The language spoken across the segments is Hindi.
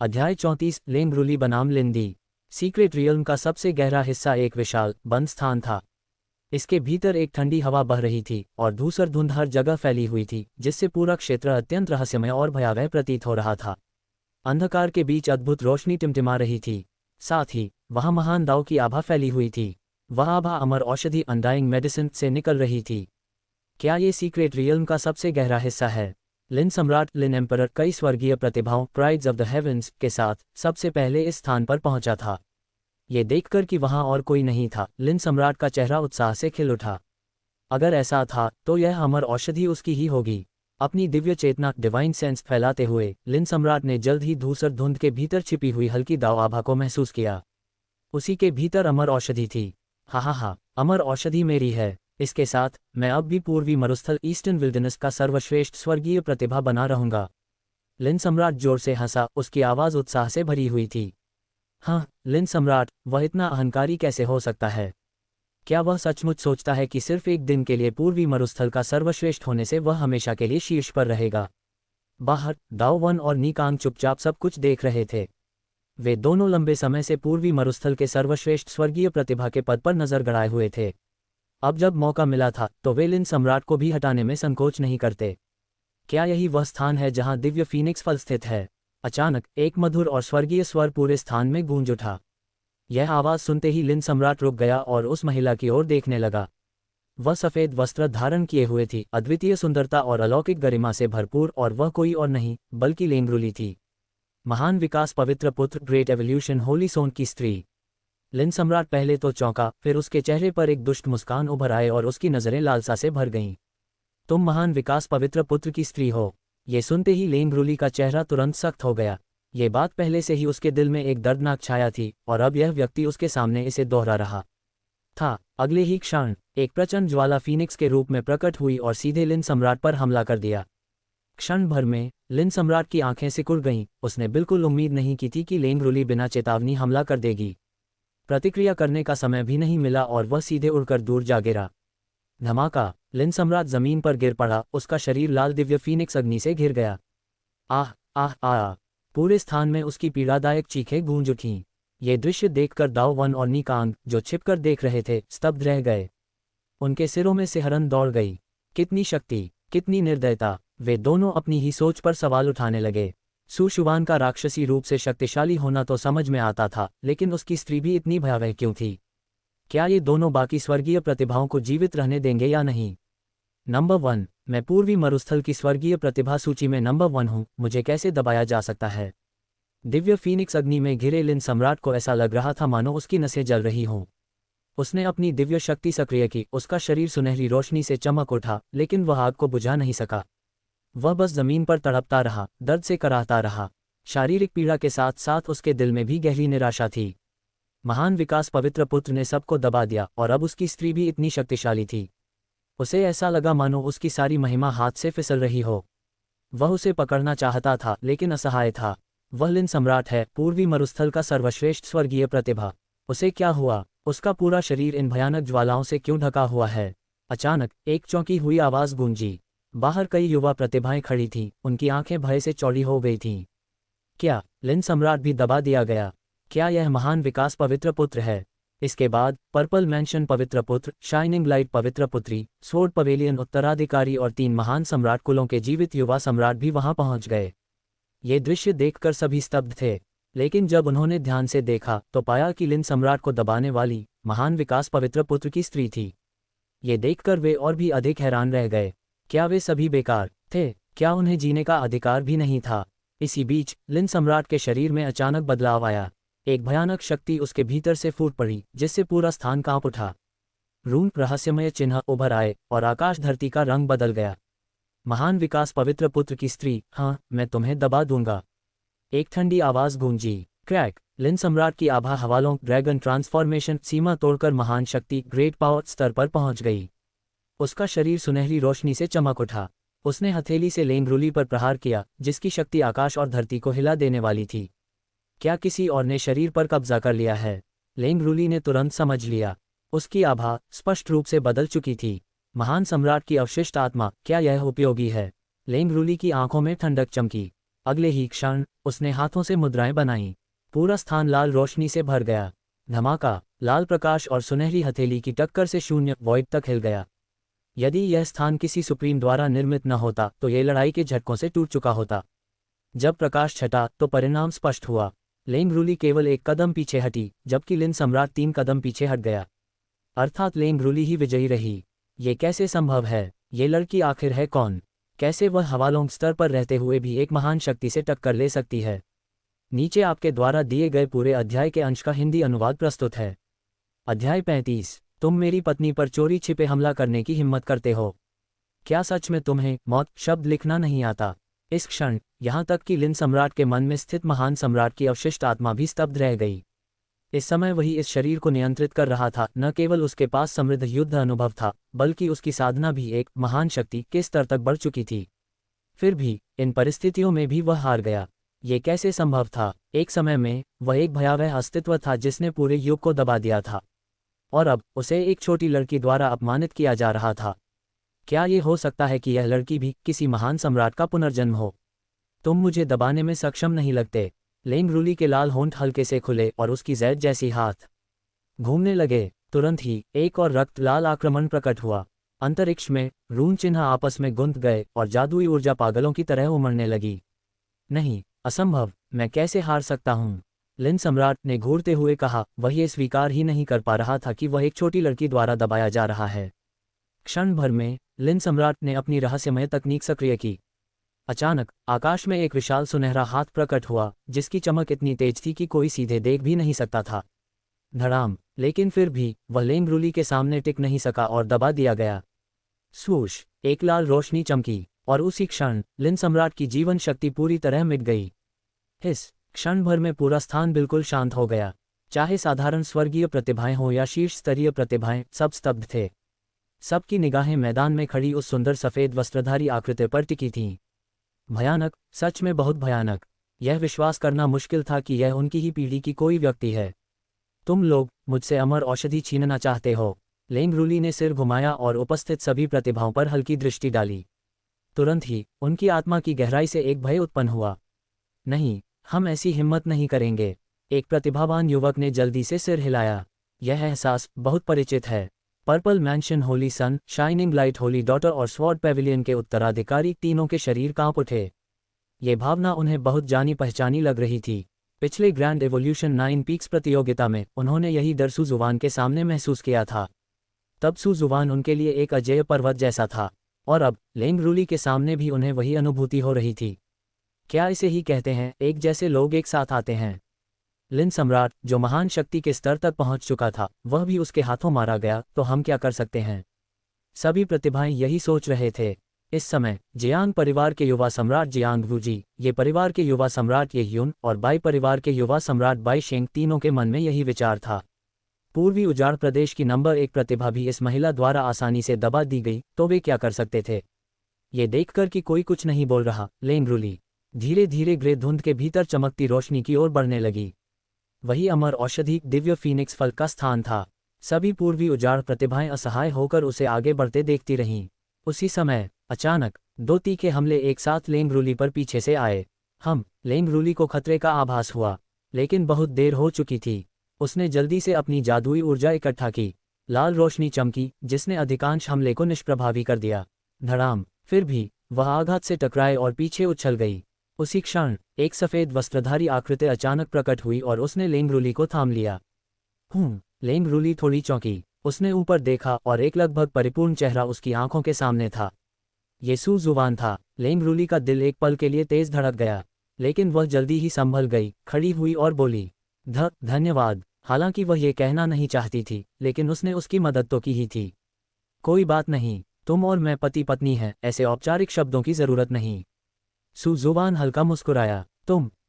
अध्याय 34 लेंगरुली बनाम लिंदी। सीक्रेट रियल्म का सबसे गहरा हिस्सा एक विशाल बंद स्थान था। इसके भीतर एक ठंडी हवा बह रही थी और धूसर धुंध हर जगह फैली हुई थी, जिससे पूरा क्षेत्र अत्यंत रहस्यमय और भयावह प्रतीत हो रहा था। अंधकार के बीच अद्भुत रोशनी टिमटिमा रही थी, साथ ही वहाँ महान दाव की आभा फैली हुई थी। वह आभा अमर औषधि अनडाइंग मेडिसिन से निकल रही थी। क्या ये सीक्रेट रियल्म का सबसे गहरा हिस्सा है? लिन सम्राट लिन एम्परर कई स्वर्गीय प्रतिभाओं प्राइड्स ऑफ द हेवंस के साथ सबसे पहले इस स्थान पर पहुंचा था। ये देखकर कि वहां और कोई नहीं था, लिन सम्राट का चेहरा उत्साह से खिल उठा। अगर ऐसा था तो यह अमर औषधि उसकी ही होगी। अपनी दिव्य चेतना डिवाइन सेंस फैलाते हुए लिन सम्राट ने जल्द ही धूसर धुंध के भीतर छिपी हुई हल्की दाव आभा को महसूस किया। उसी के भीतर अमर औषधि थी। हा, अमर औषधि मेरी है। इसके साथ मैं अब भी पूर्वी मरुस्थल ईस्टर्न विल्डरनेस का सर्वश्रेष्ठ स्वर्गीय प्रतिभा बना रहूंगा। लिन सम्राट जोर से हंसा, उसकी आवाज़ उत्साह से भरी हुई थी। हाँ, लिन सम्राट, वह इतना अहंकारी कैसे हो सकता है? क्या वह सचमुच सोचता है कि सिर्फ एक दिन के लिए पूर्वी मरुस्थल का सर्वश्रेष्ठ होने से वह हमेशा के लिए शीर्ष पर रहेगा? बाहर दाओ वन और निकांग चुपचाप सब कुछ देख रहे थे। वे दोनों लंबे समय से पूर्वी मरुस्थल के सर्वश्रेष्ठ स्वर्गीय प्रतिभा के पद पर नजर गड़ाए हुए थे। अब जब मौका मिला था तो वे लिन सम्राट को भी हटाने में संकोच नहीं करते। क्या यही वह स्थान है जहां दिव्य फीनिक्स फल स्थित है? अचानक एक मधुर और स्वर्गीय स्वर पूरे स्थान में गूंज उठा। यह आवाज़ सुनते ही लिन सम्राट रुक गया और उस महिला की ओर देखने लगा। वह सफ़ेद वस्त्र धारण किए हुए थी, अद्वितीय सुंदरता और अलौकिक गरिमा से भरपूर, और वह कोई और नहीं बल्कि लेंगरुली थी, महान विकास पवित्र पुत्र, ग्रेट एवोल्यूशन होली सोन की स्त्री। लिन सम्राट पहले तो चौंका, फिर उसके चेहरे पर एक दुष्ट मुस्कान उभर आए और उसकी नज़रें लालसा से भर गईं। तुम महान विकास पवित्र पुत्र की स्त्री हो? ये सुनते ही लेंगरुली का चेहरा तुरंत सख्त हो गया। ये बात पहले से ही उसके दिल में एक दर्दनाक छाया थी और अब यह व्यक्ति उसके सामने इसे दोहरा रहा था। अगले ही क्षण एक प्रचंड ज्वाला फीनिक्स के रूप में प्रकट हुई और सीधे लिन सम्राट पर हमला कर दिया। क्षण भर में लिन सम्राट की आंखें सिकुड़ गईं। उसने बिल्कुल उम्मीद नहीं की थी कि लेंगरुली बिना चेतावनी हमला कर देगी। प्रतिक्रिया करने का समय भी नहीं मिला और वह सीधे उड़कर दूर जा गिरा। धमाका! लिन सम्राट जमीन पर गिर पड़ा, उसका शरीर लाल दिव्य फीनिक्स अग्नि से घिर गया। आह आह आह! पूरे स्थान में उसकी पीड़ादायक चीखें गूंज उठीं। ये दृश्य देखकर दाओ वन और निकांग, जो छिपकर देख रहे थे, स्तब्ध रह गए। उनके सिरों में सिहरन दौड़ गई। कितनी शक्ति, कितनी निर्दयता! वे दोनों अपनी ही सोच पर सवाल उठाने लगे। सुशुवान का राक्षसी रूप से शक्तिशाली होना तो समझ में आता था, लेकिन उसकी स्त्री भी इतनी भयावह क्यों थी? क्या ये दोनों बाकी स्वर्गीय प्रतिभाओं को जीवित रहने देंगे या नहीं? नंबर 1, मैं पूर्वी मरुस्थल की स्वर्गीय प्रतिभा सूची में नंबर 1 हूँ, मुझे कैसे दबाया जा सकता है? दिव्य फीनिक्स अग्नि में घिरे लिन सम्राट को ऐसा लग रहा था मानो उसकी नसें जल रही हों। उसने अपनी दिव्य शक्ति सक्रिय की, उसका शरीर सुनहरी रोशनी से चमक उठा, लेकिन वह आग को बुझा नहीं सका। वह बस जमीन पर तड़पता रहा, दर्द से कराहता रहा। शारीरिक पीड़ा के साथ साथ उसके दिल में भी गहरी निराशा थी। महान विकास पवित्र पुत्र ने सबको दबा दिया और अब उसकी स्त्री भी इतनी शक्तिशाली थी। उसे ऐसा लगा मानो उसकी सारी महिमा हाथ से फिसल रही हो। वह उसे पकड़ना चाहता था लेकिन असहाय था। वह लिन सम्राट है, पूर्वी मरुस्थल का सर्वश्रेष्ठ स्वर्गीय प्रतिभा। उसे क्या हुआ? उसका पूरा शरीर इन भयानक ज्वालाओं से क्यों ढका हुआ है? अचानक एक चौंकी हुई आवाज़ गूंजी। बाहर कई युवा प्रतिभाएं खड़ी थीं, उनकी आंखें भय से चौड़ी हो गई थीं। क्या लिन सम्राट भी दबा दिया गया? क्या यह महान विकास पवित्र पुत्र है? इसके बाद पर्पल मैंशन पवित्र पुत्र, शाइनिंग लाइट पवित्र पुत्री, स्वॉर्ड पवेलियन उत्तराधिकारी और 3 महान सम्राट कुलों के जीवित युवा सम्राट भी वहां पहुंच गए। ये दृश्य देखकर सभी स्तब्ध थे, लेकिन जब उन्होंने ध्यान से देखा तो पाया कि लिन सम्राट को दबाने वाली महान विकास पवित्र पुत्र की स्त्री थी। ये देखकर वे और भी अधिक हैरान रह गए। क्या वे सभी बेकार थे? क्या उन्हें जीने का अधिकार भी नहीं था? इसी बीच लिन सम्राट के शरीर में अचानक बदलाव आया। एक भयानक शक्ति उसके भीतर से फूट पड़ी, जिससे पूरा स्थान कांप उठा। रून रहस्यमय चिन्ह उभर आए और आकाश धरती का रंग बदल गया। महान विकास पवित्र पुत्र की स्त्री, हाँ, मैं तुम्हें दबा दूंगा। एक ठंडी आवाज गूंजी। क्रैक! लिन सम्राट की आभा हवालों ड्रैगन ट्रांसफॉर्मेशन सीमा तोड़कर महान शक्ति ग्रेट पावर स्तर पर पहुंच गई। उसका शरीर सुनहरी रोशनी से चमक उठा। उसने हथेली से लेंगरुली पर प्रहार किया, जिसकी शक्ति आकाश और धरती को हिला देने वाली थी। क्या किसी और ने शरीर पर कब्जा कर लिया है? लेंगरुली ने तुरंत समझ लिया। उसकी आभा स्पष्ट रूप से बदल चुकी थी। महान सम्राट की अवशिष्ट आत्मा, क्या यह उपयोगी है? लेंगरुली की आंखों में ठंडक चमकी। अगले ही क्षण उसने हाथों से मुद्राएं बनाईं। पूरा स्थान लाल रोशनी से भर गया। धमाका, लाल प्रकाश और सुनहरी हथेली की टक्कर से शून्य वॉइड तक हिल गया। यदि यह स्थान किसी सुप्रीम द्वारा निर्मित न होता तो ये लड़ाई के झटकों से टूट चुका होता। जब प्रकाश छटा तो परिणाम स्पष्ट हुआ। लेंग रूली केवल एक कदम पीछे हटी, जबकि लिन सम्राट 3 कदम पीछे हट गया। अर्थात लेंग रूली ही विजयी रही। ये कैसे संभव है? ये लड़की आखिर है कौन? कैसे वह हवालोंग स्तर पर रहते हुए भी एक महान शक्ति से टक्कर ले सकती है? नीचे आपके द्वारा दिए गए पूरे अध्याय के अंश का हिंदी अनुवाद प्रस्तुत है। अध्याय 35। तुम मेरी पत्नी पर चोरी छिपे हमला करने की हिम्मत करते हो। क्या सच में तुम्हें मौत शब्द लिखना नहीं आता? इस क्षण यहाँ तक कि लिन सम्राट के मन में स्थित महान सम्राट की अवशिष्ट आत्मा भी स्तब्ध रह गई। इस समय वही इस शरीर को नियंत्रित कर रहा था। न केवल उसके पास समृद्ध युद्ध अनुभव था, बल्कि उसकी साधना भी एक महान शक्ति के स्तर तक बढ़ चुकी थी। फिर भी इन परिस्थितियों में भी वह हार गया। ये कैसे संभव था? एक समय में वह एक भयावह अस्तित्व था जिसने पूरे युग को दबा दिया था, और अब उसे एक छोटी लड़की द्वारा अपमानित किया जा रहा था। क्या ये हो सकता है कि यह लड़की भी किसी महान सम्राट का पुनर्जन्म हो? तुम मुझे दबाने में सक्षम नहीं लगते। लेंग रूली के लाल होंठ हल्के से खुले और उसकी जैद जैसी हाथ घूमने लगे। तुरंत ही एक और रक्त लाल आक्रमण प्रकट हुआ। अंतरिक्ष में रून चिन्ह आपस में गुंथ गए और जादुई ऊर्जा पागलों की तरह उमड़ने लगी। नहीं, असंभव, मैं कैसे हार सकता हूँ? लिन सम्राट ने घूरते हुए कहा। वह ये स्वीकार ही नहीं कर पा रहा था कि वह एक छोटी लड़की द्वारा दबाया जा रहा है। क्षण भर में लिन सम्राट ने अपनी रहस्यमय तकनीक सक्रिय की। अचानक आकाश में एक विशाल सुनहरा हाथ प्रकट हुआ, जिसकी चमक इतनी तेज थी कि कोई सीधे देख भी नहीं सकता था। धड़ाम, लेकिन फिर भी वह लेंग रूली के सामने टिक नहीं सका और दबा दिया गया। स्वूश, एक लाल रोशनी चमकी और उसी क्षण लिन सम्राट की जीवन शक्ति पूरी तरह मिट गई। इस क्षण भर में पूरा स्थान बिल्कुल शांत हो गया। चाहे साधारण स्वर्गीय प्रतिभाएं हों या शीर्ष स्तरीय प्रतिभाएं, सब स्तब्ध थे। सबकी निगाहें मैदान में खड़ी उस सुंदर सफेद वस्त्रधारी आकृति पर टिकी थीं। भयानक, सच में बहुत भयानक। यह विश्वास करना मुश्किल था कि यह उनकी ही पीढ़ी की कोई व्यक्ति है। तुम लोग मुझसे अमर औषधि छीनना चाहते हो? लेंग रूली ने सिर घुमाया और उपस्थित सभी प्रतिभाओं पर हल्की दृष्टि डाली। तुरंत ही उनकी आत्मा की गहराई से एक भय उत्पन्न हुआ। नहीं, हम ऐसी हिम्मत नहीं करेंगे। एक प्रतिभावान युवक ने जल्दी से सिर हिलाया। यह एहसास बहुत परिचित है। पर्पल मैंशन, होली सन, शाइनिंग लाइट, होली डॉटर और स्वॉर्ड पेविलियन के उत्तराधिकारी तीनों के शरीर कांप उठे। ये भावना उन्हें बहुत जानी पहचानी लग रही थी। पिछले ग्रैंड एवोल्यूशन 9 पीक्स प्रतियोगिता में उन्होंने यही डर सू जुवान के सामने महसूस किया था। तब सू जुवान उनके लिए एक अजेय पर्वत जैसा था, और अब लेंग रूली के सामने भी उन्हें वही अनुभूति हो रही थी। क्या इसे ही कहते हैं एक जैसे लोग एक साथ आते हैं? लिन सम्राट, जो महान शक्ति के स्तर तक पहुंच चुका था, वह भी उसके हाथों मारा गया, तो हम क्या कर सकते हैं? सभी प्रतिभाएं यही सोच रहे थे। इस समय जियांग परिवार के युवा सम्राट जियांग वूजी, ये परिवार के युवा सम्राट ये ह्यून और बाई परिवार के युवा सम्राट बाई शेंग, तीनों के मन में यही विचार था। पूर्वी उजाड़ प्रदेश की नंबर 1 प्रतिभा भी इस महिला द्वारा आसानी से दबा दी गई, तो वे क्या कर सकते थे? ये देखकर कि कोई कुछ नहीं बोल रहा, लेंग रूली धीरे धीरे ग्रे धुंध के भीतर चमकती रोशनी की ओर बढ़ने लगी। वही अमर औषधि दिव्य फीनिक्स फल का स्थान था। सभी पूर्वी उजाड़ प्रतिभाएं असहाय होकर उसे आगे बढ़ते देखती रहीं। उसी समय अचानक 2 तीखे हमले एक साथ लेंग रूली पर पीछे से आए। लेंग रूली को खतरे का आभास हुआ, लेकिन बहुत देर हो चुकी थी। उसने जल्दी से अपनी जादुई ऊर्जा इकट्ठा की। लाल रोशनी चमकी, जिसने अधिकांश हमले को निष्प्रभावी कर दिया। धड़ाम, फिर भी वह आघात से टकराए और पीछे उछल गई। उसी क्षण एक सफेद वस्त्रधारी आकृति अचानक प्रकट हुई और उसने लेंग रूली को थाम लिया। लेंग रूली थोड़ी चौंकी। उसने ऊपर देखा और एक लगभग परिपूर्ण चेहरा उसकी आंखों के सामने था। ये सू जुवान था। लेंग रूली का दिल एक पल के लिए तेज धड़क गया, लेकिन वह जल्दी ही संभल गई, खड़ी हुई और बोली, धन्यवाद। हालांकि वह ये कहना नहीं चाहती थी, लेकिन उसने उसकी मदद तो की ही थी। कोई बात नहीं, तुम और मैं पति पत्नी हैं, ऐसे औपचारिक शब्दों की जरूरत नहीं। सू जुवान हल्का मुस्कुराया।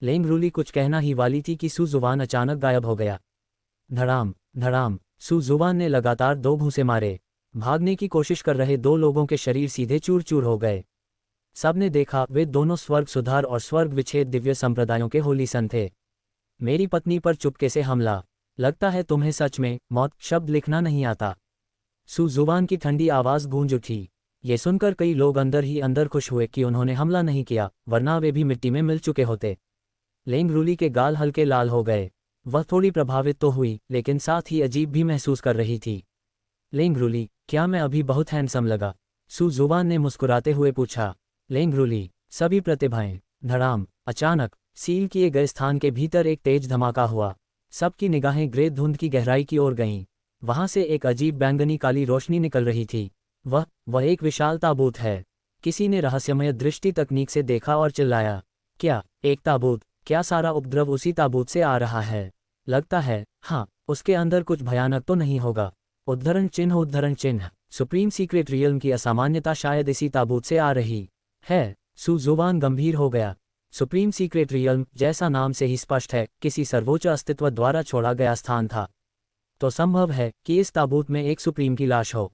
लेंग रूली कुछ कहना ही वाली थी कि सू जुवान अचानक गायब हो गया। धड़ाम, सू जुवान ने लगातार 2 घूंसे मारे। भागने की कोशिश कर रहे 2 लोगों के शरीर सीधे चूर चूर हो गए। सबने देखा, वे दोनों स्वर्ग सुधार और स्वर्ग विच्छेद दिव्य संप्रदायों के होली सन थे। मेरी पत्नी पर चुपके से हमला। लगता है तुम्हें सच में मौत शब्द लिखना नहीं आता। सू जुवान की ठंडी आवाज गूंज उठी। ये सुनकर कई लोग अंदर ही अंदर खुश हुए कि उन्होंने हमला नहीं किया, वरना वे भी मिट्टी में मिल चुके होते। लेंग रूली के गाल हल्के लाल हो गए। वह थोड़ी प्रभावित तो हुई, लेकिन साथ ही अजीब भी महसूस कर रही थी। लेंग रूली, क्या मैं अभी बहुत हैंडसम लगा? सू जुवान ने मुस्कुराते हुए पूछा। लेंग रूली, सभी प्रतिभाएं। धड़ाम, अचानक सील किए गए स्थान के भीतर एक तेज धमाका हुआ। सबकी निगाहें ग्रे धुंध की गहराई की ओर गईं। वहां से एक अजीब बैंगनी काली रोशनी निकल रही थी। वह एक विशाल ताबूत है। किसी ने रहस्यमय दृष्टि तकनीक से देखा और चिल्लाया, क्या एक ताबूत? क्या सारा उपद्रव उसी ताबूत से आ रहा है? लगता है, हाँ, उसके अंदर कुछ भयानक तो नहीं होगा। उद्धरण चिन्ह, सुप्रीम सीक्रेट रियल्म की असामान्यता शायद इसी ताबूत से आ रही है। सू जुवान गंभीर हो गया। सुप्रीम सीक्रेट रियल्म, जैसा नाम से ही स्पष्ट है, किसी सर्वोच्च अस्तित्व द्वारा छोड़ा गया स्थान था। तो संभव है कि इस ताबूत में एक सुप्रीम की लाश हो।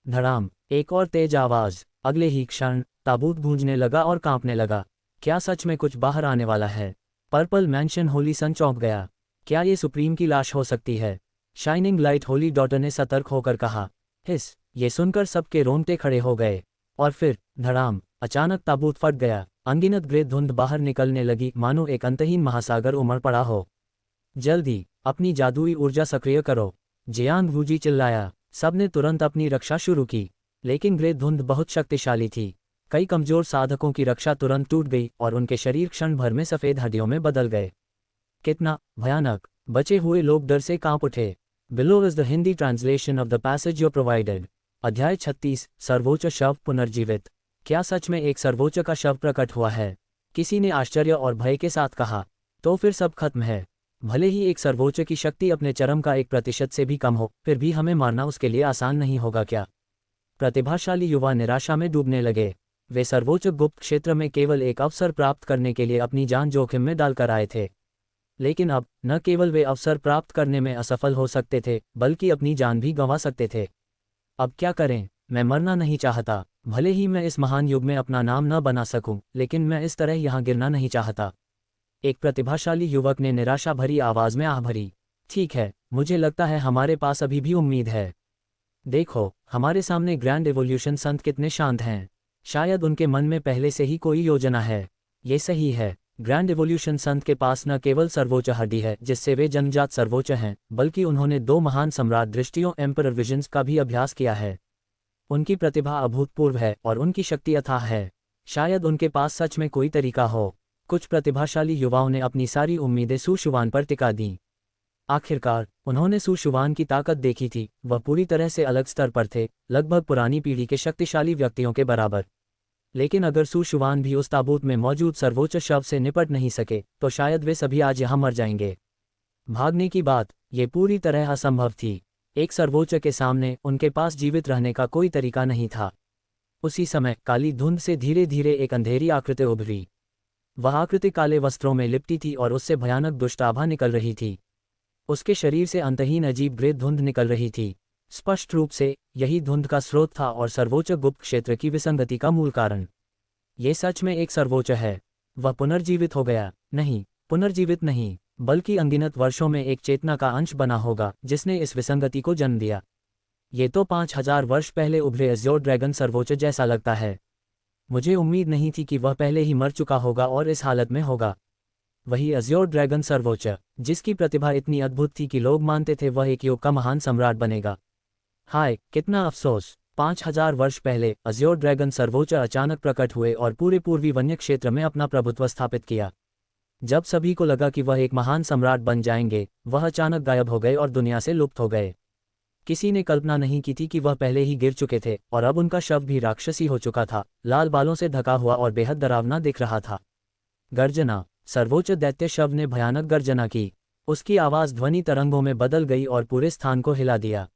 धड़ाम, एक और तेज आवाज। अगले ही क्षण ताबूत गूंजने लगा और कांपने लगा। क्या सच में कुछ बाहर आने वाला है? पर्पल मैंशन होली सन चौंक गया। क्या ये सुप्रीम की लाश हो सकती है? शाइनिंग लाइट होली डॉटर ने सतर्क होकर कहा। हिस, ये सुनकर सबके रोंगटे खड़े हो गए। और फिर धड़ाम, अचानक ताबूत फट गया। अनगिनत ग्रे धुंध बाहर निकलने लगी, मानो एक अंतहीन महासागर उमड़ पड़ा हो। जल्दी अपनी जादुई ऊर्जा सक्रिय करो, जियांग वूजी चिल्लाया। सबने तुरंत अपनी रक्षा शुरू की, लेकिन ग्रे धुंध बहुत शक्तिशाली थी। कई कमजोर साधकों की रक्षा तुरंत टूट गई और उनके शरीर क्षण भर में सफेद हड्डियों में बदल गए। कितना भयानक! बचे हुए लोग डर से कांप उठे। Below is the Hindi translation of the passage you provided. अध्याय 36, सर्वोच्च शव पुनर्जीवित। क्या सच में एक सर्वोच्च का शव प्रकट हुआ है? किसी ने आश्चर्य और भय के साथ कहा। तो फिर सब खत्म है। भले ही एक सर्वोच्च की शक्ति अपने चरम का 1% से भी कम हो, फिर भी हमें मारना उसके लिए आसान नहीं होगा क्या? प्रतिभाशाली युवा निराशा में डूबने लगे। वे सर्वोच्च गुप्त क्षेत्र में केवल एक अवसर प्राप्त करने के लिए अपनी जान जोखिम में डालकर आए थे। लेकिन अब न केवल वे अवसर प्राप्त करने में असफल हो सकते थे, बल्कि अपनी जान भी गंवा सकते थे। अब क्या करें? मैं मरना नहीं चाहता। भले ही मैं इस महान युग में अपना नाम न बना सकूं, लेकिन मैं इस तरह यहाँ गिरना नहीं चाहता। एक प्रतिभाशाली युवक ने निराशा भरी आवाज में आह भरी। ठीक है, मुझे लगता है हमारे पास अभी भी उम्मीद है। देखो, हमारे सामने ग्रैंड एवोल्यूशन संत कितने शांत हैं। शायद उनके मन में पहले से ही कोई योजना है। ये सही है। ग्रैंड एवोल्यूशन संत के पास न केवल सर्वोच्च हड्डी है जिससे वे जन्मजात सर्वोच्च हैं, बल्कि उन्होंने 2 महान सम्राट दृष्टियों एम्परर विजन्स का भी अभ्यास किया है। उनकी प्रतिभा अभूतपूर्व है और उनकी शक्ति अथाह है। शायद उनके पास सच में कोई तरीका हो। कुछ प्रतिभाशाली युवाओं ने अपनी सारी उम्मीदें सू शुवान पर टिका दीं। आखिरकार उन्होंने सू शुवान की ताकत देखी थी। वह पूरी तरह से अलग स्तर पर थे, लगभग पुरानी पीढ़ी के शक्तिशाली व्यक्तियों के बराबर। लेकिन अगर सू शुवान भी उस ताबूत में मौजूद सर्वोच्च शव से निपट नहीं सके, तो शायद वे सभी आज यहाँ मर जाएंगे। भागने की बात, ये पूरी तरह असंभव थी। एक सर्वोच्च के सामने उनके पास जीवित रहने का कोई तरीका नहीं था। उसी समय काली धुंध से धीरे धीरे एक अंधेरी आकृति उभरी। वह आकृति काले वस्त्रों में लिपटी थी और उससे भयानक दुष्ट आभा निकल रही थी। उसके शरीर से अंतहीन अजीब ग्रे धुंध निकल रही थी। स्पष्ट रूप से यही धुंध का स्रोत था और सर्वोच्च गुप्त क्षेत्र की विसंगति का मूल कारण। ये सच में एक सर्वोच्च है। वह पुनर्जीवित हो गया। नहीं, पुनर्जीवित नहीं, बल्कि अनगिनत वर्षों में एक चेतना का अंश बना होगा जिसने इस विसंगति को जन्म दिया। ये तो 5000 वर्ष पहले उभरे अज्योर ड्रैगन सर्वोच्च जैसा लगता है। मुझे उम्मीद नहीं थी कि वह पहले ही मर चुका होगा और इस हालत में होगा। वही अज्योर ड्रैगन सर्वोच्च, जिसकी प्रतिभा इतनी अद्भुत थी कि लोग मानते थे वह एक युग का महान सम्राट बनेगा। हाय, कितना अफसोस! 5000 वर्ष पहले अज्योर ड्रैगन सर्वोच्च अचानक प्रकट हुए और पूरे पूर्वी वन्य क्षेत्र में अपना प्रभुत्व स्थापित किया। जब सभी को लगा कि वह एक महान सम्राट बन जाएंगे, वह अचानक गायब हो गए और दुनिया से लुप्त हो गए। किसी ने कल्पना नहीं की थी कि वह पहले ही गिर चुके थे और अब उनका शव भी राक्षसी हो चुका था, लाल बालों से ढका हुआ और बेहद डरावना दिख रहा था। गर्जना! सर्वोच्च दैत्य शव ने भयानक गर्जना की। उसकी आवाज ध्वनि तरंगों में बदल गई और पूरे स्थान को हिला दिया।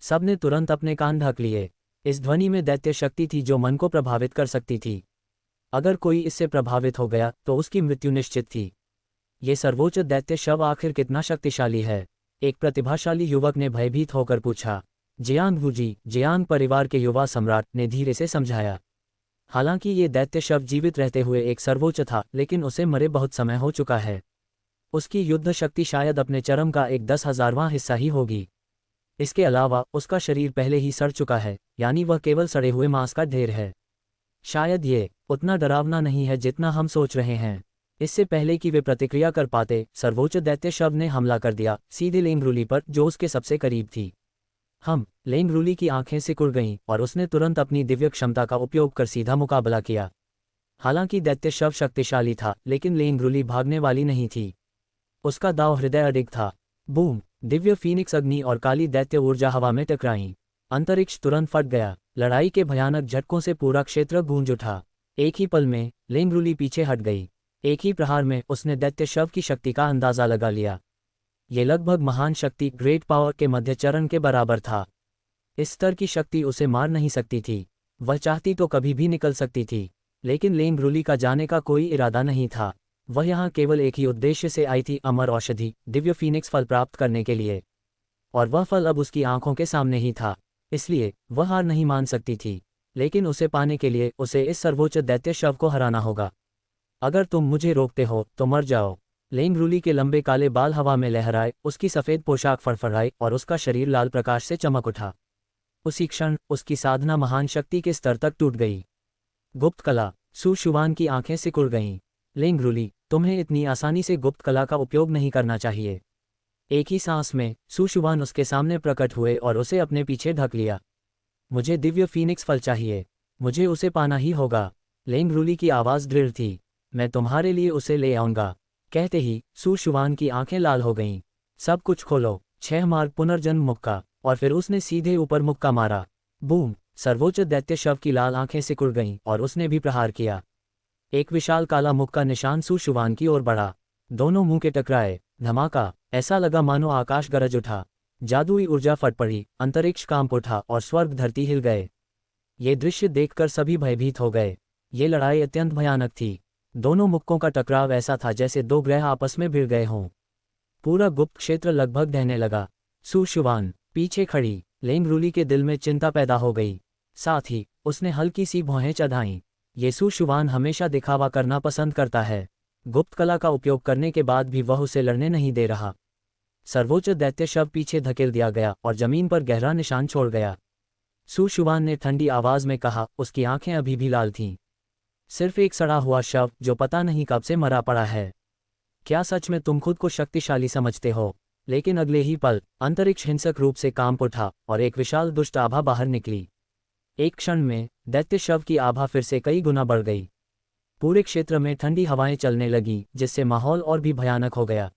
सबने तुरंत अपने कान ढक लिए। इस ध्वनि में दैत्य शक्ति थी जो मन को प्रभावित कर सकती थी। अगर कोई इससे प्रभावित हो गया तो उसकी मृत्यु निश्चित थी। ये सर्वोच्च दैत्य शव आखिर कितना शक्तिशाली है? एक प्रतिभाशाली युवक ने भयभीत होकर पूछा। जियांग वूजी, जियांग परिवार के युवा सम्राट, ने धीरे से समझाया। हालांकि ये दैत्य शव जीवित रहते हुए एक सर्वोच्च था, लेकिन उसे मरे बहुत समय हो चुका है। उसकी युद्ध शक्ति शायद अपने चरम का एक 10,000वां हिस्सा ही होगी। इसके अलावा उसका शरीर पहले ही सड़ चुका है, यानी वह केवल सड़े हुए मांस का ढेर है। शायद ये उतना डरावना नहीं है जितना हम सोच रहे हैं। इससे पहले कि वे प्रतिक्रिया कर पाते, सर्वोच्च दैत्य शव ने हमला कर दिया, सीधे लेंगरूली पर, जो उसके सबसे करीब थी। लेंगरूली की आंखें सिकुड़ गईं और उसने तुरंत अपनी दिव्य क्षमता का उपयोग कर सीधा मुकाबला किया। हालांकि दैत्य शव शक्तिशाली था, लेकिन लेंगरूली भागने वाली नहीं थी। उसका दांव हृदय अडिग था। बूम! दिव्य फीनिक्स अग्नि और काली दैत्य ऊर्जा हवा में टकराईं। अंतरिक्ष तुरंत फट गया। लड़ाई के भयानक झटकों से पूरा क्षेत्र गूंज उठा। एक ही पल में लेंगरूली पीछे हट गई। एक ही प्रहार में उसने दैत्य शव की शक्ति का अंदाजा लगा लिया। ये लगभग महान शक्ति, ग्रेट पावर के मध्य चरण के बराबर था। इस स्तर की शक्ति उसे मार नहीं सकती थी। वह चाहती तो कभी भी निकल सकती थी, लेकिन लेंगरूली का जाने का कोई इरादा नहीं था। वह यहाँ केवल एक ही उद्देश्य से आई थी, अमर औषधि, दिव्य फीनिक्स फल प्राप्त करने के लिए। और वह फल अब उसकी आंखों के सामने ही था, इसलिए वह हार नहीं मान सकती थी। लेकिन उसे पाने के लिए उसे इस सर्वोच्च दैत्य शव को हराना होगा। अगर तुम मुझे रोकते हो तो मर जाओ। लेंगरूली के लंबे काले बाल हवा में लहराए, उसकी सफ़ेद पोशाक फड़फड़ाई और उसका शरीर लाल प्रकाश से चमक उठा। उसी क्षण उसकी साधना महान शक्ति के स्तर तक टूट गई। गुप्त कला! सु शुवान की आंखें सिकुड़ गईं। लेंगरूली, तुम्हें इतनी आसानी से गुप्त कला का उपयोग नहीं करना चाहिए। एक ही सांस में सु शुवान उसके सामने प्रकट हुए और उसे अपने पीछे ढक लिया। मुझे दिव्य फीनिक्स फल चाहिए, मुझे उसे पाना ही होगा। लेंगरूली की आवाज़ दृढ़ थी। मैं तुम्हारे लिए उसे ले आऊंगा। कहते ही सु शुवान की आंखें लाल हो गईं। सब कुछ खोलो। 6 मार्ग पुनर्जन्म मुक्का। और फिर उसने सीधे ऊपर मुक्का मारा। बूम! सर्वोच्च दैत्य शव की लाल आंखें सिकुड़ गईं और उसने भी प्रहार किया। एक विशाल काला मुख का निशान सु शुवान की ओर बढ़ा। दोनों मुंह के टकराए। धमाका! ऐसा लगा मानो आकाश गरज उठा। जादुई ऊर्जा फट पड़ी, अंतरिक्ष कांप उठा और स्वर्ग धरती हिल गए। ये दृश्य देखकर सभी भयभीत हो गए। ये लड़ाई अत्यंत भयानक थी। दोनों मुक्कों का टकराव ऐसा था जैसे दो ग्रह आपस में भिड़ गए हों। पूरा गुप्त क्षेत्र लगभग ढहने लगा। सु शुवान पीछे खड़ी। लेंगरूली के दिल में चिंता पैदा हो गई। साथ ही उसने हल्की सी भौहें चढ़ाईं। ये सु शुवान हमेशा दिखावा करना पसंद करता है। गुप्त कला का उपयोग करने के बाद भी वह उसे लड़ने नहीं दे रहा। सर्वोच्च दैत्य शव पीछे धकेल दिया गया और जमीन पर गहरा निशान छोड़ गया। सु शुवान ने ठंडी आवाज में कहा, उसकी आंखें अभी भी लाल थीं। सिर्फ एक सड़ा हुआ शव जो पता नहीं कब से मरा पड़ा है। क्या सच में तुम खुद को शक्तिशाली समझते हो? लेकिन अगले ही पल अंतरिक्ष हिंसक रूप से कांप उठा और एक विशाल दुष्ट आभा बाहर निकली। एक क्षण में दैत्य शव की आभा फिर से कई गुना बढ़ गई। पूरे क्षेत्र में ठंडी हवाएं चलने लगीं, जिससे माहौल और भी भयानक हो गया।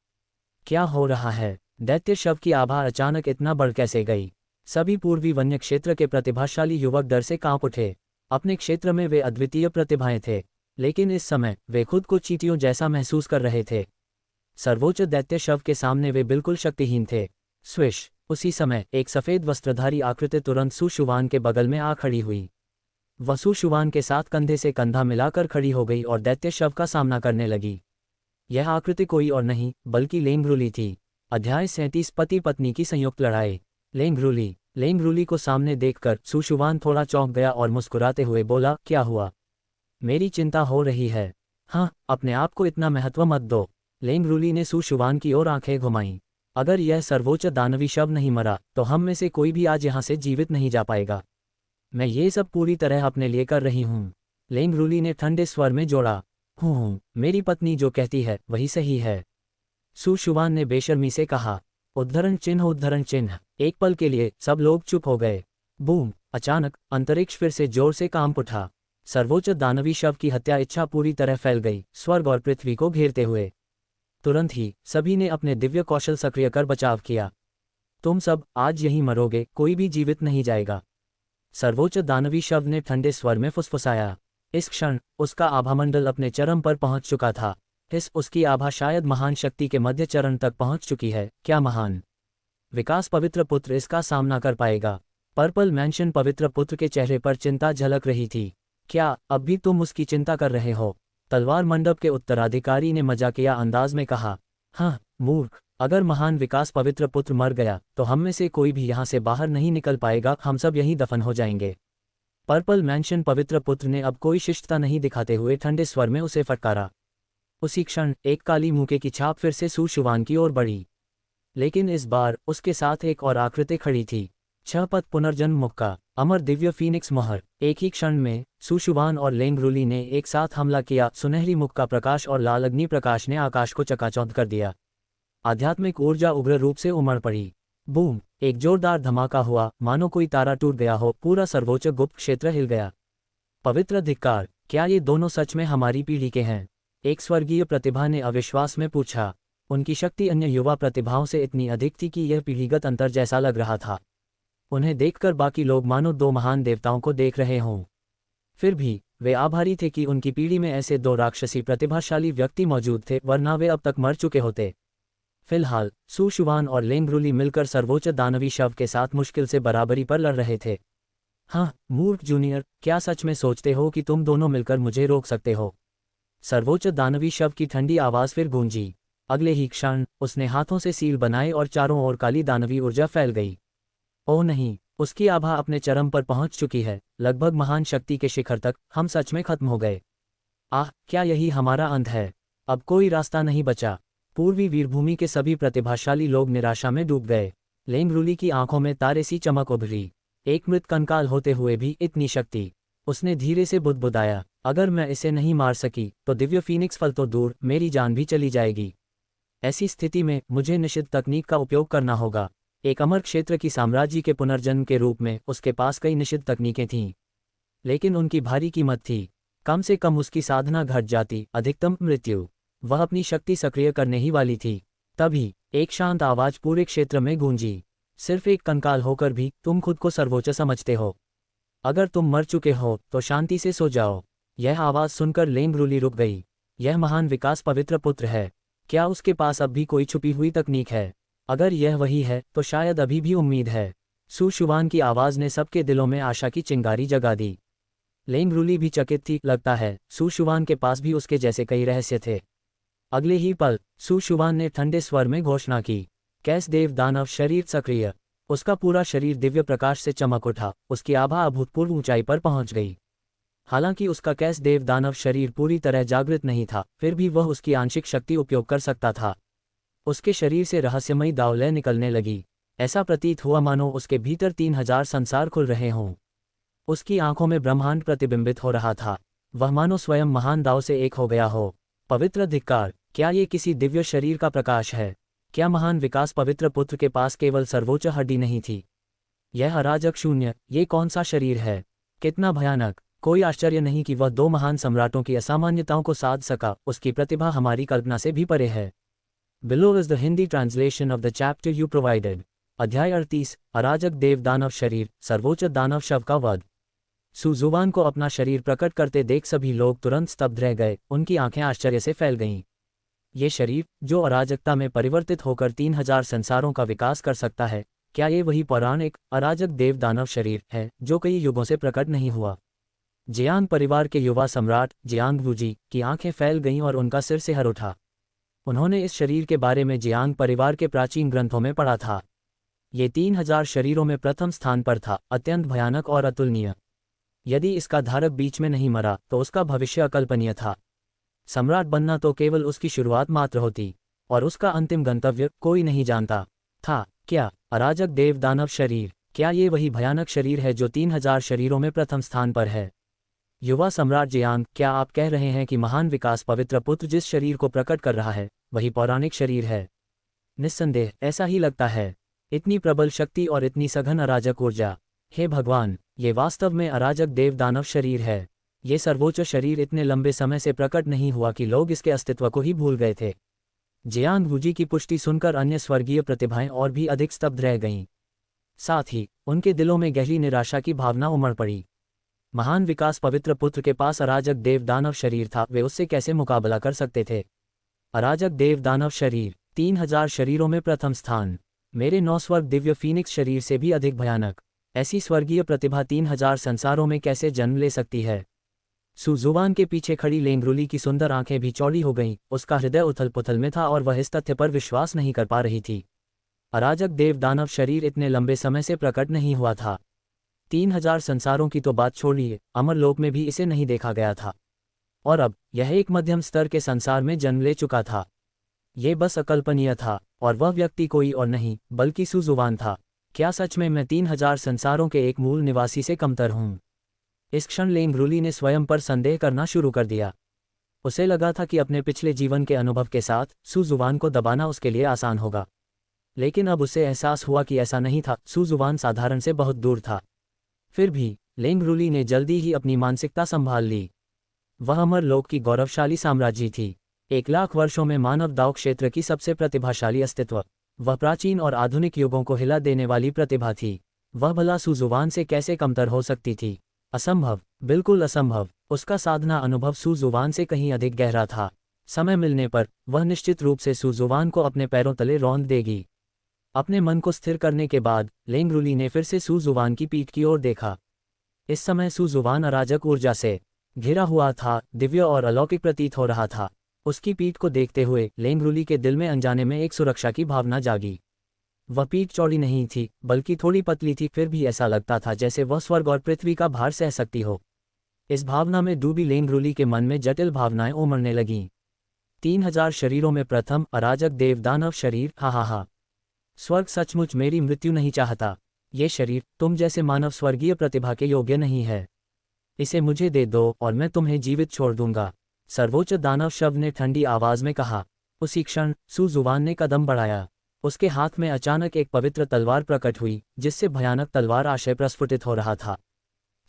क्या हो रहा है? दैत्य शव की आभा अचानक इतना बढ़ कैसे गई? सभी पूर्वी वन्य क्षेत्र के प्रतिभाशाली युवक डर से कांप उठे। अपने क्षेत्र में वे अद्वितीय प्रतिभाएं थे, लेकिन इस समय वे खुद को चींटियों जैसा महसूस कर रहे थे। सर्वोच्च दैत्य शव के सामने वे बिल्कुल शक्तिहीन थे। स्विश! उसी समय एक सफ़ेद वस्त्रधारी आकृति तुरंत सु शुवान के बगल में आ खड़ी हुई। वह सु शुवान के साथ कंधे से कंधा मिलाकर खड़ी हो गई और दैत्य शव का सामना करने लगी। यह आकृति कोई और नहीं बल्कि लेंगरूली थी। अध्याय 37 पति पत्नी की संयुक्त लड़ाई। लेंगरूली को सामने देखकर सु शुवान थोड़ा चौंक गया और मुस्कुराते हुए बोला, क्या हुआ? मेरी चिंता हो रही है। हाँ, अपने आप को इतना महत्व मत दो। लेंगरूली ने सु शुवान की ओर आंखें घुमाईं। अगर यह सर्वोच्च दानवी शव नहीं मरा तो हम में से कोई भी आज यहाँ से जीवित नहीं जा पाएगा। मैं ये सब पूरी तरह अपने लिए कर रही हूँ। लेंगरूली ने ठंडे स्वर में जोड़ा। मेरी पत्नी जो कहती है वही सही है, सु शुवान ने बेशर्मी से कहा। उद्धरण चिन्ह। एक पल के लिए सब लोग चुप हो गए। बूम! अचानक अंतरिक्ष फिर से जोर से कांप उठा। सर्वोच्च दानवी शव की हत्या इच्छा पूरी तरह फैल गई, स्वर्ग और पृथ्वी को घेरते हुए। तुरंत ही सभी ने अपने दिव्य कौशल सक्रिय कर बचाव किया। तुम सब आज यहीं मरोगे, कोई भी जीवित नहीं जाएगा, सर्वोच्च दानवी शव ने ठंडे स्वर में फुसफुसाया। इस क्षण उसका आभामंडल अपने चरम पर पहुंच चुका था। उसकी आभा शायद महान शक्ति के मध्य चरण तक पहुंच चुकी है। क्या महान विकास पवित्र पुत्र इसका सामना कर पाएगा? पर्पल मैंशन पवित्र पुत्र के चेहरे पर चिंता झलक रही थी। क्या अब भी तुम उसकी चिंता कर रहे हो? तलवार मंडप के उत्तराधिकारी ने मजाकिया अंदाज में कहा। हाँ मूर्ख, अगर महान विकास पवित्र पुत्र मर गया तो हम में से कोई भी यहाँ से बाहर नहीं निकल पाएगा, हम सब यहीं दफन हो जाएंगे। पर्पल मैंशन पवित्र पुत्र ने अब कोई शिष्टता नहीं दिखाते हुए ठंडे स्वर में उसे फटकारा। उसी क्षण एक काली मूके की छाप फिर से सु शुवान की ओर बढ़ी। लेकिन इस बार उसके साथ एक और आकृति खड़ी थी, 6 पद पुनर्जन्म मुख का अमर दिव्य फीनिक्स मोहर। एक ही क्षण में सुशुभान और लेंगरुली ने एक साथ हमला किया। सुनहरी मुख का प्रकाश और लाल अग्नि प्रकाश ने आकाश को चकाचौंध कर दिया। आध्यात्मिक ऊर्जा उग्र रूप से उमड़ पड़ी। बूम! एक जोरदार धमाका हुआ, मानो कोई तारा टूट गया हो। पूरा सर्वोच्च गुप्त क्षेत्र हिल गया। पवित्र धिक्कार! क्या ये दोनों सच में हमारी पीढ़ी के हैं? एक स्वर्गीय प्रतिभा ने अविश्वास में पूछा। उनकी शक्ति अन्य युवा प्रतिभाओं से इतनी अधिक थी कि यह पीढ़ीगत अंतर जैसा लग रहा था। उन्हें देखकर बाकी लोग मानो दो महान देवताओं को देख रहे हों। फिर भी वे आभारी थे कि उनकी पीढ़ी में ऐसे दो राक्षसी प्रतिभाशाली व्यक्ति मौजूद थे, वरना वे अब तक मर चुके होते। फिलहाल सुशुभान और लेंगरुली मिलकर सर्वोच्च दानवी शव के साथ मुश्किल से बराबरी पर लड़ रहे थे। हाँ, मूर्ख जूनियर, क्या सच में सोचते हो कि तुम दोनों मिलकर मुझे रोक सकते हो? सर्वोच्च दानवी शव की ठंडी आवाज़ फिर गूंजी। अगले ही क्षण उसने हाथों से सील बनाए और चारों ओर काली दानवी ऊर्जा फैल गई। ओह नहीं, उसकी आभा अपने चरम पर पहुंच चुकी है, लगभग महान शक्ति के शिखर तक। हम सच में खत्म हो गए। आह, क्या यही हमारा अंत है? अब कोई रास्ता नहीं बचा। पूर्वी वीरभूमि के सभी प्रतिभाशाली लोग निराशा में डूब गए। लेंगरुली की आंखों में तारे सी चमक उभरी। एक मृत कंकाल होते हुए भी इतनी शक्ति! उसने धीरे से बुदबुदाया, अगर मैं इसे नहीं मार सकी तो दिव्य फीनिक्स फल तो दूर, मेरी जान भी चली जाएगी। ऐसी स्थिति में मुझे निषिद्ध तकनीक का उपयोग करना होगा। एक अमर क्षेत्र की साम्राज्य के पुनर्जन्म के रूप में उसके पास कई निषिद्ध तकनीकें थीं, लेकिन उनकी भारी कीमत थी। कम से कम उसकी साधना घट जाती, अधिकतम मृत्यु। वह अपनी शक्ति सक्रिय करने ही वाली थी। तभी एक शांत आवाज पूरे क्षेत्र में गूंजी, सिर्फ एक कंकाल होकर भी तुम खुद को सर्वोच्च समझते हो। अगर तुम मर चुके हो तो शांति से सो जाओ। यह आवाज़ सुनकर लेंगरुली रुक गई। यह महान विकास पवित्र पुत्र है। क्या उसके पास अब भी कोई छुपी हुई तकनीक है? अगर यह वही है तो शायद अभी भी उम्मीद है। सुशुभान की आवाज़ ने सबके दिलों में आशा की चिंगारी जगा दी। लेंगरुली भी चकित थी, लगता है सुशुभान के पास भी उसके जैसे कई रहस्य थे। अगले ही पल सुशुभान ने ठंडे स्वर में घोषणा की, कैस देव दानव शरीर सक्रिय। उसका पूरा शरीर दिव्य प्रकाश से चमक उठा। उसकी आभा अभूतपूर्व ऊंचाई पर पहुंच गई। हालांकि उसका कैस देव दानव शरीर पूरी तरह जागृत नहीं था, फिर भी वह उसकी आंशिक शक्ति उपयोग कर सकता था। उसके शरीर से रहस्यमयी दावलय निकलने लगी। ऐसा प्रतीत हुआ मानो उसके भीतर 3000 संसार खुल रहे हों। उसकी आंखों में ब्रह्मांड प्रतिबिंबित हो रहा था। वह मानो स्वयं महान दाव से एक हो गया हो। पवित्र धिक्कार! क्या ये किसी दिव्य शरीर का प्रकाश है? क्या महान विकास पवित्र पुत्र के पास केवल सर्वोच्च हड्डी नहीं थी? यह अराजक शून्य, ये कौन सा शरीर है? कितना भयानक! कोई आश्चर्य नहीं कि वह दो महान सम्राटों की असामान्यताओं को साध सका। उसकी प्रतिभा हमारी कल्पना से भी परे है। Below is the Hindi translation of the chapter you provided. अध्याय 38, अराजक देव दानव शरीर, सर्वोच्च दानव शव का वध। सुजुबान को अपना शरीर प्रकट करते देख सभी लोग तुरंत स्तब्ध रह गए। उनकी आंखें आश्चर्य से फैल गईं। ये शरीर, जो अराजकता में परिवर्तित होकर 3000 संसारों का विकास कर सकता है, क्या ये वही पौराणिक अराजक देव दानव शरीर है जो कई युगों से प्रकट नहीं हुआ? जियांग परिवार के युवा सम्राट जियांग वूजी की आंखें फैल गईं और उनका सिर सिहर उठा। उन्होंने इस शरीर के बारे में जियांग परिवार के प्राचीन ग्रंथों में पढ़ा था। ये 3000 शरीरों में प्रथम स्थान पर था, अत्यंत भयानक और अतुलनीय। यदि इसका धारक बीच में नहीं मरा तो उसका भविष्य अकल्पनीय था। सम्राट बनना तो केवल उसकी शुरुआत मात्र होती, और उसका अंतिम गंतव्य कोई नहीं जानता था। क्या अराजक देव दानव शरीर, क्या ये वही भयानक शरीर है जो 3000 शरीरों में प्रथम स्थान पर है? युवा सम्राट जियांग, क्या आप कह रहे हैं कि महान विकास पवित्र पुत्र जिस शरीर को प्रकट कर रहा है वही पौराणिक शरीर है? निस्संदेह ऐसा ही लगता है। इतनी प्रबल शक्ति और इतनी सघन अराजक ऊर्जा! हे भगवान, ये वास्तव में अराजक देव दानव शरीर है। ये सर्वोच्च शरीर इतने लंबे समय से प्रकट नहीं हुआ कि लोग इसके अस्तित्व को ही भूल गए थे। जियांग वूजी की पुष्टि सुनकर अन्य स्वर्गीय प्रतिभाएं और भी अधिक स्तब्ध रह गईं। साथ ही उनके दिलों में गहरी निराशा की भावना उमड़ पड़ी। महान विकास पवित्र पुत्र के पास अराजक देव दानव शरीर था, वे उससे कैसे मुकाबला कर सकते थे? अराजक देव दानव शरीर, 3000 शरीरों में प्रथम स्थान, मेरे 9 स्वर्ग दिव्य फीनिक्स शरीर से भी अधिक भयानक। ऐसी स्वर्गीय प्रतिभा 3000 संसारों में कैसे जन्म ले सकती है? सुजुबान के पीछे खड़ी लेंगरुली की सुंदर आंखें भी चौड़ी हो गईं। उसका हृदय उथल पुथल में था और वह इस तथ्य पर विश्वास नहीं कर पा रही थी। अराजक देव दानव शरीर इतने लंबे समय से प्रकट नहीं हुआ था। 3000 संसारों की तो बात छोड़िए, अमरलोक में भी इसे नहीं देखा गया था। और अब यह एक मध्यम स्तर के संसार में जन्म ले चुका था। ये बस अकल्पनीय था, और वह व्यक्ति कोई और नहीं बल्कि सुजुवान था। क्या सच में मैं 3000 संसारों के एक मूल निवासी से कमतर हूँ? इस क्षण लेंग रूली ने स्वयं पर संदेह करना शुरू कर दिया। उसे लगा था कि अपने पिछले जीवन के अनुभव के साथ सुजुवान को दबाना उसके लिए आसान होगा, लेकिन अब उसे एहसास हुआ कि ऐसा नहीं था। सुजुवान साधारण से बहुत दूर था। फिर भी लेंग रूली ने जल्दी ही अपनी मानसिकता संभाल ली। वह अमरलोक की गौरवशाली साम्राज्य थी, 1 लाख वर्षों में मानव दाव क्षेत्र की सबसे प्रतिभाशाली अस्तित्व। वह प्राचीन और आधुनिक युगों को हिला देने वाली प्रतिभा थी। वह भला सुजुवान से कैसे कमतर हो सकती थी? असंभव, बिल्कुल असंभव। उसका साधना अनुभव सुजुवान से कहीं अधिक गहरा था। समय मिलने पर वह निश्चित रूप से सुजुवान को अपने पैरों तले रौंद देगी। अपने मन को स्थिर करने के बाद लेंग रूली ने फिर से सुजुवान की पीठ की ओर देखा। इस समय सुजुवान अराजक ऊर्जा से घिरा हुआ था, दिव्य और अलौकिक प्रतीत हो रहा था। उसकी पीठ को देखते हुए लेंग रूली के दिल में अनजाने में एक सुरक्षा की भावना जागी। वह पीठ चौड़ी नहीं थी बल्कि थोड़ी पतली थी, फिर भी ऐसा लगता था जैसे वह स्वर्ग और पृथ्वी का भार सह सकती हो। इस भावना में डूबी लेंग रूली के मन में जटिल भावनाएं उमड़ने लगीं। 3000 शरीरों में प्रथम अराजक देवदानव शरीर, हा हा हा। स्वर्ग सचमुच मेरी मृत्यु नहीं चाहता। ये शरीर तुम जैसे मानव स्वर्गीय प्रतिभा के योग्य नहीं है। इसे मुझे दे दो और मैं तुम्हें जीवित छोड़ दूंगा, सर्वोच्च दानव शव ने ठंडी आवाज में कहा। उसी क्षण सुजुवान ने कदम बढ़ाया। उसके हाथ में अचानक एक पवित्र तलवार प्रकट हुई, जिससे भयानक तलवार आशय प्रस्फुटित हो रहा था।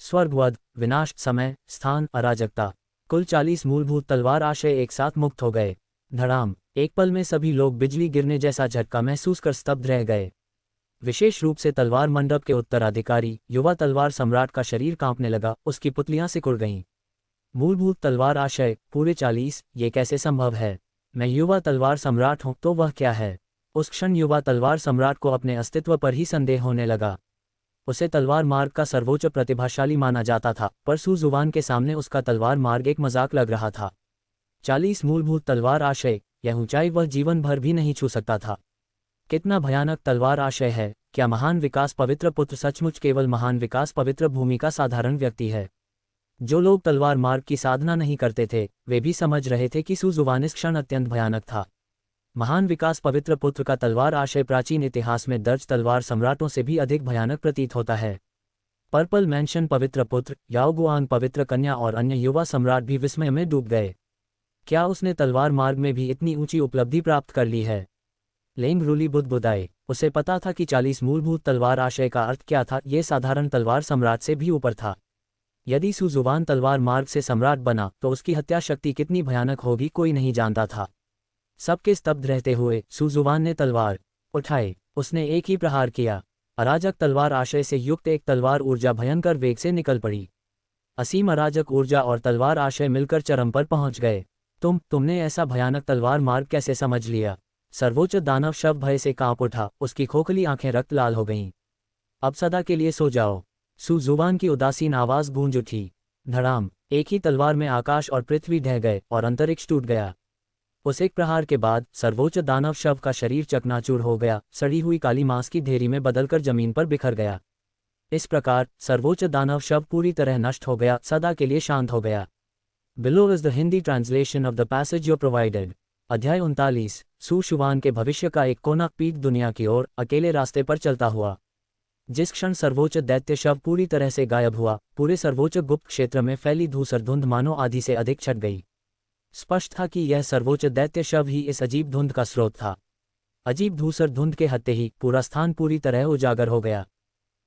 स्वर्गवध, विनाश, समय, स्थान, अराजकता, कुल 40 मूलभूत तलवार आशय एक साथ मुक्त हो गए। धड़ाम, एक पल में सभी लोग बिजली गिरने जैसा झटका महसूस कर स्तब्ध रह गए। विशेष रूप से तलवार मंडप के उत्तराधिकारी युवा तलवार सम्राट का शरीर कांपने लगा, उसकी पुतलियां सिकुड़ गईं। मूलभूत तलवार आशय पूरे 40, ये कैसे संभव है? मैं युवा तलवार सम्राट हूं तो वह क्या है? उस क्षण युवा तलवार सम्राट को अपने अस्तित्व पर ही संदेह होने लगा। उसे तलवार मार्ग का सर्वोच्च प्रतिभाशाली माना जाता था, पर सुजुवान के सामने उसका तलवार मार्ग एक मजाक लग रहा था। 40 मूलभूत तलवार आशय, यह ऊंचाई वह जीवन भर भी नहीं छू सकता था। कितना भयानक तलवार आशय है! क्या महान विकास पवित्र पुत्र सचमुच केवल महान विकास पवित्र भूमि का साधारण व्यक्ति है? जो लोग तलवार मार्ग की साधना नहीं करते थे, वे भी समझ रहे थे कि सुजुवान इस क्षण अत्यंत भयानक था। महान विकास पवित्र पुत्र का तलवार आशय प्राचीन इतिहास में दर्ज तलवार सम्राटों से भी अधिक भयानक प्रतीत होता है। पर्पल मैंशन पवित्र पुत्र, याओगुआंग पवित्र कन्या और अन्य युवा सम्राट भी विस्मय में डूब गए। क्या उसने तलवार मार्ग में भी इतनी ऊंची उपलब्धि प्राप्त कर ली है? लेंग रूली बुदबुदाए। उसे पता था कि 40 मूलभूत तलवार आशय का अर्थ क्या था। यह साधारण तलवार सम्राट से भी ऊपर था। यदि सुजुवान तलवार मार्ग से सम्राट बना तो उसकी हत्या शक्ति कितनी भयानक होगी, कोई नहीं जानता था। सबके स्तब्ध रहते हुए सुजुवान ने तलवार उठाई। उसने एक ही प्रहार किया। अराजक तलवार आशय से युक्त एक तलवार ऊर्जा भयंकर वेग से निकल पड़ी। असीम अराजक ऊर्जा और तलवार आशय मिलकर चरम पर पहुंच गए। तुमने ऐसा भयानक तलवार मार्ग कैसे समझ लिया? सर्वोच्च दानव शव भय से कांप उठा, उसकी खोखली आंखें रक्त लाल हो गईं। अब सदा के लिए सो जाओ। सुजुवान की उदासीन आवाज गूंज उठी। धड़ाम, एक ही तलवार में आकाश और पृथ्वी ढह गए और अंतरिक्ष टूट गया। उस एक प्रहार के बाद सर्वोच्च दानव शव का शरीर चकनाचूर हो गया, सड़ी हुई काली मांस की ढेरी में बदलकर जमीन पर बिखर गया। इस प्रकार सर्वोच्च दानव शव पूरी तरह नष्ट हो गया, सदा के लिए शांत हो गया। Below is the Hindi translation of the passage you provided. अध्याय 39। सुशुवान के भविष्य का एक कोना पीठ दुनिया की ओर अकेले रास्ते पर चलता हुआ। जिस क्षण सर्वोच्च दैत्य शव पूरी तरह से गायब हुआ, पूरे सर्वोच्च गुप्त क्षेत्र में फैली धूसर धुंध मानो आधी से अधिक छट गई। स्पष्ट था कि यह सर्वोच्च दैत्य शव ही इस अजीब धुंध का स्रोत था। अजीब धूसर धुंध के हत्ते ही पूरा स्थान पूरी तरह उजागर हो गया।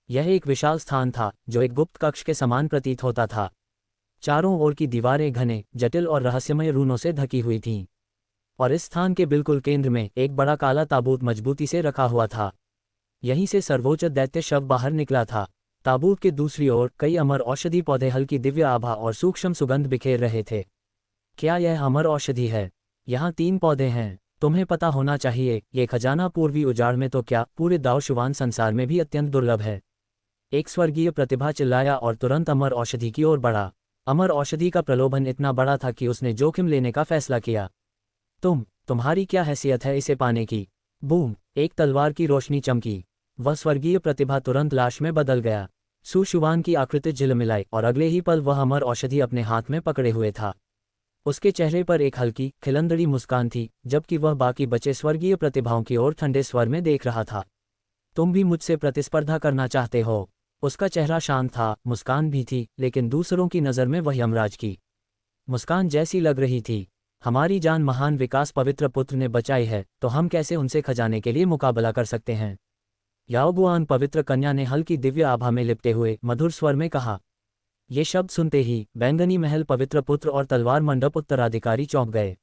यह एक विशाल स्थान था जो एक गुप्त कक्ष के समान प्रतीत होता था। चारों ओर की दीवारें घने, जटिल और रहस्यमय रूनों से ढकी हुई थीं, और इस स्थान के बिल्कुल केंद्र में एक बड़ा काला ताबूत मजबूती से रखा हुआ था। यहीं से सर्वोच्च दैत्य शव बाहर निकला था। ताबूत के दूसरी ओर कई अमर औषधि पौधे हल्की दिव्य आभा और सूक्ष्म सुगंध बिखेर रहे थे। क्या यह अमर औषधि है? यहाँ 3 पौधे हैं। तुम्हें पता होना चाहिए, ये खजाना पूर्वी उजाड़ में तो क्या, पूरे दाओशुवान संसार में भी अत्यंत दुर्लभ है। एक स्वर्गीय प्रतिभा चिल्लाया और तुरंत अमर औषधि की ओर बढ़ा। अमर औषधि का प्रलोभन इतना बड़ा था कि उसने जोखिम लेने का फैसला किया। तुम्हारी क्या हैसियत है इसे पाने की? बूम! एक तलवार की रोशनी चमकी। वह स्वर्गीय प्रतिभा तुरंत लाश में बदल गया। सुशुवान की आकृति झिलमिलाई और अगले ही पल वह अमर औषधि अपने हाथ में पकड़े हुए था। उसके चेहरे पर एक हल्की खिलंदड़ी मुस्कान थी, जबकि वह बाकी बचे स्वर्गीय प्रतिभाओं की ओर ठंडे स्वर में देख रहा था। तुम भी मुझसे प्रतिस्पर्धा करना चाहते हो? उसका चेहरा शांत था, मुस्कान भी थी, लेकिन दूसरों की नज़र में वह यमराज की मुस्कान जैसी लग रही थी। हमारी जान महान विकास पवित्र पुत्र ने बचाई है, तो हम कैसे उनसे खजाने के लिए मुकाबला कर सकते हैं? याओगुआन पवित्र कन्या ने हल्की दिव्य आभा में लिपटे हुए मधुर स्वर में कहा। ये शब्द सुनते ही बैंगनी महल पवित्र पुत्र और तलवार मंडप उत्तराधिकारी चौंक गए।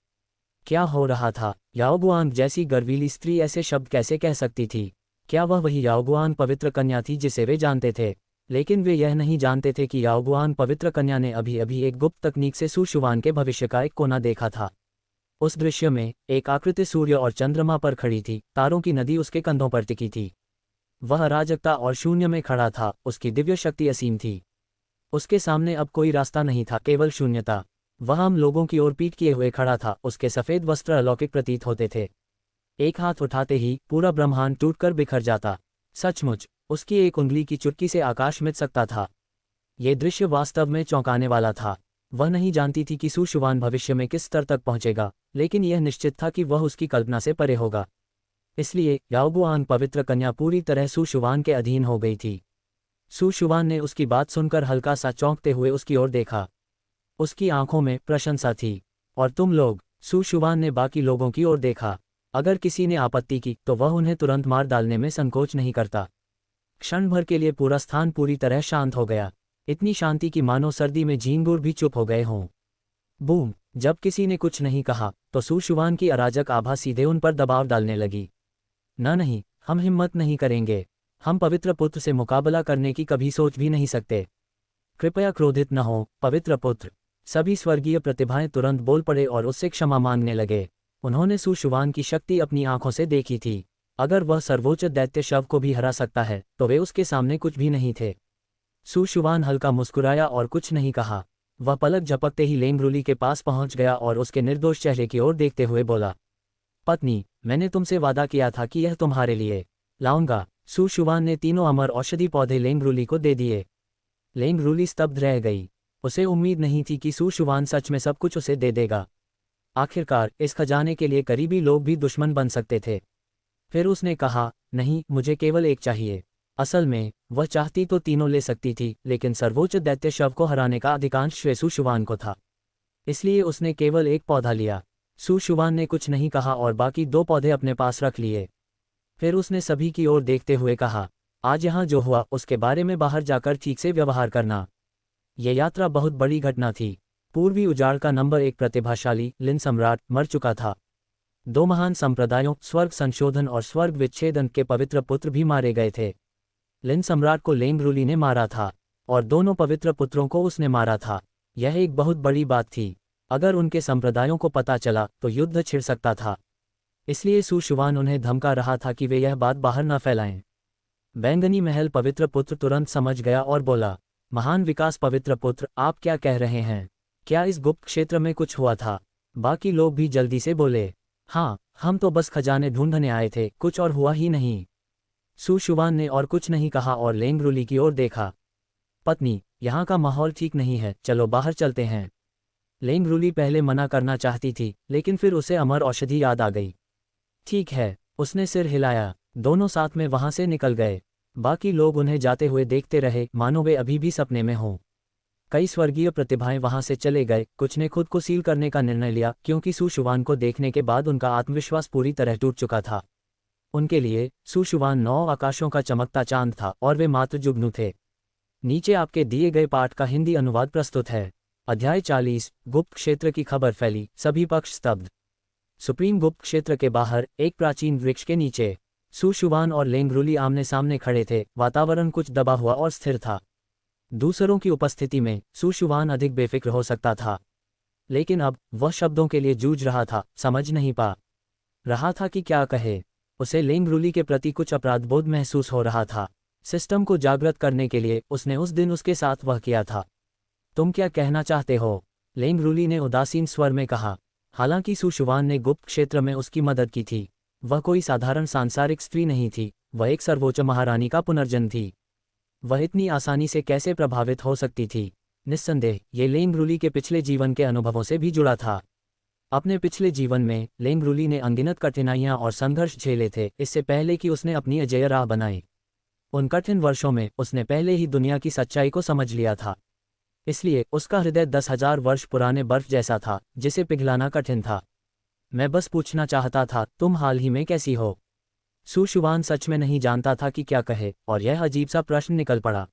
क्या हो रहा था? याओगुआन जैसी गर्वीली स्त्री ऐसे शब्द कैसे कह सकती थी? क्या वह वही याओगुआन पवित्र कन्या थी जिसे वे जानते थे? लेकिन वे यह नहीं जानते थे कि याओगुआन पवित्र कन्या ने अभी अभी एक गुप्त तकनीक से सु शुवान के भविष्य का एक कोना देखा था। उस दृश्य में एक आकृति सूर्य और चंद्रमा पर खड़ी थी, तारों की नदी उसके कंधों पर टिकी थी। वह अराजकता और शून्य में खड़ा था, उसकी दिव्य शक्ति असीम थी। उसके सामने अब कोई रास्ता नहीं था, केवल शून्यता। वह हम लोगों की ओर पीठ किए हुए खड़ा था, उसके सफ़ेद वस्त्र अलौकिक प्रतीत होते थे। एक हाथ उठाते ही पूरा ब्रह्मांड टूटकर बिखर जाता। सचमुच उसकी एक उंगली की चुटकी से आकाश मिट सकता था। ये दृश्य वास्तव में चौंकाने वाला था। वह नहीं जानती थी कि सु शुवान भविष्य में किस स्तर तक पहुंचेगा, लेकिन यह निश्चित था कि वह उसकी कल्पना से परे होगा। इसलिए याओगुआन पवित्र कन्या पूरी तरह सु शुवान के अधीन हो गई थी। सु शुवान ने उसकी बात सुनकर हल्का सा चौंकते हुए उसकी ओर देखा। उसकी आंखों में प्रशंसा थी। और तुम लोग? सु शुवान ने बाकी लोगों की ओर देखा। अगर किसी ने आपत्ति की तो वह उन्हें तुरंत मार डालने में संकोच नहीं करता। क्षण भर के लिए पूरा स्थान पूरी तरह शांत हो गया, इतनी शांति कि मानो सर्दी में झींगुर भी चुप हो गए हों। बूम! जब किसी ने कुछ नहीं कहा तो सु शुवान की अराजक आभा सीधे उन पर दबाव डालने लगी। नहीं, हम हिम्मत नहीं करेंगे। हम पवित्र पुत्र से मुकाबला करने की कभी सोच भी नहीं सकते। कृपया क्रोधित न हो पवित्र पुत्र। सभी स्वर्गीय प्रतिभाएं तुरंत बोल पड़े और उससे क्षमा मांगने लगे। उन्होंने सु शुवान की शक्ति अपनी आंखों से देखी थी। अगर वह सर्वोच्च दैत्य शव को भी हरा सकता है तो वे उसके सामने कुछ भी नहीं थे। सु शुवान हल्का मुस्कुराया और कुछ नहीं कहा। वह पलक झपकते ही लेंगरुली के पास पहुंच गया और उसके निर्दोष चेहरे की ओर देखते हुए बोला, पत्नी, मैंने तुमसे वादा किया था कि यह तुम्हारे लिए लाऊंगा। सु शुवान ने तीनों अमर औषधि पौधे लेंगरुली को दे दिए। लेंगरुली स्तब्ध रह गई। उसे उम्मीद नहीं थी कि सु शुवान सच में सब कुछ उसे दे देगा। आखिरकार इस खजाने के लिए करीबी लोग भी दुश्मन बन सकते थे। फिर उसने कहा, नहीं, मुझे केवल एक चाहिए। असल में वह चाहती तो तीनों ले सकती थी, लेकिन सर्वोच्च दैत्य शव को हराने का अधिकांश श्रेय सु शुवान को था। इसलिए उसने केवल एक पौधा लिया। सु शुवान ने कुछ नहीं कहा और बाकी 2 पौधे अपने पास रख लिए। फिर उसने सभी की ओर देखते हुए कहा, आज यहाँ जो हुआ उसके बारे में बाहर जाकर ठीक से व्यवहार करना। यह यात्रा बहुत बड़ी घटना थी। पूर्वी उजाड़ का नंबर 1 प्रतिभाशाली लिन सम्राट मर चुका था। 2 महान संप्रदायों स्वर्ग संशोधन और स्वर्ग विच्छेदन के पवित्र पुत्र भी मारे गए थे। लिन सम्राट को लेंगरुली ने मारा था और दोनों पवित्र पुत्रों को उसने मारा था। यह एक बहुत बड़ी बात थी। अगर उनके संप्रदायों को पता चला तो युद्ध छिड़ सकता था। इसलिए सु शुवान उन्हें धमका रहा था कि वे यह बात बाहर न फैलाएं। बैंगनी महल पवित्र पुत्र तुरंत समझ गया और बोला, महान विकास पवित्र पुत्र, आप क्या कह रहे हैं? क्या इस गुप्त क्षेत्र में कुछ हुआ था? बाकी लोग भी जल्दी से बोले, हाँ, हम तो बस खजाने ढूंढने आए थे, कुछ और हुआ ही नहीं। सु शुवान ने और कुछ नहीं कहा और लेंगरुली की ओर देखा। पत्नी, यहाँ का माहौल ठीक नहीं है, चलो बाहर चलते हैं। लेंगरुली पहले मना करना चाहती थी, लेकिन फिर उसे अमर औषधि याद आ गई। ठीक है, उसने सिर हिलाया। दोनों साथ में वहां से निकल गए। बाकी लोग उन्हें जाते हुए देखते रहे, मानो वे अभी भी सपने में हों। कई स्वर्गीय प्रतिभाएं वहां से चले गए। कुछ ने खुद को सील करने का निर्णय लिया, क्योंकि सु शुवान को देखने के बाद उनका आत्मविश्वास पूरी तरह टूट चुका था। उनके लिए सु शुवान 9 आकाशों का चमकता चांद था और वे मात्र जुगनू थे। नीचे आपके दिए गए पाठ का हिंदी अनुवाद प्रस्तुत है। अध्याय 40। गुप्त क्षेत्र की खबर फैली, सभी पक्ष स्तब्ध। सुप्रीम गुप्त क्षेत्र के बाहर एक प्राचीन वृक्ष के नीचे सु शुवान और लेंगरुली आमने सामने खड़े थे। वातावरण कुछ दबा हुआ और स्थिर था। दूसरों की उपस्थिति में सु शुवान अधिक बेफिक्र हो सकता था, लेकिन अब वह शब्दों के लिए जूझ रहा था, समझ नहीं पा रहा था कि क्या कहे। उसे लेंगरुली के प्रति कुछ अपराधबोध महसूस हो रहा था। सिस्टम को जागृत करने के लिए उसने उस दिन उसके साथ वह किया था। तुम क्या कहना चाहते हो? लेंगरुली ने उदासीन स्वर में कहा। हालांकि सु शुवान ने गुप्त क्षेत्र में उसकी मदद की थी। वह कोई साधारण सांसारिक स्त्री नहीं थी, वह एक सर्वोच्च महारानी का पुनर्जन्म थी। वह इतनी आसानी से कैसे प्रभावित हो सकती थी? निस्संदेह ये लेंग रूली के पिछले जीवन के अनुभवों से भी जुड़ा था। अपने पिछले जीवन में लेंग रूली ने अनगिनत कठिनाइयां और संघर्ष झेले थे इससे पहले कि उसने अपनी अजेय राह बनाई। उन कठिन वर्षों में उसने पहले ही दुनिया की सच्चाई को समझ लिया था। इसलिए उसका हृदय 10,000 वर्ष पुराने बर्फ जैसा था जिसे पिघलाना कठिन था। मैं बस पूछना चाहता था, तुम हाल ही में कैसी हो? सु शुआन सच में नहीं जानता था कि क्या कहे और यह अजीब सा प्रश्न निकल पड़ा।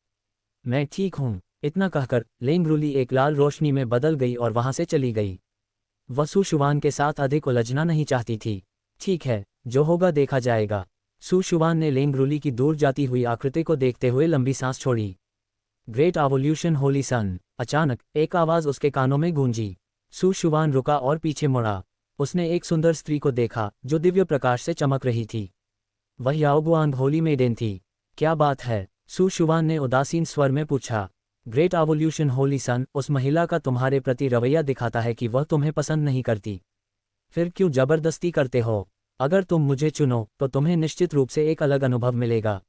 मैं ठीक हूँ, इतना कहकर लेंग रूली एक लाल रोशनी में बदल गई और वहां से चली गई। वह सु शुआन के साथ अधिक उलझना नहीं चाहती थी। ठीक है, जो होगा देखा जाएगा। सु शुआन ने लेंग रूली की दूर जाती हुई आकृति को देखते हुए लंबी सांस छोड़ी। ग्रेट एवोल्यूशन होली सन। अचानक एक आवाज उसके कानों में गूंजी। सु शुआन रुका और पीछे मुड़ा। उसने एक सुंदर स्त्री को देखा जो दिव्य प्रकाश से चमक रही थी। वह याओगुआंग होली मेडेन थी। क्या बात है? सु शुआन ने उदासीन स्वर में पूछा। ग्रेट एवोल्यूशन होली सन, उस महिला का तुम्हारे प्रति रवैया दिखाता है कि वह तुम्हें पसंद नहीं करती। फिर क्यों जबरदस्ती करते हो? अगर तुम मुझे चुनो तो तुम्हें निश्चित रूप से एक अलग अनुभव मिलेगा।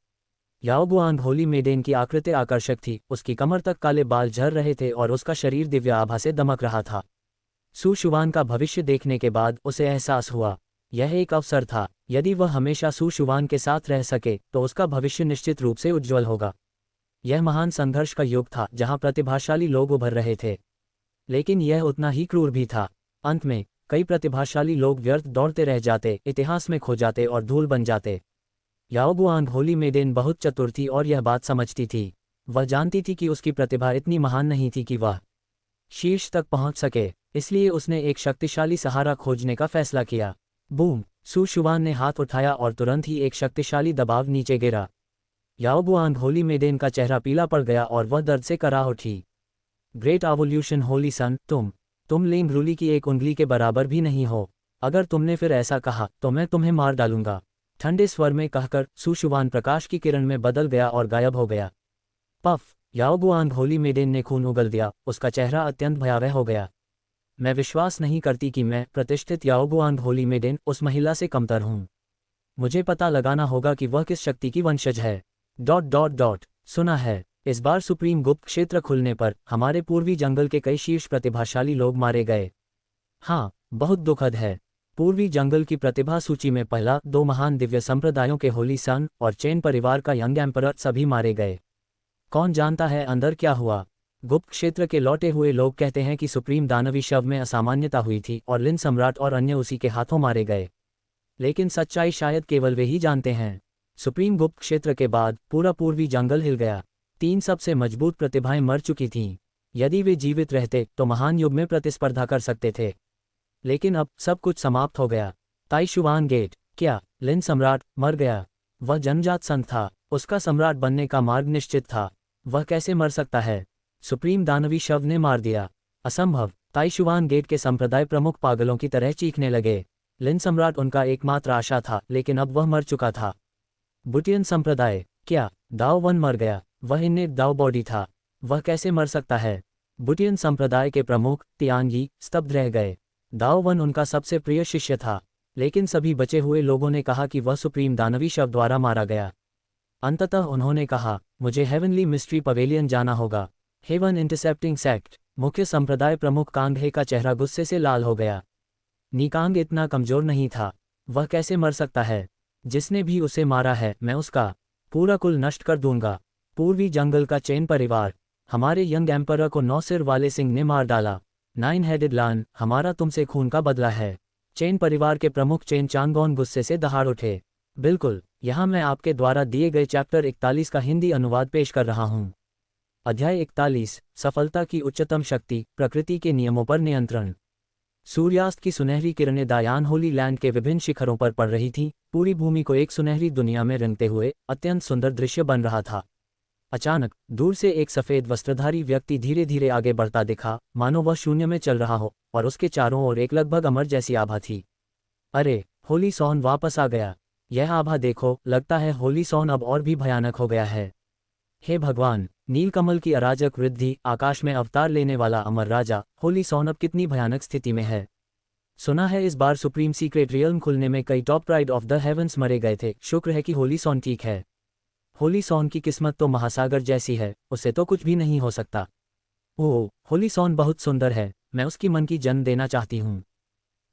याओगुआंग होली मेडेन की आकृति आकर्षक थी, उसकी कमर तक काले बाल झड़ रहे थे और उसका शरीर दिव्य आभा से दमक रहा था। सु शुआन का भविष्य देखने के बाद उसे एहसास हुआ, यह एक अवसर था। यदि वह हमेशा सु शुआन के साथ रह सके तो उसका भविष्य निश्चित रूप से उज्ज्वल होगा। यह महान संघर्ष का युग था जहां प्रतिभाशाली लोग उभर रहे थे, लेकिन यह उतना ही क्रूर भी था। अंत में कई प्रतिभाशाली लोग व्यर्थ दौड़ते रह जाते, इतिहास में खो जाते और धूल बन जाते। याओगुआंग होली मेडेन बहुत चतुर थी और यह बात समझती थी। वह जानती थी कि उसकी प्रतिभा इतनी महान नहीं थी कि वह शीर्ष तक पहुंच सके, इसलिए उसने एक शक्तिशाली सहारा खोजने का फैसला किया। बूम! सु शुआन ने हाथ उठाया और तुरंत ही एक शक्तिशाली दबाव नीचे गिरा। याओगुआंग होली मेडेन का चेहरा पीला पड़ गया और वह दर्द से करा उठी। ग्रेट एवोल्यूशन होली सन, तुम लेंग रूली की एक उंगली के बराबर भी नहीं हो। अगर तुमने फिर ऐसा कहा तो मैं तुम्हें मार डालूंगा, ठंडे स्वर में कहकर सु शुआन प्रकाश की किरण में बदल गया और गायब हो गया। पफ! याओगुआंग होली मेडेन ने खून उगल दिया, उसका चेहरा अत्यंत भयावह हो गया। मैं विश्वास नहीं करती कि मैं, प्रतिष्ठित याओगुआंग होली मेडेन, उस महिला से कमतर हूँ। मुझे पता लगाना होगा कि वह किस शक्ति की वंशज है। ... सुना है, इस बार सुप्रीम गुप्त क्षेत्र खुलने पर हमारे पूर्वी जंगल के कई शीर्ष प्रतिभाशाली लोग मारे गए। हाँ, बहुत दुखद है। पूर्वी जंगल की प्रतिभा सूची में पहला 2 महान दिव्य संप्रदायों के होली सन और चेन परिवार का यंग एम्परर सभी मारे गए। कौन जानता है अंदर क्या हुआ? गुप्त क्षेत्र के लौटे हुए लोग कहते हैं कि सुप्रीम दानवी शव में असामान्यता हुई थी और लिन सम्राट और अन्य उसी के हाथों मारे गए। लेकिन सच्चाई शायद केवल वे ही जानते हैं। सुप्रीम गुप्त क्षेत्र के बाद पूरा पूर्वी जंगल हिल गया। 3 सबसे मजबूत प्रतिभाएं मर चुकी थीं। यदि वे जीवित रहते तो महान युग में प्रतिस्पर्धा कर सकते थे, लेकिन अब सब कुछ समाप्त हो गया। ताइशुआन गेट। क्या लिन सम्राट मर गया? वह जन्मजात संत था, उसका सम्राट बनने का मार्ग निश्चित था। वह कैसे मर सकता है? सुप्रीम दानवी शव ने मार दिया। असंभव! ताइशुआन गेट के संप्रदाय प्रमुख पागलों की तरह चीखने लगे। लिन सम्राट उनका एकमात्र आशा था, लेकिन अब वह मर चुका था। बुटियन संप्रदाय। क्या दाओ वन मर गया? वह इन्नेट दाओ बॉडी था, वह कैसे मर सकता है? बुटियन संप्रदाय के प्रमुख तियांगी स्तब्ध रह गए। दाओ वन उनका सबसे प्रिय शिष्य था, लेकिन सभी बचे हुए लोगों ने कहा कि वह सुप्रीम दानवी शव द्वारा मारा गया। अंततः उन्होंने कहा, मुझे हेवनली मिस्ट्री पवेलियन जाना होगा। Heaven intercepting sect. मुख्य संप्रदाय प्रमुख कांगहे का चेहरा गुस्से से लाल हो गया। निकांग इतना कमजोर नहीं था, वह कैसे मर सकता है? जिसने भी उसे मारा है, मैं उसका पूरा कुल नष्ट कर दूंगा। पूर्वी जंगल का चेन परिवार। हमारे यंग एम्परर को 9 सिर वाले सिंह ने मार डाला। 9 हेडेड लान, हमारा तुमसे खून का बदला है। चेन परिवार के प्रमुख चेन चांगोन गुस्से से दहाड़ उठे। बिल्कुल, यहाँ मैं आपके द्वारा दिए गए चैप्टर 41 का हिंदी अनुवाद पेश कर रहा हूँ। अध्याय 41, सफलता की उच्चतम शक्ति, प्रकृति के नियमों पर नियंत्रण। सूर्यास्त की सुनहरी किरणें दायान होली लैंड के विभिन्न शिखरों पर पड़ रही थीं, पूरी भूमि को एक सुनहरी दुनिया में रंगते हुए अत्यंत सुंदर दृश्य बन रहा था। अचानक दूर से एक सफेद वस्त्रधारी व्यक्ति धीरे धीरे आगे बढ़ता दिखा, मानो वह शून्य में चल रहा हो और उसके चारों ओर एक लगभग अमर जैसी आभा थी। अरे, होली सॉन वापस आ गया। यह आभा देखो, लगता है होली सॉन अब और भी भयानक हो गया है। हे भगवान! नीलकमल की अराजक वृद्धि, आकाश में अवतार लेने वाला अमर राजा, होली सॉन अब कितनी भयानक स्थिति में है। सुना है इस बार सुप्रीम सीक्रेट रियल्म खुलने में कई top pride of the heavens मरे गए थे। शुक्र है कि होली सॉन ठीक है। होली सॉन की किस्मत तो महासागर जैसी है, उससे तो कुछ भी नहीं हो सकता। ओह, होलीसॉन बहुत सुंदर है, मैं उसकी मन की जन्म देना चाहती हूँ।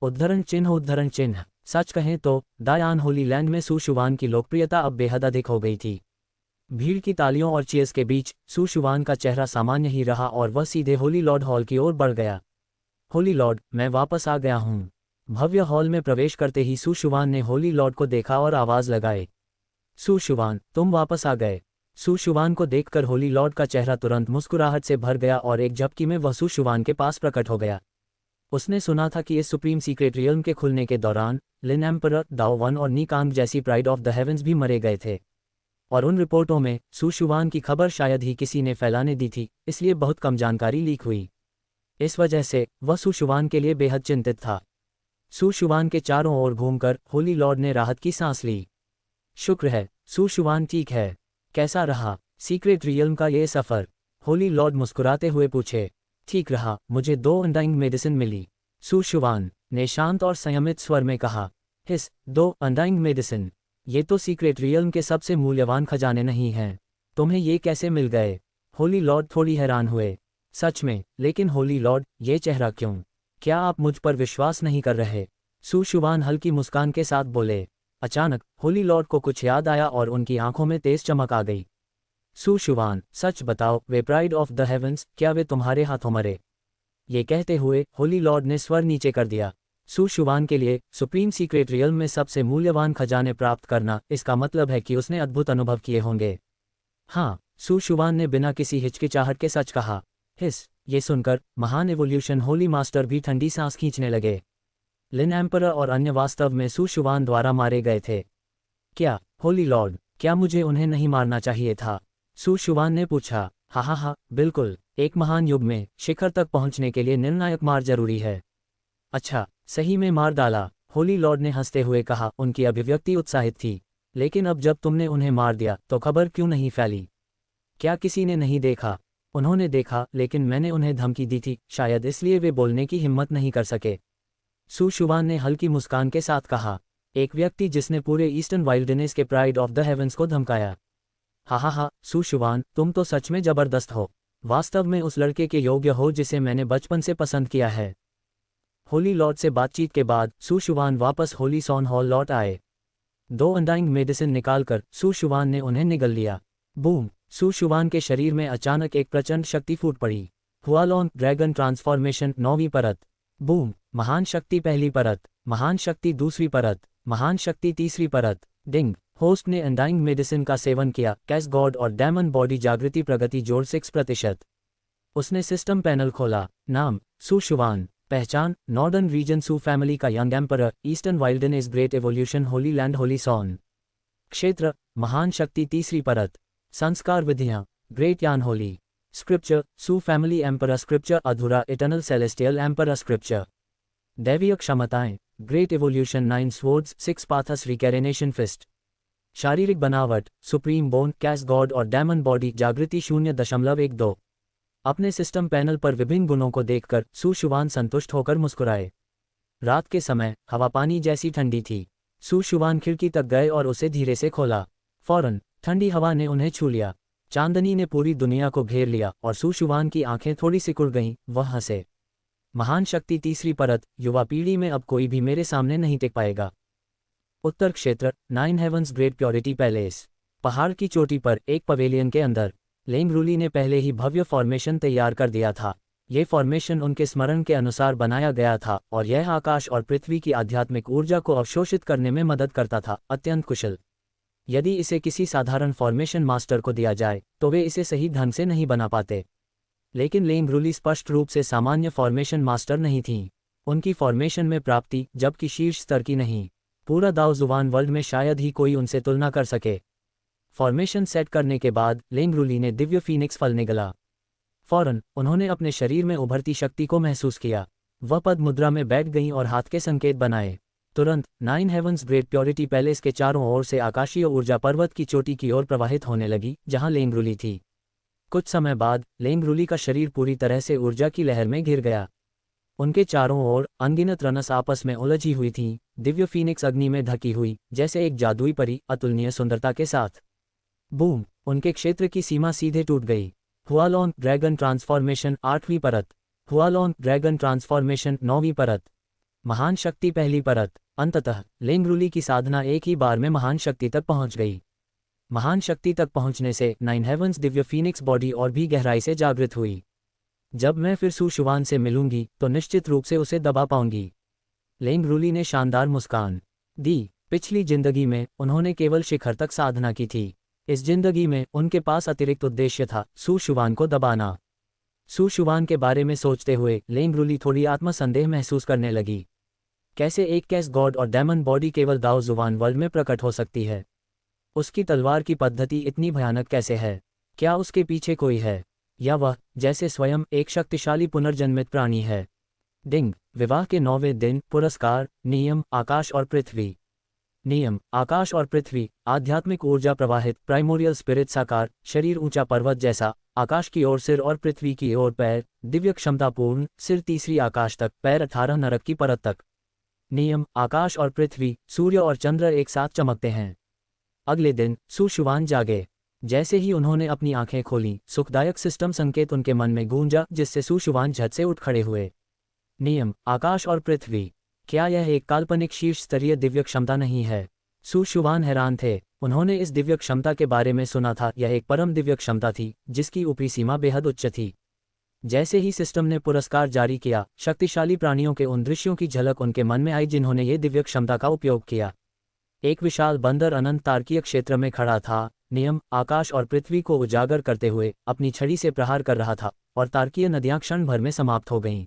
उद्धरण चिन्ह। सच कहें तो दायान होली लैंड में सुशुवान की लोकप्रियता अब बेहद अधिक हो गई थी। भीड़ की तालियों और चीयर्स के बीच सुशुवान का चेहरा सामान्य ही रहा और वह सीधे होली लॉर्ड हॉल की ओर बढ़ गया। होली लॉर्ड, मैं वापस आ गया हूँ। भव्य हॉल में प्रवेश करते ही सुशुवान ने होली लॉर्ड को देखा और आवाज लगाए, सुशुवान, तुम वापस आ गए। सुशुवान को देखकर होली लॉर्ड का चेहरा तुरंत मुस्कुराहट से भर गया और एक झपकी में वह सुशुवान के पास प्रकट हो गया। उसने सुना था कि इस सुप्रीम सीक्रेट रियल्म के खुलने के दौरान लिन एम्परर, दाओ वन और निकांग जैसी प्राइड ऑफ द हेवेंस भी मरे गए थे, और उन रिपोर्टों में सुशुवान की खबर शायद ही किसी ने फैलाने दी थी, इसलिए बहुत कम जानकारी लीक हुई। इस वजह से वह सुशुवान के लिए बेहद चिंतित था। सुशुवान के चारों ओर घूमकर होली लॉर्ड ने राहत की सांस ली। शुक्र है, सुशुवान ठीक है। कैसा रहा सीक्रेट रियल्म का ये सफ़र? होली लॉर्ड मुस्कुराते हुए पूछे। ठीक रहा, मुझे 2 अनडाइंग मेडिसिन मिली, सुशुवान ने शांत और संयमित स्वर में कहा। 2 अनडाइंग मेडिसिन? ये तो सीक्रेट रियल्म के सबसे मूल्यवान खजाने नहीं हैं। तुम्हें ये कैसे मिल गए? होली लॉर्ड थोड़ी हैरान हुए। सच में? लेकिन होली लॉर्ड, ये चेहरा क्यों? क्या आप मुझ पर विश्वास नहीं कर रहे? सुशुवान हल्की मुस्कान के साथ बोले। अचानक होली लॉर्ड को कुछ याद आया और उनकी आंखों में तेज चमक आ गई। सुशुवान, सच बताओ, वे प्राइड ऑफ द हेवेंस, क्या वे तुम्हारे हाथों मरे? ये कहते हुए होली लॉर्ड ने स्वर नीचे कर दिया। सुशुवान के लिए सुप्रीम सीक्रेट रियल्म में सबसे मूल्यवान खजाने प्राप्त करना, इसका मतलब है कि उसने अद्भुत अनुभव किए होंगे। हाँ, सुशुवान ने बिना किसी हिचकिचाहट के सच कहा। ये सुनकर महान एवोल्यूशन होली मास्टर भी ठंडी सांस खींचने लगे। लिन एम्परर और अन्य वास्तव में सुशुवान द्वारा मारे गए थे क्या? होली लॉर्ड, क्या मुझे उन्हें नहीं मारना चाहिए था? सुशुवान ने पूछा। हाँ, बिल्कुल। एक महान युग में शिखर तक पहुंचने के लिए निर्णायक मार जरूरी है। अच्छा, सही में मार डाला? होली लॉर्ड ने हंसते हुए कहा। उनकी अभिव्यक्ति उत्साहित थी। लेकिन अब जब तुमने उन्हें मार दिया तो खबर क्यों नहीं फैली? क्या किसी ने नहीं देखा? उन्होंने देखा, लेकिन मैंने उन्हें धमकी दी थी, शायद इसलिए वे बोलने की हिम्मत नहीं कर सके। सुशुवान ने हल्की मुस्कान के साथ कहा। एक व्यक्ति जिसने पूरे ईस्टर्न वाइल्डनेस के प्राइड ऑफ द हेवेंस को धमकाया। हाँ, सुशुवान, तुम तो सच में जबरदस्त हो। वास्तव में उस लड़के के योग्य हो जिसे मैंने बचपन से पसंद किया है। होली लॉर्ड से बातचीत के बाद सुशुवान वापस होलीसॉन हॉल लौट आए। 2 अनडाइंग मेडिसिन निकालकर सुशुवान ने उन्हें निगल लिया। बूम! सुशुवान के शरीर में अचानक एक प्रचंड शक्ति फूट पड़ी। हुआलोन ड्रैगन ट्रांसफॉर्मेशन 9वीं परत। बूम! महान शक्ति पहली परत, महान शक्ति दूसरी परत, महान शक्ति तीसरी परत। डिंग! होस्ट ने अनडाइंग मेडिसिन का सेवन किया। कैस गॉड और डेमन बॉडी जागृति प्रगति जोड़ 6%। उसने सिस्टम पैनल खोला। नाम सुशुवान। पहचान नॉर्दर्न रीजन सू फैमिली का young emperor, eastern wilderness great evolution holy land holy son. क्षेत्र महान शक्ति तीसरी परत। संस्कार विधियां great Yan holy. Scripture Su family emperor scripture अधूरा इटर्नल सेलेस्टियल एम्परर स्क्रिप्चर। दैवीय क्षमताएं great evolution 9 swords 6 paths reincarnation fist. शारीरिक बनावट सुप्रीम बोन कैस गॉड और डेमन बॉडी जागृति 0.12। अपने सिस्टम पैनल पर विभिन्न गुणों को देखकर सुशुवान संतुष्ट होकर मुस्कुराए। रात के समय हवा पानी जैसी ठंडी थी। सुशुवान खिड़की तक गए और उसे धीरे से खोला। फौरन ठंडी हवा ने उन्हें छू लिया। चांदनी ने पूरी दुनिया को घेर लिया और सुशुवान की आंखें थोड़ी सिकुड़ गईं। वह हंसे। महान शक्ति तीसरी परत, युवा पीढ़ी में अब कोई भी मेरे सामने नहीं टिक पाएगा। उत्तर क्षेत्र 9 हेवंस ग्रेट प्योरिटी पैलेस। पहाड़ की चोटी पर एक पवेलियन के अंदर लेंग रूली ने पहले ही भव्य फॉर्मेशन तैयार कर दिया था। ये फॉर्मेशन उनके स्मरण के अनुसार बनाया गया था और यह आकाश और पृथ्वी की आध्यात्मिक ऊर्जा को अवशोषित करने में मदद करता था। अत्यंत कुशल। यदि इसे किसी साधारण फॉर्मेशन मास्टर को दिया जाए तो वे इसे सही ढंग से नहीं बना पाते। लेकिन लेंग रूली स्पष्ट रूप से सामान्य फॉर्मेशन मास्टर नहीं थीं। उनकी फॉर्मेशन में प्राप्ति जबकि शीर्ष स्तर की नहीं। पूरा दाओ जुबान वर्ल्ड में शायद ही कोई उनसे तुलना कर सके। फॉर्मेशन सेट करने के बाद लेंग रूली ने दिव्य फीनिक्स फल निगला। फौरन उन्होंने अपने शरीर में उभरती शक्ति को महसूस किया। वह पद मुद्रा में बैठ गईं और हाथ के संकेत बनाए। तुरंत 9 हेवंस ग्रेट प्योरिटी पैलेस के चारों ओर से आकाशीय ऊर्जा पर्वत की चोटी की ओर प्रवाहित होने लगी जहां लेंग रूली थी। कुछ समय बाद लेंग रूली का शरीर पूरी तरह से ऊर्जा की लहर में घिर गया। उनके चारों ओर अनगिनत रनस आपस में उलझी हुई थीं। दिव्य फीनिक्स अग्नि में ढकी हुई जैसे एक जादुई परी, अतुलनीय सुंदरता के साथ। बूम! उनके क्षेत्र की सीमा सीधे टूट गई। हुआलोंग ड्रैगन ट्रांसफॉर्मेशन 8वीं परत। हुआलोंग ड्रैगन ट्रांसफॉर्मेशन 9वीं परत। महान शक्ति पहली परत। अंततः लेंगरुली की साधना एक ही बार में महान शक्ति तक पहुंच गई। महान शक्ति तक पहुंचने से 9 हेवंस दिव्य फीनिक्स बॉडी और भी गहराई से जागृत हुई। जब मैं फिर सु शुवान से मिलूंगी तो निश्चित रूप से उसे दबा पाऊंगी। लेंगरुली ने शानदार मुस्कान दी। पिछली जिंदगी में उन्होंने केवल शिखर तक साधना की थी। इस जिंदगी में उनके पास अतिरिक्त उद्देश्य था, सु शुवान को दबाना। सु शुवान के बारे में सोचते हुए लेंगरुली थोड़ी आत्मसंदेह महसूस करने लगी। कैसे एक कैस गॉड और डेमन बॉडी केवल दाओ जुवान वर्ल्ड में प्रकट हो सकती है? उसकी तलवार की पद्धति इतनी भयानक कैसे है? क्या उसके पीछे कोई है, या वह जैसे स्वयं एक शक्तिशाली पुनर्जन्मित प्राणी है? डिंग। विवाह के 9वें दिन। पुरस्कार। नियम आकाश और पृथ्वी। नियम आकाश और पृथ्वी। आध्यात्मिक ऊर्जा प्रवाहित प्राइमोरियल स्पिरिट साकार शरीर ऊंचा पर्वत जैसा, आकाश की ओर सिर और पृथ्वी की ओर पैर। दिव्य क्षमतापूर्ण सिर तीसरी आकाश तक, पैर 18 नरक की परत तक। नियम आकाश और पृथ्वी। सूर्य और चंद्र एक साथ चमकते हैं। अगले दिन सु शुवान जागे। जैसे ही उन्होंने अपनी आंखें खोलीं, सुखदायक सिस्टम संकेत उनके मन में गूंजा, जिससे सु शुवान झट से उठ खड़े हुए। नियम आकाश और पृथ्वी। क्या यह एक काल्पनिक शीर्ष स्तरीय दिव्य क्षमता नहीं है? सु शुवान हैरान थे। उन्होंने इस दिव्य क्षमता के बारे में सुना था। यह एक परम दिव्य क्षमता थी जिसकी ऊपरी सीमा बेहद उच्च थी। जैसे ही सिस्टम ने पुरस्कार जारी किया, शक्तिशाली प्राणियों के उन दृश्यों की झलक उनके मन में आई जिन्होंने ये दिव्य क्षमता का उपयोग किया। एक विशाल बंदर अनंत तारकीय क्षेत्र में खड़ा था। नियम आकाश और पृथ्वी को उजागर करते हुए अपनी छड़ी से प्रहार कर रहा था, और तारकीय नदियां क्षण भर में समाप्त हो गईं।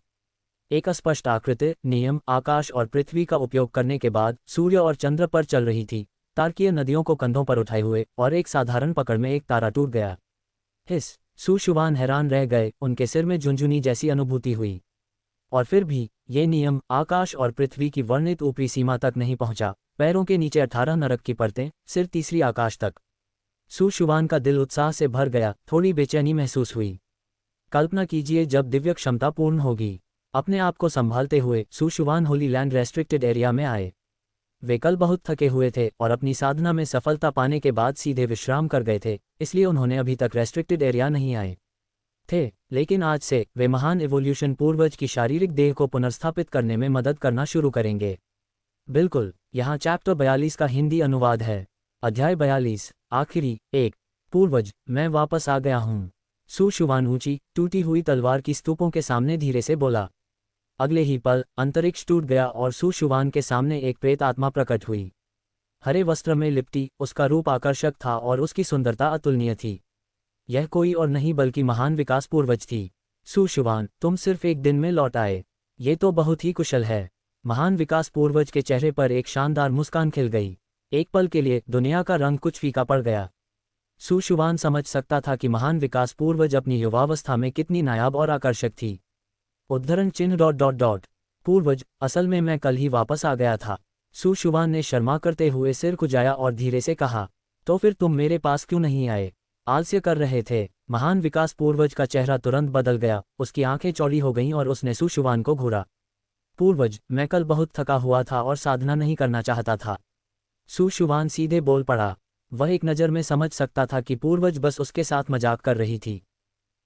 एक अस्पष्ट आकृति नियम आकाश और पृथ्वी का उपयोग करने के बाद सूर्य और चंद्र पर चल रही थी, तारकीय नदियों को कंधों पर उठाए हुए, और एक साधारण पकड़ में एक तारा टूट गया। हिस। सु शुवान हैरान रह गए। उनके सिर में झुंझुनी जैसी अनुभूति हुई। और फिर भी ये नियम आकाश और पृथ्वी की वर्णित ऊपरी सीमा तक नहीं पहुंचा। पैरों के नीचे 18 नरक की परतें, सिर तीसरी आकाश तक। सु शुवान का दिल उत्साह से भर गया। थोड़ी बेचैनी महसूस हुई। कल्पना कीजिए जब दिव्य क्षमता पूर्ण होगी। अपने आप को संभालते हुए सु शुवान होली लैंड रेस्ट्रिक्टेड एरिया में आए। वे कल बहुत थके हुए थे और अपनी साधना में सफलता पाने के बाद सीधे विश्राम कर गए थे, इसलिए उन्होंने अभी तक रेस्ट्रिक्टेड एरिया नहीं आए थे। लेकिन आज से वे महान इवोल्यूशन पूर्वज की शारीरिक देह को पुनर्स्थापित करने में मदद करना शुरू करेंगे। बिल्कुल, यहाँ चैप्टर 42 का हिंदी अनुवाद है। अध्याय 42। आखिरी एक। पूर्वज, मैं वापस आ गया हूँ। सु शुवान ऊंची टूटी हुई तलवार की स्तूपों के सामने धीरे से बोला। अगले ही पल अंतरिक्ष टूट गया और सु शुवान के सामने एक प्रेत आत्मा प्रकट हुई। हरे वस्त्र में लिपटी, उसका रूप आकर्षक था और उसकी सुंदरता अतुलनीय थी। यह कोई और नहीं बल्कि महान विकास पूर्वज थी। सु शुवान, तुम सिर्फ एक दिन में लौट आए। ये तो बहुत ही कुशल है। महान विकास पूर्वज के चेहरे पर एक शानदार मुस्कान खिल गई। एक पल के लिए दुनिया का रंग कुछ फीका पड़ गया। सु शुवान समझ सकता था कि महान विकास पूर्वज अपनी युवावस्था में कितनी नायाब और आकर्षक थी। उद्धरण चिन्ह ... पूर्वज, असल में मैं कल ही वापस आ गया था। सु शुवान ने शर्मा करते हुए सिर खुजाया और धीरे से कहा, तो फिर तुम मेरे पास क्यों नहीं आए? आलस्य कर रहे थे। महान विकास पूर्वज का चेहरा तुरंत बदल गया। उसकी आंखें चौड़ी हो गईं और उसने सु शुवान को घूरा। पूर्वज, मैं कल बहुत थका हुआ था और साधना नहीं करना चाहता था। सु शुवान सीधे बोल पड़ा। वह एक नज़र में समझ सकता था कि पूर्वज बस उसके साथ मजाक कर रही थी।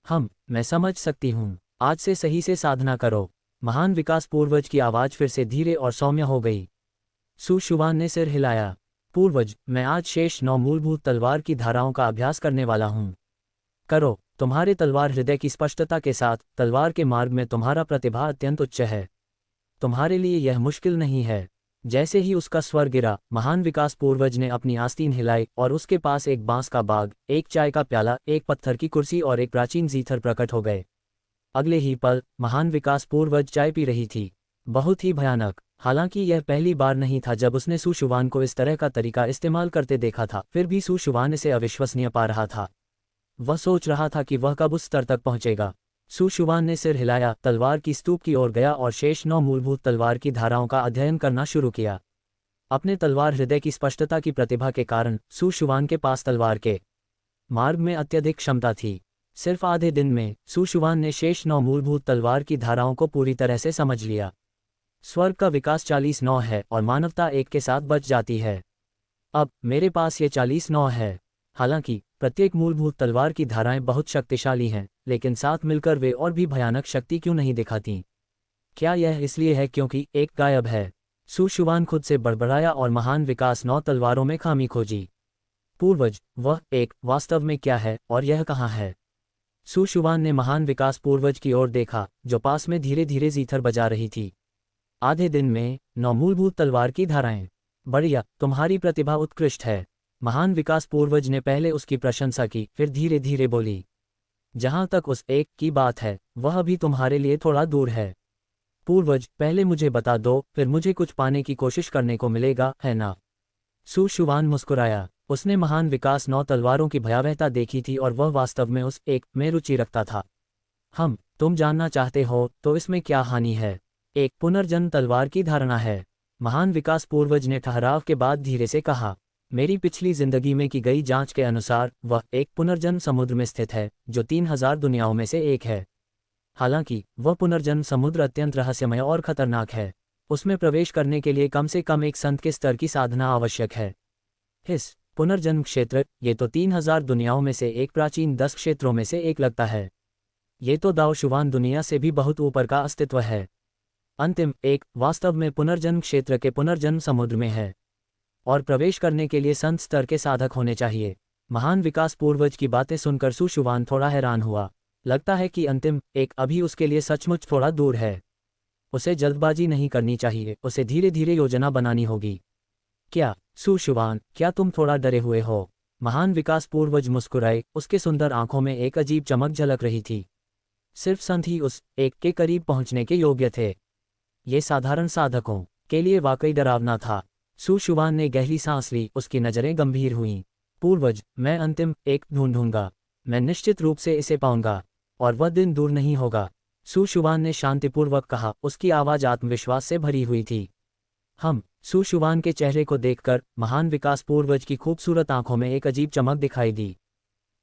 मैं समझ सकती हूँ। आज से सही से साधना करो। महान विकास पूर्वज की आवाज़ फिर से धीरे और सौम्य हो गई। सु शुवान ने सिर हिलाया। पूर्वज, मैं आज शेष 9 मूलभूत तलवार की धाराओं का अभ्यास करने वाला हूँ। करो। तुम्हारे तलवार हृदय की स्पष्टता के साथ, तलवार के मार्ग में तुम्हारा प्रतिभा अत्यंत उच्च है। तुम्हारे लिए यह मुश्किल नहीं है। जैसे ही उसका स्वर गिरा, महान विकास पूर्वज ने अपनी आस्तीन हिलाई और उसके पास एक बांस का बाग, एक चाय का प्याला, एक पत्थर की कुर्सी और एक प्राचीन जीथर प्रकट हो गए। अगले ही पल महान विकास पूर्वज चाय पी रही थी। बहुत ही भयानक। हालांकि यह पहली बार नहीं था जब उसने सु शुवान को इस तरह का तरीका इस्तेमाल करते देखा था, फिर भी सु शुवान इसे अविश्वसनीय पा रहा था। वह सोच रहा था कि वह कब उस स्तर तक पहुंचेगा। सु शुवान ने सिर हिलाया, तलवार की स्तूप की ओर गया और शेष 9 मूलभूत तलवार की धाराओं का अध्ययन करना शुरू किया। अपने तलवार हृदय की स्पष्टता की प्रतिभा के कारण सु शुवान के पास तलवार के मार्ग में अत्यधिक क्षमता थी। सिर्फ आधे दिन में सु शुवान ने शेष 9 मूलभूत तलवार की धाराओं को पूरी तरह से समझ लिया। स्वर्ग का विकास 40 है और मानवता 1 के साथ बच जाती है। अब मेरे पास ये 40 है। हालांकि प्रत्येक मूलभूत तलवार की धाराएं बहुत शक्तिशाली हैं, लेकिन साथ मिलकर वे और भी भयानक शक्ति क्यों नहीं दिखाती? क्या यह इसलिए है क्योंकि एक गायब है? सु शुआन खुद से बड़बड़ाया और महान विकास 9 तलवारों में खामी खोजी। पूर्वज, वह एक वास्तव में क्या है और यह कहाँ है? सु शुआन ने महान विकास पूर्वज की ओर देखा, जो पास में धीरे धीरे जीथर बजा रही थी। आधे दिन में 9 मूलभूत तलवार की धाराएं। बढ़िया, तुम्हारी प्रतिभा उत्कृष्ट है। महान विकास पूर्वज ने पहले उसकी प्रशंसा की, फिर धीरे धीरे बोली। जहां तक उस एक की बात है, वह अभी तुम्हारे लिए थोड़ा दूर है। पूर्वज, पहले मुझे बता दो, फिर मुझे कुछ पाने की कोशिश करने को मिलेगा, है ना? सु शुआन मुस्कुराया। उसने महान विकास 9 तलवारों की भयावहता देखी थी और वह वास्तव में उस एक में रुचि रखता था। तुम जानना चाहते हो तो इसमें क्या हानि है? एक पुनर्जन्म तलवार की धारणा है। महान विकास पूर्वज ने ठहराव के बाद धीरे से कहा, मेरी पिछली जिंदगी में की गई जांच के अनुसार वह एक पुनर्जन्म समुद्र में स्थित है, जो 3000 दुनियाओं में से एक है। हालांकि वह पुनर्जन्म समुद्र अत्यंत रहस्यमय और खतरनाक है। उसमें प्रवेश करने के लिए कम से कम एक संत के स्तर की साधना आवश्यक है। इस पुनर्जन्म क्षेत्र, ये तो 3000 दुनियाओं में से एक प्राचीन 10 क्षेत्रों में से एक लगता है। ये तो दाओ शुआन दुनिया से भी बहुत ऊपर का अस्तित्व है। अंतिम एक वास्तव में पुनर्जन्म क्षेत्र के पुनर्जन्म समुद्र में है, और प्रवेश करने के लिए संत स्तर के साधक होने चाहिए। महान विकास पूर्वज की बातें सुनकर सु शुआन थोड़ा हैरान हुआ। लगता है कि अंतिम एक अभी उसके लिए सचमुच थोड़ा दूर है। उसे जल्दबाजी नहीं करनी चाहिए, उसे धीरे धीरे योजना बनानी होगी। क्या सु शुआन, क्या तुम थोड़ा डरे हुए हो? महान विकास पूर्वज मुस्कुराए, उसके सुंदर आंखों में एक अजीब चमक झलक रही थी। सिर्फ संत ही उस एक के करीब पहुंचने के योग्य थे। ये साधारण साधकों के लिए वाकई डरावना था। सु शुआन ने गहरी सांस ली, उसकी नजरें गंभीर हुईं। पूर्वज, मैं अंतिम एक ढूंढूंगा। मैं निश्चित रूप से इसे पाऊंगा, और वह दिन दूर नहीं होगा। सु शुआन ने शांतिपूर्वक कहा, उसकी आवाज आत्मविश्वास से भरी हुई थी। सु शुआन के चेहरे को देखकर महान विकास पूर्वज की खूबसूरत आंखों में एक अजीब चमक दिखाई दी।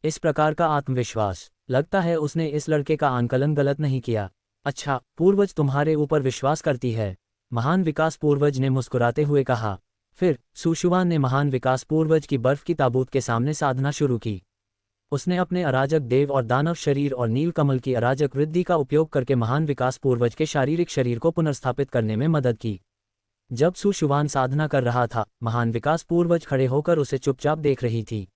इस प्रकार का आत्मविश्वास, लगता है उसने इस लड़के का आंकलन गलत नहीं किया। अच्छा, पूर्वज तुम्हारे ऊपर विश्वास करती है? महान विकास पूर्वज ने मुस्कुराते हुए कहा। फिर सु शुआन ने महान विकास पूर्वज की बर्फ की ताबूत के सामने साधना शुरू की। उसने अपने अराजक देव और दानव शरीर और नील कमल की अराजक वृद्धि का उपयोग करके महान विकास पूर्वज के शारीरिक शरीर को पुनर्स्थापित करने में मदद की। जब सु शुआन साधना कर रहा था, महान विकास पूर्वज खड़े होकर उसे चुपचाप देख रही थी।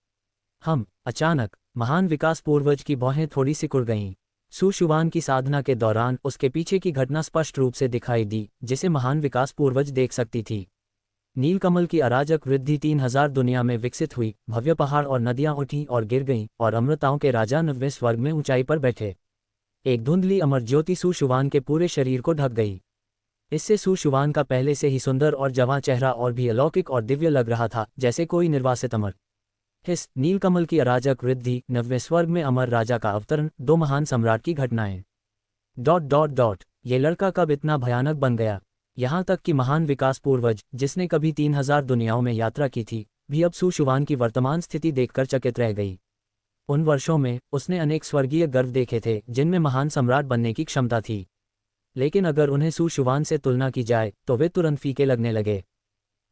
अचानक महान विकास पूर्वज की भौहें थोड़ी सिकुड़ गईं। सु शुआन की साधना के दौरान उसके पीछे की घटना स्पष्ट रूप से दिखाई दी, जिसे महान विकास पूर्वज देख सकती थी। नीलकमल की अराजक वृद्धि 3000 दुनिया में विकसित हुई, भव्य पहाड़ और नदियां उठी और गिर गईं, और अमृताओं के राजा 9वें स्वर्ग में ऊंचाई पर बैठे। एक धुंधली अमर ज्योति सु शुआन के पूरे शरीर को ढक गई। इससे सु शुआन का पहले से ही सुंदर और जवां चेहरा और भी अलौकिक और दिव्य लग रहा था, जैसे कोई निर्वासित अमर। इस नीलकमल की अराजक वृद्धि, 9वें स्वर्ग में अमर राजा का अवतरण, 2 महान सम्राट की घटनाएं। ... ये लड़का कब इतना भयानक बन गया? यहाँ तक कि महान विकास पूर्वज, जिसने कभी 3000 दुनियाओं में यात्रा की थी, भी अब सु शुआन की वर्तमान स्थिति देखकर चकित रह गई। उन वर्षों में उसने अनेक स्वर्गीय गर्व देखे थे, जिनमें महान सम्राट बनने की क्षमता थी, लेकिन अगर उन्हें सु शुआन से तुलना की जाए तो वे तुरंत फीके लगने लगे।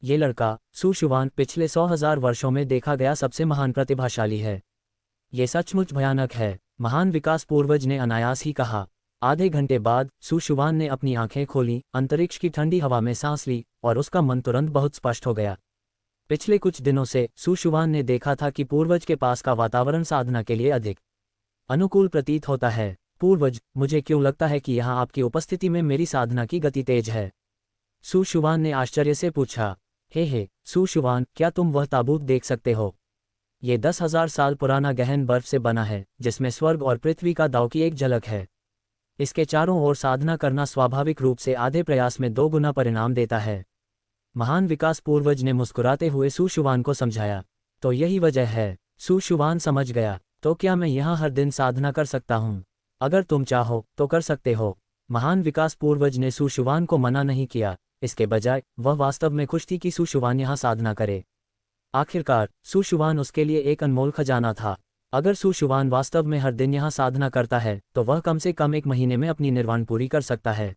ये लड़का, सु शुआन, पिछले 100,000 वर्षों में देखा गया सबसे महान प्रतिभाशाली है। ये सचमुच भयानक है, महान विकास पूर्वज ने अनायास ही कहा। आधे घंटे बाद सु शुआन ने अपनी आंखें खोलीं, अंतरिक्ष की ठंडी हवा में सांस ली, और उसका मन तुरंत बहुत स्पष्ट हो गया। पिछले कुछ दिनों से सु शुआन ने देखा था कि पूर्वज के पास का वातावरण साधना के लिए अधिक अनुकूल प्रतीत होता है। पूर्वज, मुझे क्यों लगता है कि यहाँ आपकी उपस्थिति में मेरी साधना की गति तेज है? सु शुआन ने आश्चर्य से पूछा। हे सु शुआन, क्या तुम वह ताबूत देख सकते हो? ये 10,000 साल पुराना गहन बर्फ से बना है, जिसमें स्वर्ग और पृथ्वी का दाव की एक झलक है। इसके चारों ओर साधना करना स्वाभाविक रूप से आधे प्रयास में 2 गुना परिणाम देता है। महान विकास पूर्वज ने मुस्कुराते हुए सु शुआन को समझाया। तो यही वजह है। सु शुआन समझ गया। तो क्या मैं यहाँ हर दिन साधना कर सकता हूँ? अगर तुम चाहो तो कर सकते हो। महान विकास पूर्वज ने सु शुआन को मना नहीं किया, इसके बजाय वह वास्तव में खुश थी कि सु शुआन यहाँ साधना करे। आखिरकार सु शुआन उसके लिए एक अनमोल खजाना था। अगर सु शुआन वास्तव में हर दिन यहाँ साधना करता है तो वह कम से कम 1 महीने में अपनी निर्वाण पूरी कर सकता है।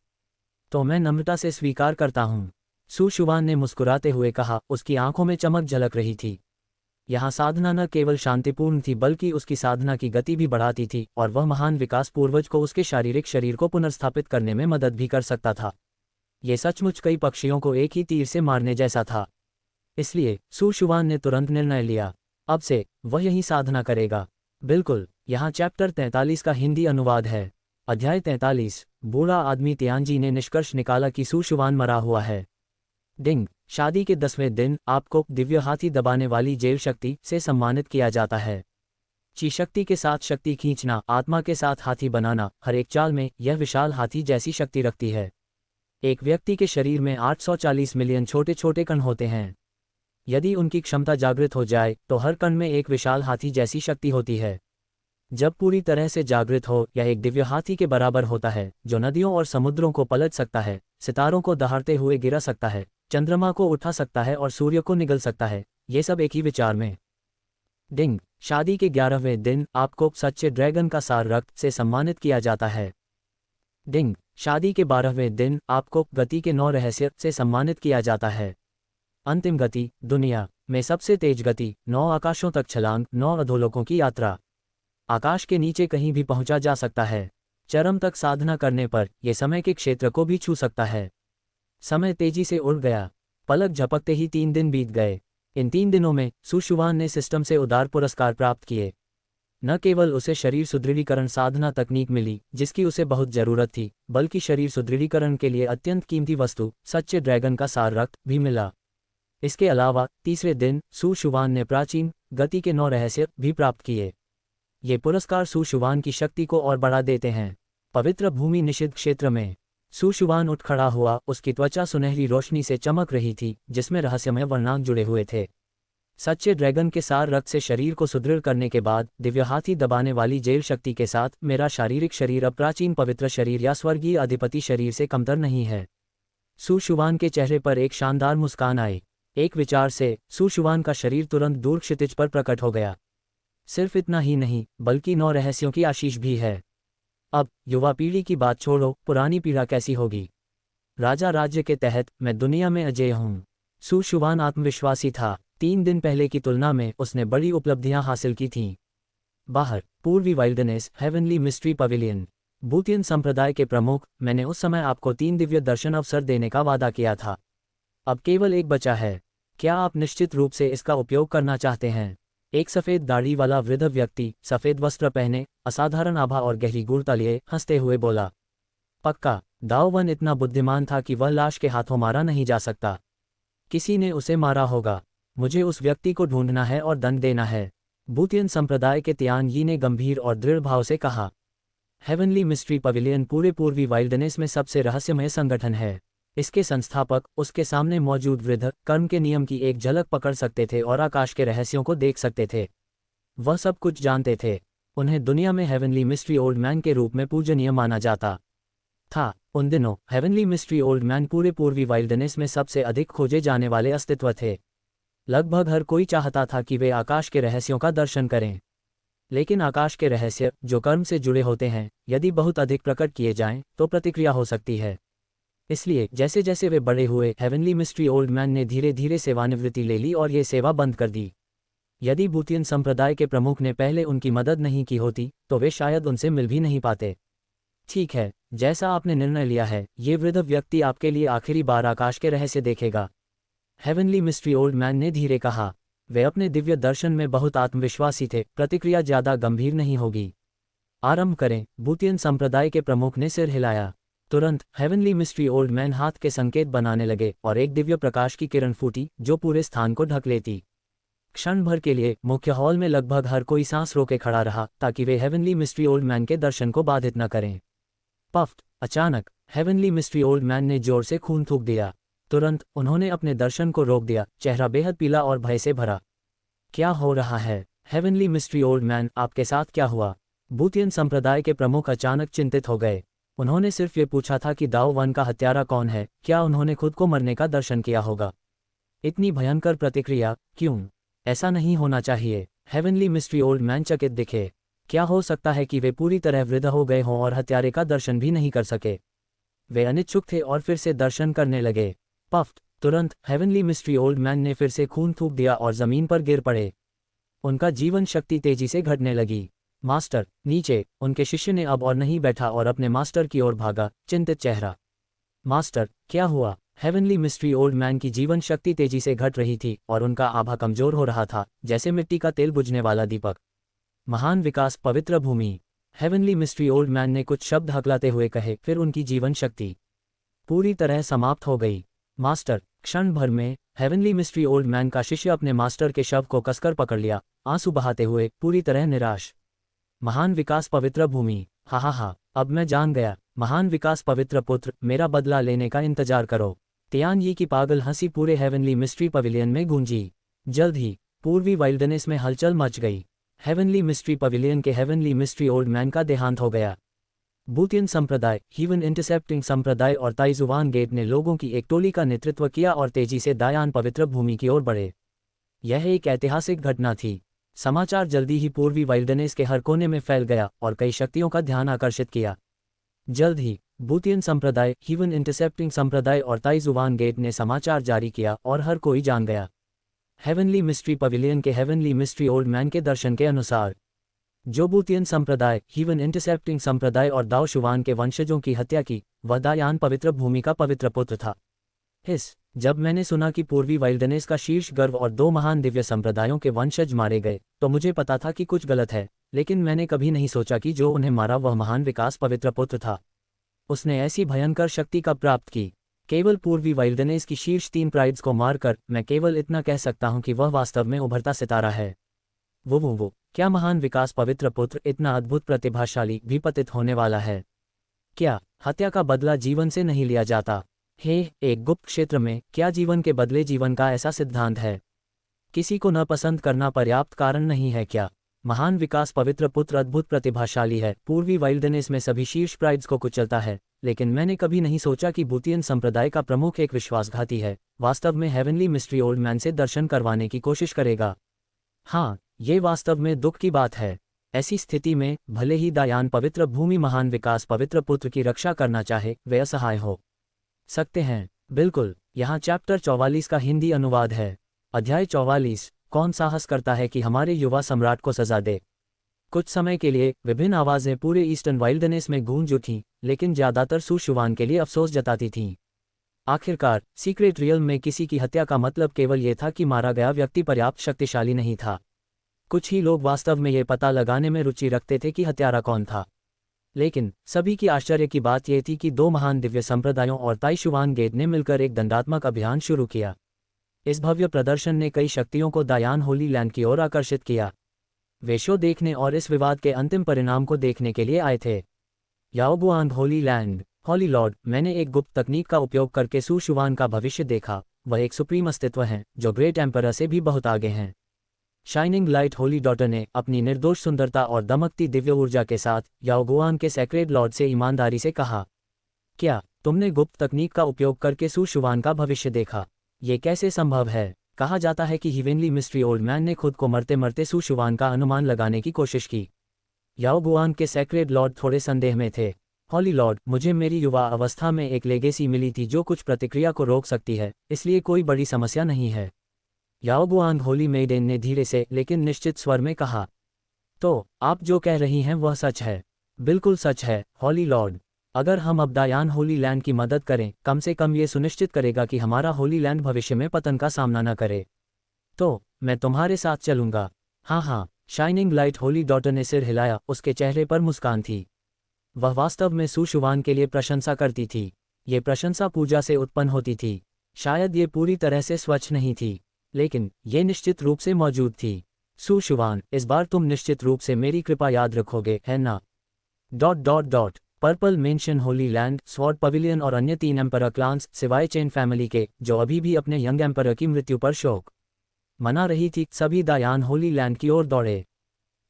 तो मैं नम्रता से स्वीकार करता हूँ, सु शुआन ने मुस्कुराते हुए कहा। उसकी आंखों में चमक झलक रही थी। यहाँ साधना न केवल शांतिपूर्ण थी बल्कि उसकी साधना की गति भी बढ़ाती थी और वह महान विकास पूर्वज को उसके शारीरिक शरीर को पुनर्स्थापित करने में मदद भी कर सकता था। ये सचमुच कई पक्षियों को एक ही तीर से मारने जैसा था। इसलिए सु शुआन ने तुरंत निर्णय लिया, अब से वह यही साधना करेगा। बिल्कुल, यहाँ चैप्टर 43 का हिंदी अनुवाद है। अध्याय 43। बूढ़ा आदमी तियानजी ने निष्कर्ष निकाला कि सु शुआन मरा हुआ है। डिंग। शादी के 10वें दिन आपको दिव्य हाथी दबाने वाली जेल शक्ति से सम्मानित किया जाता है। ची शक्ति के साथ शक्ति खींचना, आत्मा के साथ हाथी बनाना, हर एक चाल में यह विशाल हाथी जैसी शक्ति रखती है। एक व्यक्ति के शरीर में 840 मिलियन छोटे छोटे कण होते हैं। यदि उनकी क्षमता जागृत हो जाए तो हर कण में एक विशाल हाथी जैसी शक्ति होती है। जब पूरी तरह से जागृत हो, यह एक दिव्य हाथी के बराबर होता है जो नदियों और समुद्रों को पलट सकता है, सितारों को दहाड़ते हुए गिरा सकता है, चंद्रमा को उठा सकता है और सूर्य को निगल सकता है, ये सब एक ही विचार में। डिंग। शादी के 11वें दिन आपको सच्चे ड्रैगन का सार रक्त से सम्मानित किया जाता है। डिंग। शादी के 12वें दिन आपको गति के 9 रहस्य से सम्मानित किया जाता है। अंतिम गति, दुनिया में सबसे तेज गति, 9 आकाशों तक छलांग, 9 अधोलोकों की यात्रा। आकाश के नीचे कहीं भी पहुंचा जा सकता है। चरम तक साधना करने पर यह समय के क्षेत्र को भी छू सकता है। समय तेजी से उड़ गया। पलक झपकते ही 3 दिन बीत गए। इन 3 दिनों में सु शुआन ने सिस्टम से उदार पुरस्कार प्राप्त किए। न केवल उसे शरीर सुदृढ़ीकरण साधना तकनीक मिली जिसकी उसे बहुत जरूरत थी, बल्कि शरीर सुदृढ़ीकरण के लिए अत्यंत कीमती वस्तु सच्चे ड्रैगन का सार रक्त भी मिला। इसके अलावा तीसरे दिन सु शुआन ने प्राचीन गति के 9 रहस्य भी प्राप्त किए। ये पुरस्कार सु शुआन की शक्ति को और बढ़ा देते हैं। पवित्र भूमि निषिद्ध क्षेत्र में सु शुआन उठ खड़ा हुआ। उसकी त्वचा सुनहरी रोशनी से चमक रही थी जिसमें रहस्यमय वर्णांक जुड़े हुए थे। सच्चे ड्रैगन के सार रक्त से शरीर को सुदृढ़ करने के बाद दिव्य हाथी दबाने वाली जेल शक्ति के साथ मेरा शारीरिक शरीर अब प्राचीन पवित्र शरीर या स्वर्गीय अधिपति शरीर से कमतर नहीं है। सु शुआन के चेहरे पर एक शानदार मुस्कान आई। एक विचार से सु शुआन का शरीर तुरंत दूर क्षितिज पर प्रकट हो गया। सिर्फ इतना ही नहीं बल्कि 9 रहस्यों की आशीष भी है। अब युवा पीढ़ी की बात छोड़ो, पुरानी पीढ़ा कैसी होगी। राजा राज्य के तहत मैं दुनिया में अजेय हूँ। सु शुआन आत्मविश्वासी था। 3 दिन पहले की तुलना में उसने बड़ी उपलब्धियां हासिल की थीं। बाहर पूर्वी वाइल्डनेस हेवनली मिस्ट्री पवेलियन। बूतियन संप्रदाय के प्रमुख, मैंने उस समय आपको 3 दिव्य दर्शन अवसर देने का वादा किया था। अब केवल एक बचा है। क्या आप निश्चित रूप से इसका उपयोग करना चाहते हैं? एक सफ़ेद दाढ़ी वाला वृद्ध व्यक्ति सफ़ेद वस्त्र पहने, असाधारण आभा और गहरी गूढ़ता लिए हंसते हुए बोला। पक्का, दाओ वन इतना बुद्धिमान था कि वह लाश के हाथों मारा नहीं जा सकता। किसी ने उसे मारा होगा। मुझे उस व्यक्ति को ढूंढना है और दंड देना है। बूतियन संप्रदाय के तियान यी ने गंभीर और दृढ़ भाव से कहा। हेवनली मिस्ट्री पवेलियन पूरे पूर्वी वाइल्डनेस में सबसे रहस्यमय संगठन है। इसके संस्थापक उसके सामने मौजूद वृद्ध कर्म के नियम की एक झलक पकड़ सकते थे और आकाश के रहस्यों को देख सकते थे। वह सब कुछ जानते थे। उन्हें दुनिया में हेवनली मिस्ट्री ओल्ड मैन के रूप में पूजनीय माना जाता था। उन दिनों हेवनली मिस्ट्री ओल्ड मैन पूरे पूर्वी वाइल्डनेस में सबसे अधिक खोजे जाने वाले अस्तित्व थे। लगभग हर कोई चाहता था कि वे आकाश के रहस्यों का दर्शन करें। लेकिन आकाश के रहस्य जो कर्म से जुड़े होते हैं, यदि बहुत अधिक प्रकट किए जाएं तो प्रतिक्रिया हो सकती है। इसलिए जैसे जैसे वे बड़े हुए, हेवनली मिस्ट्री ओल्ड मैन ने धीरे धीरे सेवानिवृत्ति ले ली और ये सेवा बंद कर दी। यदि बूतियन संप्रदाय के प्रमुख ने पहले उनकी मदद नहीं की होती तो वे शायद उनसे मिल भी नहीं पाते। ठीक है, जैसा आपने निर्णय लिया है, ये वृद्ध व्यक्ति आपके लिए आखिरी बार आकाश के रहस्य देखेगा। हेवनली मिस्ट्री ओल्ड मैन ने धीरे कहा। वे अपने दिव्य दर्शन में बहुत आत्मविश्वासी थे। प्रतिक्रिया ज्यादा गंभीर नहीं होगी। आरंभ करें। बूतियन संप्रदाय के प्रमुख ने सिर हिलाया। तुरंत हेवनली मिस्ट्री ओल्ड मैन हाथ के संकेत बनाने लगे और एक दिव्य प्रकाश की किरण फूटी जो पूरे स्थान को ढक लेती। क्षण भर के लिए मुख्य हॉल में लगभग हर कोई सांस रोके खड़ा रहा ताकि वे हेवनली मिस्ट्री ओल्ड मैन के दर्शन को बाधित न करें। पफ्ट। अचानक हेवनली मिस्ट्री ओल्ड मैन ने जोर से खून थूक दिया। तुरंत उन्होंने अपने दर्शन को रोक दिया। चेहरा बेहद पीला और भय से भरा। क्या हो रहा है? हेवनली मिस्ट्री ओल्ड मैन, आपके साथ क्या हुआ? बूतियन संप्रदाय के प्रमुख अचानक चिंतित हो गए। उन्होंने सिर्फ ये पूछा था कि दाओ वन का हत्यारा कौन है। क्या उन्होंने खुद को मरने का दर्शन किया होगा? इतनी भयंकर प्रतिक्रिया क्यों? ऐसा नहीं होना चाहिए। हेवनली मिस्ट्री ओल्ड मैन चकित दिखे। क्या हो सकता है कि वे पूरी तरह वृद्ध हो गए हों और हत्यारे का दर्शन भी नहीं कर सके? वे अनिच्छुक थे और फिर से दर्शन करने लगे। पफ्ट। तुरंत हेवनली मिस्ट्री ओल्ड मैन ने फिर से खून थूक दिया और जमीन पर गिर पड़े। उनका जीवन शक्ति तेजी से घटने लगी। मास्टर, नीचे। उनके शिष्य ने अब और नहीं बैठा और अपने मास्टर की ओर भागा, चिंतित चेहरा। मास्टर, क्या हुआ? हेवनली मिस्ट्री ओल्ड मैन की जीवन शक्ति तेजी से घट रही थी और उनका आभा कमजोर हो रहा था, जैसे मिट्टी का तेल बुझने वाला दीपक। महान विकास, पवित्र भूमि। हेवनली मिस्ट्री ओल्ड मैन ने कुछ शब्द हकलाते हुए कहे, फिर उनकी जीवन शक्ति पूरी तरह समाप्त हो गई। मास्टर, क्षण भर में हेवनली मिस्ट्री ओल्ड मैन का शिष्य अपने मास्टर के शव को कसकर पकड़ लिया, आंसू बहाते हुए, पूरी तरह निराश। महान विकास, पवित्र भूमि। हा, अब मैं जान गया। महान विकास, पवित्र पुत्र, मेरा बदला लेने का इंतजार करो। तियान यी की पागल हंसी पूरे हेवनली मिस्ट्री पवेलियन में गूंजी। जल्द ही पूर्वी वाइल्डनेस में हलचल मच गई। हेवनली मिस्ट्री पवेलियन के हेवनली मिस्ट्री ओल्ड मैन का देहांत हो गया। बूतियन संप्रदाय, हीवन इंटरसेप्टिंग संप्रदाय और ताइजुवान गेट ने लोगों की एक टोली का नेतृत्व किया और तेजी से दायान पवित्र भूमि की ओर बढ़े। यह एक ऐतिहासिक घटना थी। समाचार जल्दी ही पूर्वी वाइल्डनेस के हर कोने में फैल गया और कई शक्तियों का ध्यान आकर्षित किया। जल्द ही बूतियन संप्रदाय, हीवन इंटरसेप्टिंग संप्रदाय और ताइजुवान गेट ने समाचार जारी किया और हर कोई जान गया। हेवनली मिस्ट्री पवेलियन के हेवनली मिस्ट्री ओल्ड मैन के दर्शन के अनुसार जो बूतियन संप्रदाय, हीवन इंटरसेप्टिंग संप्रदाय और दाओ शुवान के वंशजों की हत्या की, वह दायान पवित्र भूमि का पवित्र पुत्र था। जब मैंने सुना कि पूर्वी वाइल्डनेस का शीर्ष गर्व और 2 महान दिव्य संप्रदायों के वंशज मारे गए, तो मुझे पता था कि कुछ गलत है, लेकिन मैंने कभी नहीं सोचा कि जो उन्हें मारा वह महान विकास, पवित्र पुत्र था। उसने ऐसी भयंकर शक्ति कब प्राप्त की? केवल पूर्वी वाइल्डनेस की शीर्ष 3 प्राइड्स को मारकर मैं केवल इतना कह सकता हूं कि वह वास्तव में उभरता सितारा है। वो क्या महान विकास, पवित्र पुत्र इतना अद्भुत प्रतिभाशाली भी पतित होने वाला है? क्या हत्या का बदला जीवन से नहीं लिया जाता? एक गुप्त क्षेत्र में क्या जीवन के बदले जीवन का ऐसा सिद्धांत है? किसी को न पसंद करना पर्याप्त कारण नहीं है क्या? महान विकास, पवित्र पुत्र अद्भुत प्रतिभाशाली है, पूर्वी वाइल्डनेस में सभी शीर्ष प्राइड्स को कुचलता है, लेकिन मैंने कभी नहीं सोचा कि बूतियन संप्रदाय का प्रमुख एक विश्वासघाती है, वास्तव में हेवनली मिस्ट्री ओल्ड मैन से दर्शन करवाने की कोशिश करेगा। हाँ, ये वास्तव में दुख की बात है। ऐसी स्थिति में भले ही दायान पवित्र भूमि महान विकास, पवित्र पुत्र की रक्षा करना चाहे, वे असहाय हो सकते हैं। बिल्कुल, यहाँ चैप्टर 44 का हिंदी अनुवाद है। अध्याय 44, कौन साहस करता है कि हमारे युवा सम्राट को सजा दे? कुछ समय के लिए विभिन्न आवाजें पूरे ईस्टर्न वाइल्डनेस में गूंज उठीं, लेकिन ज्यादातर सुशुवान के लिए अफसोस जताती थीं। आखिरकार सीक्रेट रियल्म में किसी की हत्या का मतलब केवल ये था कि मारा गया व्यक्ति पर्याप्त शक्तिशाली नहीं था। कुछ ही लोग वास्तव में ये पता लगाने में रुचि रखते थे कि हत्यारा कौन था। लेकिन सभी की आश्चर्य की बात यह थी कि 2 महान दिव्य संप्रदायों और ताइशुवान गेट ने मिलकर एक दंडात्मक अभियान शुरू किया। इस भव्य प्रदर्शन ने कई शक्तियों को दायान होली लैंड की ओर आकर्षित किया। वे शो देखने और इस विवाद के अंतिम परिणाम को देखने के लिए आए थे। याओगुआंग होली लैंड, हॉली लॉर्ड, मैंने एक गुप्त तकनीक का उपयोग करके सुशुवान का भविष्य देखा। वह एक सुप्रीम अस्तित्व हैं, जो ग्रेट एम्परर से भी बहुत आगे हैं। शाइनिंग लाइट होली डॉटर ने अपनी निर्दोष सुंदरता और दमकती दिव्य ऊर्जा के साथ याओगुआन के सैक्रेड लॉर्ड से ईमानदारी से कहा, क्या तुमने गुप्त तकनीक का उपयोग करके सुशुवान का भविष्य देखा? ये कैसे संभव है? कहा जाता है कि हेवनली मिस्ट्री ओल्ड मैन ने खुद को मरते मरते सुशुवान का अनुमान लगाने की कोशिश की। याओगुआन के सैक्रेड लॉर्ड थोड़े संदेह में थे। हॉली लॉर्ड, मुझे मेरी युवा अवस्था में एक लेगेसी मिली थी जो कुछ प्रतिक्रिया को रोक सकती है, इसलिए कोई बड़ी समस्या नहीं है। याओगुआंग होली मेडेन ने धीरे से लेकिन निश्चित स्वर में कहा, तो आप जो कह रही हैं वह सच है? बिल्कुल सच है, हॉली लॉर्ड। अगर हम अब दायान होली लैंड की मदद करें, कम से कम ये सुनिश्चित करेगा कि हमारा होली लैंड भविष्य में पतन का सामना न करे। तो मैं तुम्हारे साथ चलूंगा। हाँ, शाइनिंग लाइट होली डॉटर ने सिर हिलाया, उसके चेहरे पर मुस्कान थी। वह वास्तव में सुशुवान के लिए प्रशंसा करती थी। ये प्रशंसा पूजा से उत्पन्न होती थी। शायद ये पूरी तरह से स्वच्छ नहीं थी, लेकिन ये निश्चित रूप से मौजूद थी। सुशुवान, इस बार तुम निश्चित रूप से मेरी कृपा याद रखोगे, है ना? ... Purple mention Holi land, sword pavilion और अन्य 3 एम्परर क्लान्स, सिवाय चेन फैमिली के, जो अभी भी अपने यंग एम्परर की मृत्यु पर शोक मना रही थी, सभी दायान होली लैंड की ओर दौड़े।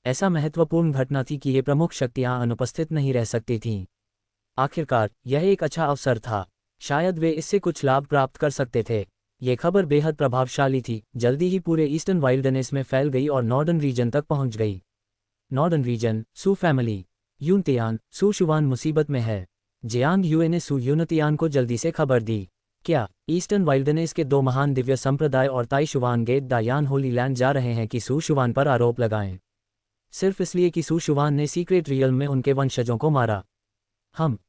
ऐसा महत्वपूर्ण घटना थी कि ये प्रमुख शक्तियां अनुपस्थित नहीं रह सकती थीं। आखिरकार यह एक अच्छा अवसर था। शायद वे इससे कुछ लाभ प्राप्त कर सकते थे। ये खबर बेहद प्रभावशाली थी, जल्दी ही पूरे ईस्टर्न वाइल्डनेस में फैल गई और नॉर्दर्न रीजन तक पहुंच गई। नॉर्दर्न रीजन, सू फैमिली, यूनतियान, सुशुवान मुसीबत में है। जियांग युए ने सू यूनतियान को जल्दी से खबर दी। क्या ईस्टर्न वाइल्डनेस के दो महान दिव्य संप्रदाय और ताई शुवान गेट दायान होली लैंड जा रहे हैं कि सू शुवान पर आरोप लगाएं, सिर्फ इसलिए कि सू शुवान ने सीक्रेट रियल में उनके वंशजों को मारा?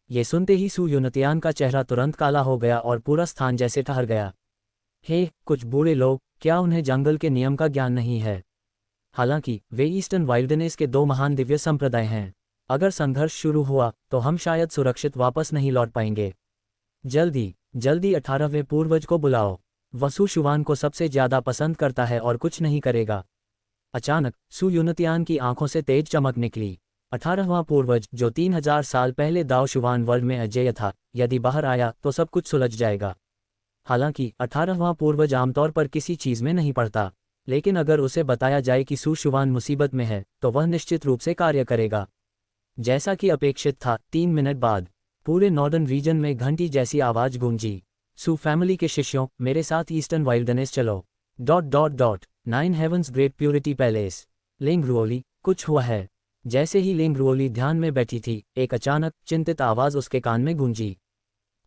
ये सुनते ही सू युनतियान का चेहरा तुरंत काला हो गया और पूरा स्थान जैसे ठहर गया। कुछ बूढ़े लोग, क्या उन्हें जंगल के नियम का ज्ञान नहीं है? हालांकि वे ईस्टर्न वाइल्डनेस के दो महान दिव्य संप्रदाय हैं। अगर संघर्ष शुरू हुआ तो हम शायद सुरक्षित वापस नहीं लौट पाएंगे। जल्दी 18वें पूर्वज को बुलाओ। वह सू शुवान को सबसे ज्यादा पसंद करता है और कुछ नहीं करेगा। अचानक सू युनतियान की आंखों से तेज चमक निकली। 18वां पूर्वज, जो 3000 साल पहले दाओ शुवान वर्ल्ड में अजेय था, यदि बाहर आया तो सब कुछ सुलझ जाएगा। हालांकि 18वां पूर्वज आमतौर पर किसी चीज में नहीं पड़ता, लेकिन अगर उसे बताया जाए कि सू शुवान मुसीबत में है तो वह निश्चित रूप से कार्य करेगा। जैसा कि अपेक्षित था, 3 मिनट बाद पूरे नॉर्दर्न रीजन में घंटी जैसी आवाज गूंजी। सू फैमिली के शिष्यों, मेरे साथ ईस्टर्न वाइल्डनेस चलो। 9 हेवंस ग्रेट प्योरिटी पैलेस। लेंगरुओली, कुछ हुआ है? जैसे ही लेंगरुओली ध्यान में बैठी थी, एक अचानक चिंतित आवाज उसके कान में गूंजी।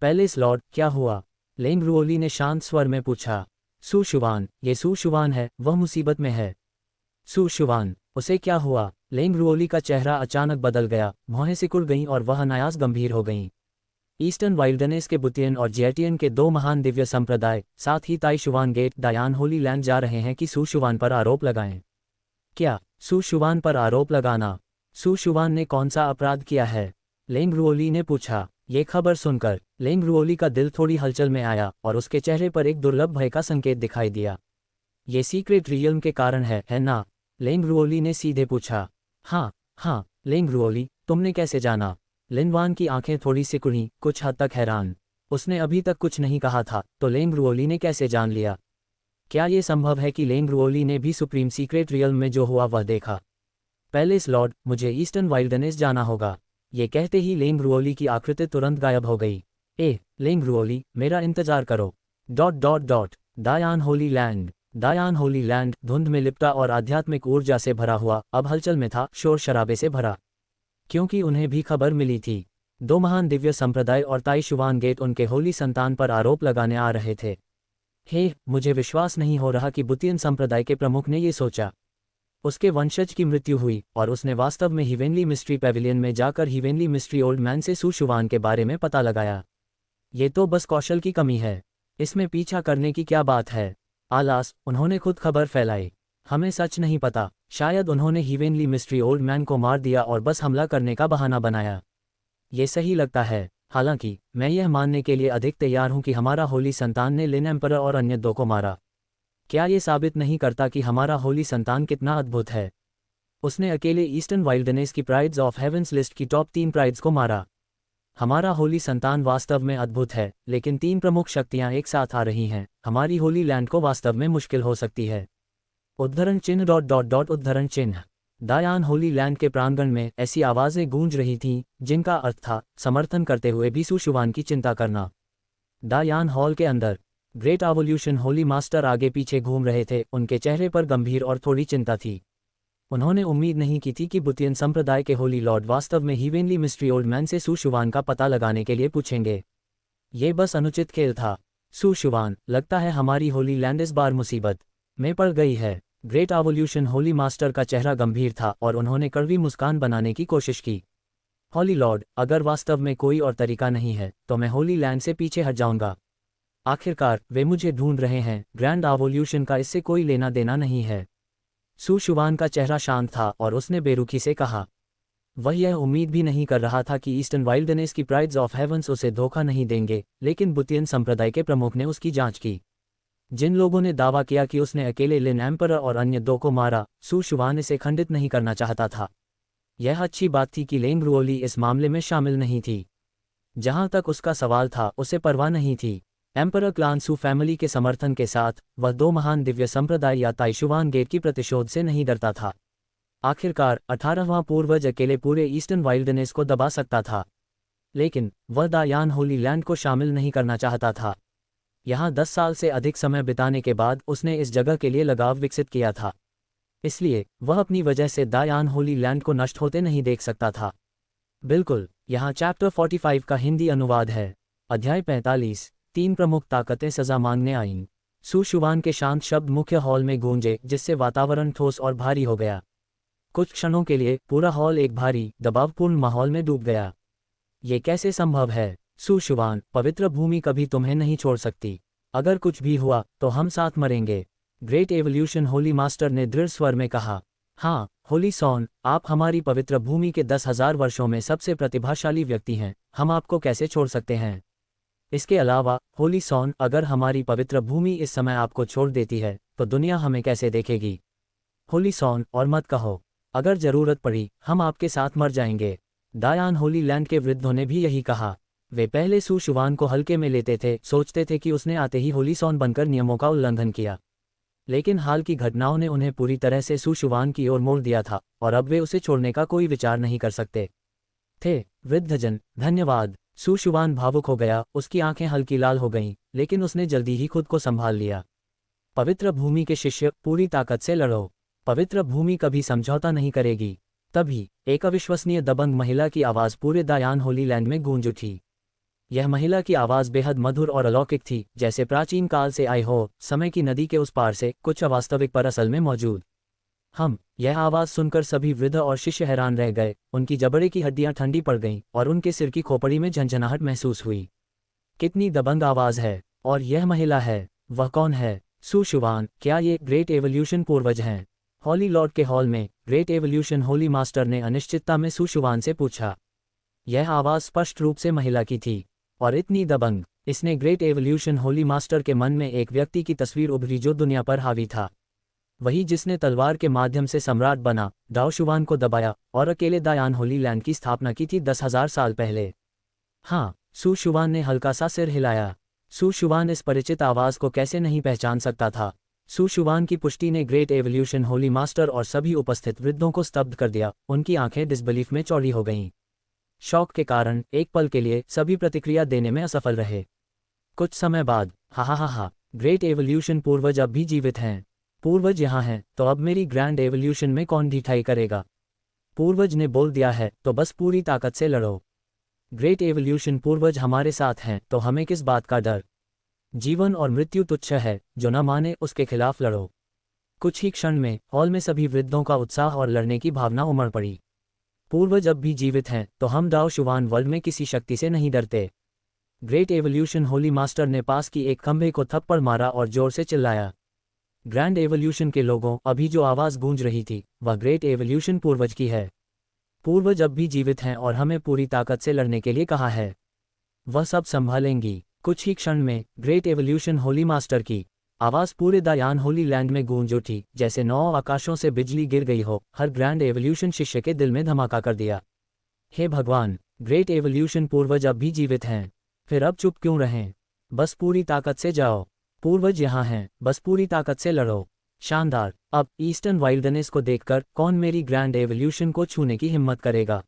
पैलेस लॉर्ड, क्या हुआ? लेंगरुओली ने शांत स्वर में पूछा। सू शुवान, ये सू शुवान है, वह मुसीबत में है। सू शुवान, उसे क्या हुआ? लेंगरुओली का चेहरा अचानक बदल गया, भौहें सिकुड़ गईं और वह अनायास गंभीर हो गईं। ईस्टर्न वाइल्डनेस के बुतियन और जेटियन के दो महान दिव्य संप्रदाय, साथ ही ताई शुवान गेट दायान होली लैंड जा रहे हैं कि सू शुवान पर आरोप लगाएं। क्या सू शुवान पर आरोप लगाना? सू शुवान ने कौन सा अपराध किया है? लेंगरुओली ने पूछा। ये खबर सुनकर लेंगरुओली का दिल थोड़ी हलचल में आया और उसके चेहरे पर एक दुर्लभ भय का संकेत दिखाई दिया। ये सीक्रेट रियल्म के कारण है ना? लेंगरुओली ने सीधे पूछा। हाँ, लेंगरुओली, तुमने कैसे जाना? लिनवान की आंखें थोड़ी सिकुड़ी, कुछ हद तक हैरान। उसने अभी तक कुछ नहीं कहा था, तो लेंगरुओली ने कैसे जान लिया? क्या ये संभव है कि लेंगरुओली ने भी सुप्रीम सीक्रेट रियल्म में जो हुआ वह देखा? पैलेस लॉर्ड, मुझे ईस्टर्न वाइल्डनेस जाना होगा। ये कहते ही लेंगरुओली की आकृति तुरंत गायब हो गई। लेंगरुओली, मेरा इंतजार करो। दायान होली लैंड। दायान होली लैंड धुंध में लिपटा और आध्यात्मिक ऊर्जा से भरा हुआ, अब हलचल में था, शोर शराबे से भरा। क्योंकि उन्हें भी खबर मिली थी, दो महान दिव्य संप्रदाय और ताई शुवान गेट उनके होली संतान पर आरोप लगाने आ रहे थे। मुझे विश्वास नहीं हो रहा कि बुतियन संप्रदाय के प्रमुख ने ये सोचा। उसके वंशज की मृत्यु हुई और उसने वास्तव में हिवेनली मिस्ट्री पैविलियन में जाकर हिवेनली मिस्ट्री ओल्ड मैन से सू शुवान के बारे में पता लगाया। ये तो बस कौशल की कमी है, इसमें पीछा करने की क्या बात है? आलास, उन्होंने खुद खबर फैलाई। हमें सच नहीं पता, शायद उन्होंने हिवेनली मिस्ट्री ओल्ड मैन को मार दिया और बस हमला करने का बहाना बनाया। ये सही लगता है। हालांकि मैं यह मानने के लिए अधिक तैयार हूं कि हमारा होली संतान ने लिन एम्परर और अन्य दो को मारा। क्या ये साबित नहीं करता कि हमारा होली संतान कितना अद्भुत है? उसने अकेले ईस्टर्न वाइल्डनेस की प्राइड्स ऑफ हेवेंस लिस्ट की टॉप 3 प्राइड्स को मारा। हमारा होली संतान वास्तव में अद्भुत है, लेकिन 3 प्रमुख शक्तियां एक साथ आ रही हैं, हमारी होली लैंड को वास्तव में मुश्किल हो सकती है। उद्धरण चिन्ह। दायान होली लैंड के प्रांगण में ऐसी आवाजें गूंज रही थीं, जिनका अर्थ था समर्थन करते हुए भी सू शुवान की चिंता करना। दायान हॉल के अंदर ग्रेट एवोल्यूशन होली मास्टर आगे पीछे घूम रहे थे, उनके चेहरे पर गंभीर और थोड़ी चिंता थी। उन्होंने उम्मीद नहीं की थी कि बुतियन संप्रदाय के होली लॉर्ड वास्तव में हिवेनली मिस्ट्री ओल्ड मैन से सू शुवान का पता लगाने के लिए पूछेंगे। ये बस अनुचित खेल था। सू शुवान, लगता है हमारी होली लैंड इस बार मुसीबत में पड़ गई है। ग्रेट एवोल्यूशन होली मास्टर का चेहरा गंभीर था और उन्होंने कड़वी मुस्कान बनाने की कोशिश की। होली लॉर्ड, अगर वास्तव में कोई और तरीका नहीं है तो मैं होली लैंड से पीछे हट जाऊंगा। आखिरकार वे मुझे ढूंढ रहे हैं, ग्रैंड एवोल्यूशन का इससे कोई लेना देना नहीं है। सू शुवान का चेहरा शांत था और उसने बेरुखी से कहा। वह यह उम्मीद भी नहीं कर रहा था कि ईस्टर्न वाइल्डनेस की प्राइड्स ऑफ हेवंस उसे धोखा नहीं देंगे, लेकिन बुतियन संप्रदाय के प्रमुख ने उसकी जांच की। जिन लोगों ने दावा किया कि उसने अकेले लिन एम्परर और अन्य दो को मारा, सू शुवान इसे खंडित नहीं करना चाहता था। यह अच्छी बात थी कि लेंगरुओली इस मामले में शामिल नहीं थी। जहां तक उसका सवाल था, उसे परवाह नहीं थी। एम्परर क्लान सू फैमिली के समर्थन के साथ वह दो महान दिव्य संप्रदाय या ताई शुवान गेट की प्रतिशोध से नहीं डरता था। आखिरकार 18वां पूर्वज अकेले पूरे ईस्टर्न वाइल्डनेस को दबा सकता था, लेकिन वह दायान होली लैंड को शामिल नहीं करना चाहता था। यहाँ 10 साल से अधिक समय बिताने के बाद उसने इस जगह के लिए लगाव विकसित किया था, इसलिए वह अपनी वजह से दायान होली लैंड को नष्ट होते नहीं देख सकता था। बिल्कुल, यहाँ चैप्टर 45 का हिंदी अनुवाद है। अध्याय 45, 3 प्रमुख ताकतें सजा मांगने आईं। सु शुआन के शांत शब्द मुख्य हॉल में गूंजे, जिससे वातावरण ठोस और भारी हो गया। कुछ क्षणों के लिए पूरा हॉल एक भारी, दबावपूर्ण माहौल में डूब गया। ये कैसे संभव है? सु शुआन, पवित्र भूमि कभी तुम्हें नहीं छोड़ सकती। अगर कुछ भी हुआ तो हम साथ मरेंगे। ग्रेट एवोल्यूशन होली मास्टर ने दृढ़ स्वर में कहा। हाँ, होली सॉन, आप हमारी पवित्र भूमि के 10,000 वर्षों में सबसे प्रतिभाशाली व्यक्ति हैं, हम आपको कैसे छोड़ सकते हैं? इसके अलावा, होली सॉन, अगर हमारी पवित्र भूमि इस समय आपको छोड़ देती है, तो दुनिया हमें कैसे देखेगी? होली सॉन, और मत कहो, अगर जरूरत पड़ी, हम आपके साथ मर जाएंगे। दायान होली लैंड के वृद्धों ने भी यही कहा। वे पहले सु शुआन को हल्के में लेते थे, सोचते थे कि उसने आते ही होली सॉन बनकर नियमों का उल्लंघन किया। लेकिन हाल की घटनाओं ने उन्हें पूरी तरह से सु शुआन की ओर मोड़ दिया था, और अब वे उसे छोड़ने का कोई विचार नहीं कर सकते थे। वृद्धजन, धन्यवाद। सु शुआन भावुक हो गया, उसकी आंखें हल्की लाल हो गईं, लेकिन उसने जल्दी ही खुद को संभाल लिया। पवित्र भूमि के शिष्य, पूरी ताकत से लड़ो। पवित्र भूमि कभी समझौता नहीं करेगी। तभी एक अविश्वसनीय दबंग महिला की आवाज़ पूरे दायान होली लैंड में गूंज उठी। यह महिला की आवाज़ बेहद मधुर और अलौकिक थी, जैसे प्राचीन काल से आई हो, समय की नदी के उस पार से, कुछ अवास्तविक पर असल में मौजूद। यह आवाज़ सुनकर सभी वृद्ध और शिष्य हैरान रह गए, उनकी जबड़े की हड्डियां ठंडी पड़ गईं, और उनके सिर की खोपड़ी में झंझनाहट महसूस हुई। कितनी दबंग आवाज़ है! और यह महिला है, वह कौन है? सु शुआन, क्या ये ग्रेट एवोल्यूशन पूर्वज हैं? हॉली लॉर्ड के हॉल में ग्रेट एवोल्यूशन होली मास्टर ने अनिश्चितता में सु शुआन से पूछा। यह आवाज़ स्पष्ट रूप से महिला की थी, और इतनी दबंग। इसने ग्रेट एवोल्यूशन होली मास्टर के मन में एक व्यक्ति की तस्वीर उभरी जो दुनिया पर हावी था। वही जिसने तलवार के माध्यम से सम्राट बना, दाओ शुआन को दबाया और अकेले दायान होली लैंड की स्थापना की थी 10,000 साल पहले। हाँ, सु शुआन ने हल्का सा सिर हिलाया। सु शुआन इस परिचित आवाज़ को कैसे नहीं पहचान सकता था? सु शुआन की पुष्टि ने ग्रेट एवोल्यूशन होली मास्टर और सभी उपस्थित वृद्धों को स्तब्ध कर दिया, उनकी आंखें डिसबिलीफ में चौड़ी हो गईं। शौक के कारण एक पल के लिए सभी प्रतिक्रिया देने में असफल रहे। कुछ समय बाद, हा, ग्रेट एवोल्यूशन पूर्वज अब भी जीवित हैं। पूर्वज यहाँ हैं, तो अब मेरी ग्रैंड एवोल्यूशन में कौन ढिठाई करेगा? पूर्वज ने बोल दिया है, तो बस पूरी ताकत से लड़ो। ग्रेट एवोल्यूशन पूर्वज हमारे साथ हैं, तो हमें किस बात का डर? जीवन और मृत्यु तुच्छ है, जो न माने उसके खिलाफ लड़ो। कुछ ही क्षण में हॉल में सभी वृद्धों का उत्साह और लड़ने की भावना उमड़ पड़ी। पूर्वज अब भी जीवित हैं, तो हम दाओ शुआन वर्ल्ड में किसी शक्ति से नहीं डरते। ग्रेट एवोल्यूशन होली मास्टर ने पास की एक खंभे को थप्पड़ मारा और जोर से चिल्लाया। ग्रैंड एवोल्यूशन के लोगों, अभी जो आवाज़ गूंज रही थी, वह ग्रेट एवोल्यूशन पूर्वज की है। पूर्वज अब भी जीवित हैं और हमें पूरी ताकत से लड़ने के लिए कहा है। वह सब संभालेंगी। कुछ ही क्षण में ग्रेट एवोल्यूशन होली मास्टर की आवाज़ पूरे दायान होली लैंड में गूंज उठी, जैसे 9 आकाशों से बिजली गिर गई हो। हर ग्रैंड एवोल्यूशन शिष्य के दिल में धमाका कर दिया। हे भगवान, ग्रेट एवोल्यूशन पूर्वज अब भी जीवित हैं। फिर अब चुप क्यों रहें? बस पूरी ताकत से जाओ। पूर्वज यहाँ हैं, बस पूरी ताकत से लड़ो। शानदार। अब ईस्टर्न वाइल्डनेस को देखकर कौन मेरी ग्रैंड एवोल्यूशन को छूने की हिम्मत करेगा?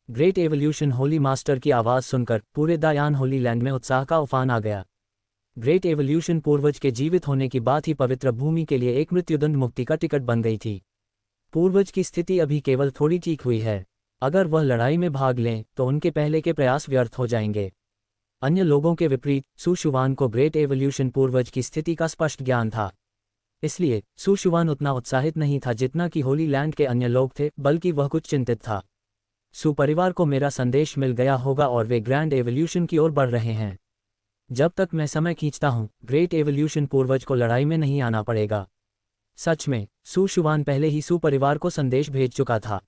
ग्रेट एवोल्यूशन होली मास्टर की आवाज़ सुनकर पूरे दायान होली लैंड में उत्साह का उफान आ गया। ग्रेट एवोल्यूशन पूर्वज के जीवित होने की बात ही पवित्र भूमि के लिए एक मृत्युदंड मुक्ति का टिकट बन गई थी। पूर्वज की स्थिति अभी केवल थोड़ी ठीक हुई है। अगर वह लड़ाई में भाग लें तो उनके पहले के प्रयास व्यर्थ हो जाएंगे। अन्य लोगों के विपरीत सु शुआन को ग्रेट एवोल्यूशन पूर्वज की स्थिति का स्पष्ट ज्ञान था। इसलिए सु शुआन उतना उत्साहित नहीं था जितना कि होली लैंड के अन्य लोग थे, बल्कि वह कुछ चिंतित था। सु परिवार को मेरा संदेश मिल गया होगा और वे ग्रैंड एवोल्यूशन की ओर बढ़ रहे हैं। जब तक मैं समय खींचता हूँ, ग्रेट एवोल्यूशन पूर्वज को लड़ाई में नहीं आना पड़ेगा। सच में, सु शुआन पहले ही सु परिवार को संदेश भेज चुका था।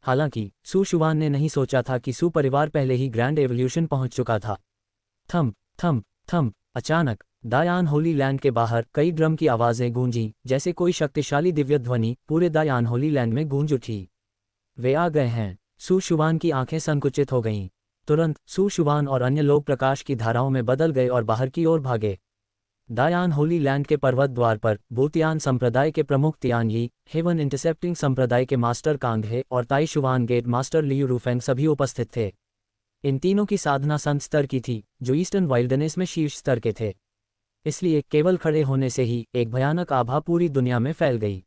हालांकि सु शुआन ने नहीं सोचा था कि सु परिवार पहले ही ग्रैंड एवोल्यूशन पहुंच चुका था। थम थम थम। अचानक दायान होली लैंड के बाहर कई ड्रम की आवाज़ें गूंजीं, जैसे कोई शक्तिशाली दिव्य ध्वनि पूरे दायान होली लैंड में गूंज उठी। वे आ गए हैं। सु शुआन की आंखें संकुचित हो गईं। तुरंत सु शुआन और अन्य लोग प्रकाश की धाराओं में बदल गए और बाहर की ओर भागे। दायान होली लैंड के पर्वत द्वार पर बूतियान संप्रदाय के प्रमुख तियान यी, हेवन इंटरसेप्टिंग संप्रदाय के मास्टर कांगहे और ताई शुआन गेट मास्टर लियू रूफेंग सभी उपस्थित थे। इन तीनों की साधना संत स्तर की थी, जो ईस्टर्न वाइल्डनेस में शीर्ष स्तर के थे। इसलिए केवल खड़े होने से ही एक भयानक आभा पूरी दुनिया में फैल गई।